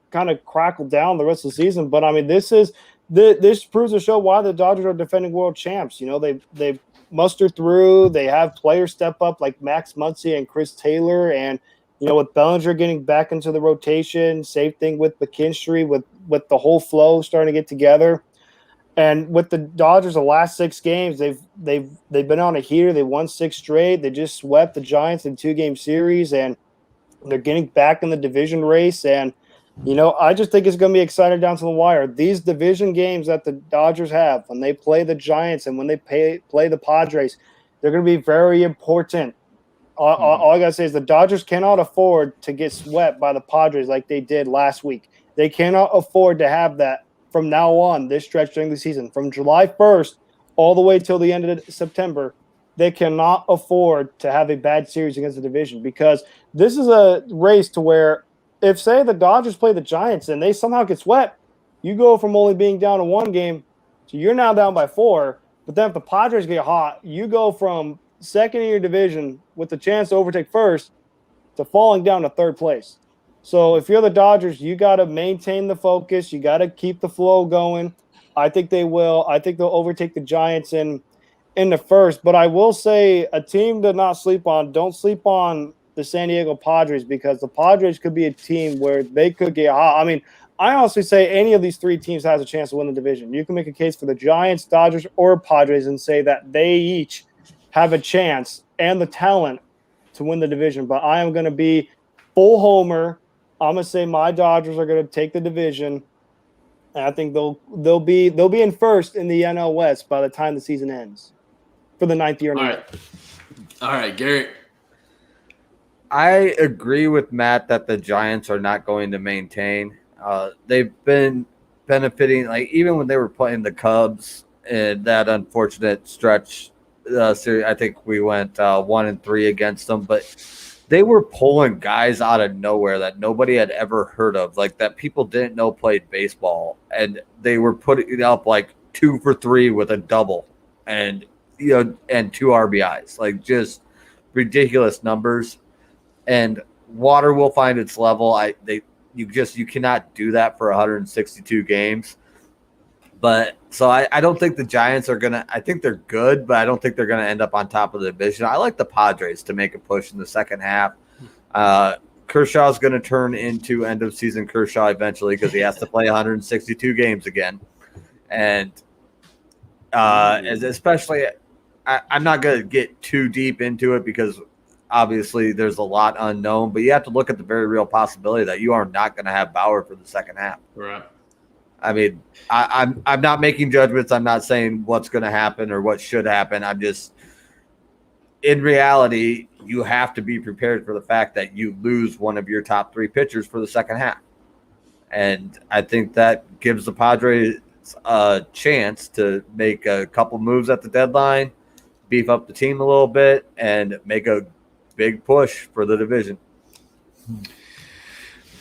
kind of crackle down the rest of the season. But I mean, this is this proves to show why the Dodgers are defending world champs. You know, they muster through. They have players step up like Max Muncy and Chris Taylor, and you know, with Bellinger getting back into the rotation, same thing with McKinstry, with the whole flow starting to get together. And with the Dodgers, the last 6 games, they've been on a heater. They won 6 straight. They just swept the Giants in 2-game series, and they're getting back in the division race. And you know, I just think it's going to be exciting down to the wire. These division games that the Dodgers have, when they play the Giants and when they play the Padres, they're going to be very important. All I got to say is the Dodgers cannot afford to get swept by the Padres like they did last week. They cannot afford to have that from now on, this stretch during the season. From July 1st all the way till the end of September, they cannot afford to have a bad series against the division, because this is a race to where if, say, the Dodgers play the Giants and they somehow get swept, you go from only being down to 1 game to you're now down by 4. But then if the Padres get hot, you go from second in your division with the chance to overtake first to falling down to 3rd place. So if you're the Dodgers, you got to maintain the focus. You got to keep the flow going. I think they will. I think they'll overtake the Giants in the first. But I will say, a team to not sleep on, don't sleep on the San Diego Padres, because the Padres could be a team where they could get hot. I mean, I honestly say any of these 3 teams has a chance to win the division. You can make a case for the Giants, Dodgers, or Padres and say that they each have a chance and the talent to win the division. But I am going to be full homer. I'm going to say my Dodgers are going to take the division, and I think they'll be in first in the NL West by the time the season ends for the 9th year in a row. All right, Garrett. I agree with Matt that the Giants are not going to maintain. They've been benefiting, like even when they were playing the Cubs in that unfortunate stretch series. I think we went 1-3 against them, but they were pulling guys out of nowhere that nobody had ever heard of, like that people didn't know played baseball, and they were putting up like 2 for 3 with a double, and and 2 RBIs, like just ridiculous numbers. And water will find its level. You cannot do that for 162 games. But so I don't think the Giants are gonna. I think they're good, but I don't think they're gonna end up on top of the division. I like the Padres to make a push in the second half. Kershaw's gonna turn into end of season Kershaw eventually, because he has to play 162 games again, and especially I'm not gonna get too deep into it because obviously there's a lot unknown, but you have to look at the very real possibility that you are not going to have Bauer for the second half. Right. I mean, I'm not making judgments. I'm not saying what's going to happen or what should happen. I'm just, in reality, you have to be prepared for the fact that you lose one of your top 3 pitchers for the second half. And I think that gives the Padres a chance to make a couple moves at the deadline, beef up the team a little bit, and make a big push for the division.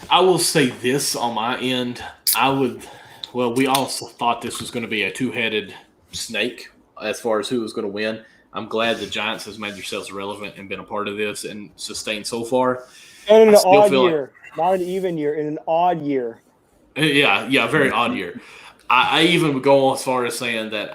I will say this on my end. We also thought this was going to be a 2-headed snake as far as who was going to win. I'm glad the Giants has made themselves relevant and been a part of this and sustained so far. And in an odd year, not an even year, in an odd year. Yeah, very odd year. I even would go as far as saying that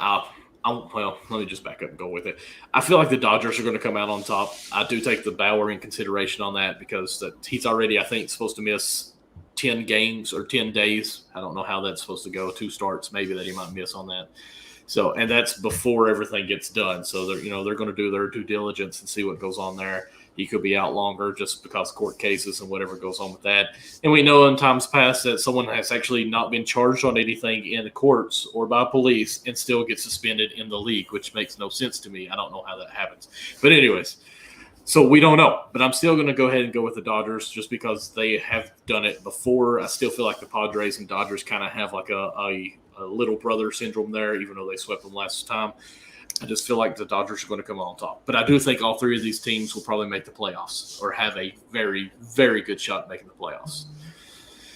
let me just back up and go with it. I feel like the Dodgers are going to come out on top. I do take the Bauer in consideration on that because he's already, I think, supposed to miss 10 games or 10 days. I don't know how that's supposed to go. 2 starts maybe that he might miss on that. So, and that's before everything gets done. So they're going to do their due diligence and see what goes on there. He could be out longer just because of court cases and whatever goes on with that. And we know in times past that someone has actually not been charged on anything in the courts or by police and still gets suspended in the league, which makes no sense to me. I don't know how that happens. But anyways, so we don't know. But I'm still going to go ahead and go with the Dodgers just because they have done it before. I still feel like the Padres and Dodgers kind of have like a little brother syndrome there, even though they swept them last time. I just feel like the Dodgers are going to come on top. But I do think all 3 of these teams will probably make the playoffs or have a very, very good shot at making the playoffs.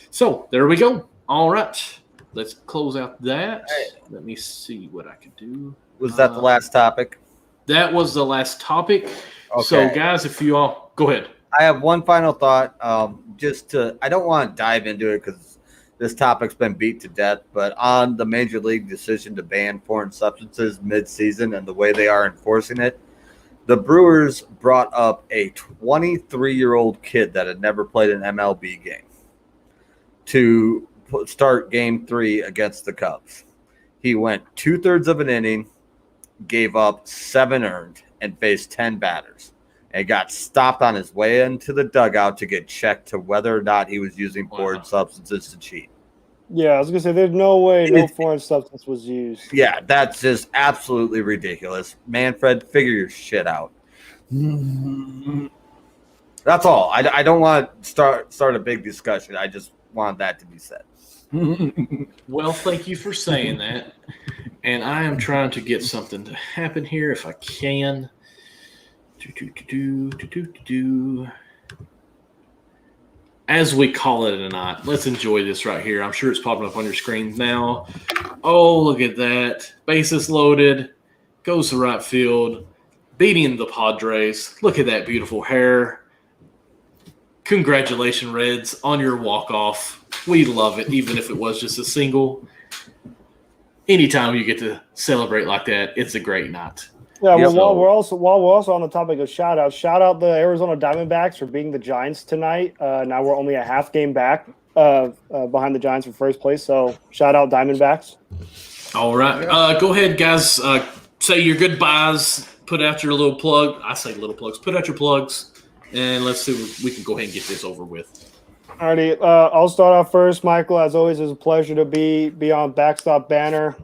So there we go. All right. Let's close out that. Let me see what I can do. Was that the last topic? That was the last topic. Okay. So, guys, if you all – go ahead. I have one final thought. I don't want to dive into it because this topic's been beat to death, but on the major league decision to ban foreign substances mid-season and the way they are enforcing it, the Brewers brought up a 23-year-old kid that had never played an MLB game to start Game 3 against the Cubs. He went 2/3 of an inning, gave up 7 earned, and faced 10 batters, and got stopped on his way into the dugout to get checked to whether or not he was using foreign substances to cheat. Yeah, I was gonna say there's no way no foreign substance was used. Yeah, that's just absolutely ridiculous. Manfred, figure your shit out. That's all. I don't want to start a big discussion. I just want that to be said. Well, thank you for saying that. And I am trying to get something to happen here if I can. As we call it a night, let's enjoy this right here. I'm sure it's popping up on your screen now. Oh, look at that. Bases loaded. Goes to right field. Beating the Padres. Look at that beautiful hair. Congratulations, Reds, on your walk-off. We love it, even if it was just a single. Anytime you get to celebrate like that, it's a great night. Yeah, well, while we're also on the topic of shout out the Arizona Diamondbacks for beating the Giants tonight. Now we're only a half game back behind the Giants for first place. So shout out Diamondbacks. All right, go ahead, guys. Say your goodbyes. Put out your little plug. I say little plugs. Put out your plugs, and let's see if we can go ahead and get this over with. Alrighty, I'll start off first, Michael. As always, it's a pleasure to be on Backstop Banter.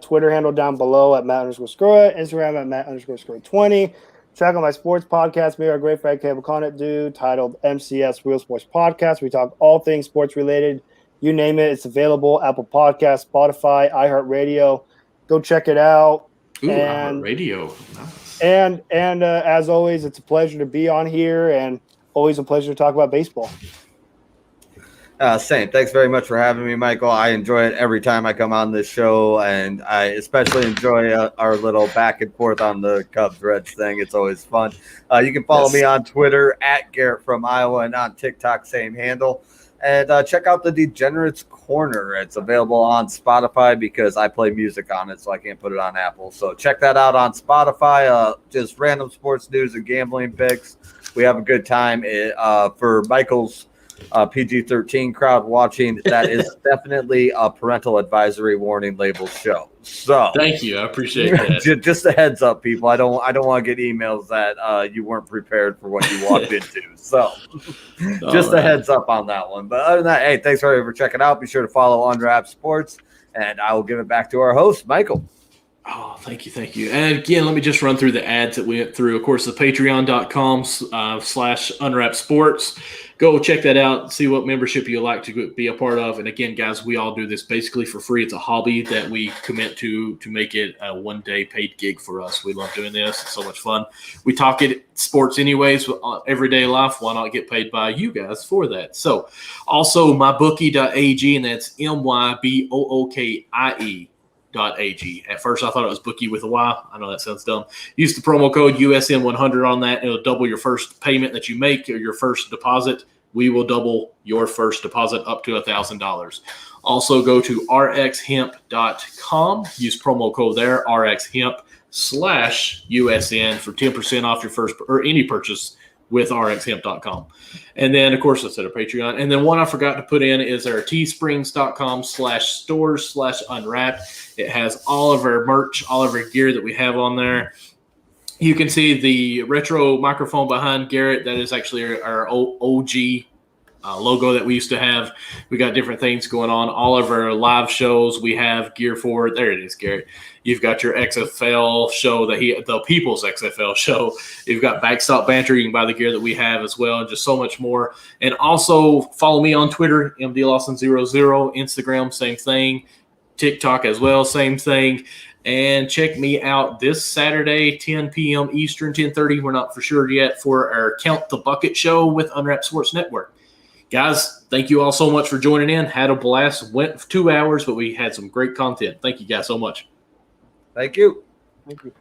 Twitter handle down below at Matt_Skura, Instagram at Matt_Skura20. Check out my sports podcast, Me Our Great Fat Cable Content Dude, titled MCS Real Sports Podcast. We talk all things sports related. You name it, it's available. Apple Podcasts, Spotify, iHeartRadio. Go check it out. Ooh, iHeartRadio. Nice. And as always, it's a pleasure to be on here, and always a pleasure to talk about baseball. Same. Thanks very much for having me, Michael. I enjoy it every time I come on this show, and I especially enjoy our little back and forth on the Cubs-Reds thing. It's always fun. You can follow me on Twitter at Garrett from Iowa, and on TikTok, same handle. And check out the Degenerates Corner. It's available on Spotify because I play music on it, so I can't put it on Apple. So check that out on Spotify. Just random sports news and gambling picks. We have a good time. For Michael's PG-13 crowd watching, that is definitely a parental advisory warning label show. So thank you, I appreciate that. Just a heads up, people. I don't want to get emails that you weren't prepared for what you walked into. So just a heads up on that one. But other than that, hey, thanks for checking out. Be sure to follow Unwrapped Sports, and I will give it back to our host, Michael. Oh, thank you. And again, let me just run through the ads that we went through. Of course, the patreon.com/Unwrapped Sports. Go check that out, see what membership you'd like to be a part of. And again, guys, we all do this basically for free. It's a hobby that we commit to make it a one-day paid gig for us. We love doing this. It's so much fun. We talk it sports anyways, everyday life. Why not get paid by you guys for that? So also mybookie.ag, and that's MYBOOKIE.ag. At first, I thought it was bookie with a Y. I know that sounds dumb. Use the promo code USN100 on that. It'll double your first payment that you make or your first deposit. We will double your first deposit up to $1,000. Also, go to rxhemp.com. Use promo code there, rxhemp/USN for 10% off your first or any purchase with rxhemp.com. And then, of course, I said a Patreon. And then one I forgot to put in is our teesprings.com/stores/unwrapped. It has all of our merch, all of our gear that we have on there. You can see the retro microphone behind Garrett. That is actually our OG logo that we used to have. We got different things going on. All of our live shows, we have gear for. There it is, Garrett. You've got your XFL show, the People's XFL show. You've got Backstop Banter. You can buy the gear that we have as well, and just so much more. And also follow me on Twitter, MDLawson00, Instagram, same thing. TikTok as well, same thing. And check me out this Saturday, 10 p.m. Eastern, 10:30. We're not for sure yet for our Count the Bucket show with Unwrapped Sports Network. Guys, thank you all so much for joining in. Had a blast. Went 2 hours, but we had some great content. Thank you guys so much. Thank you. Thank you.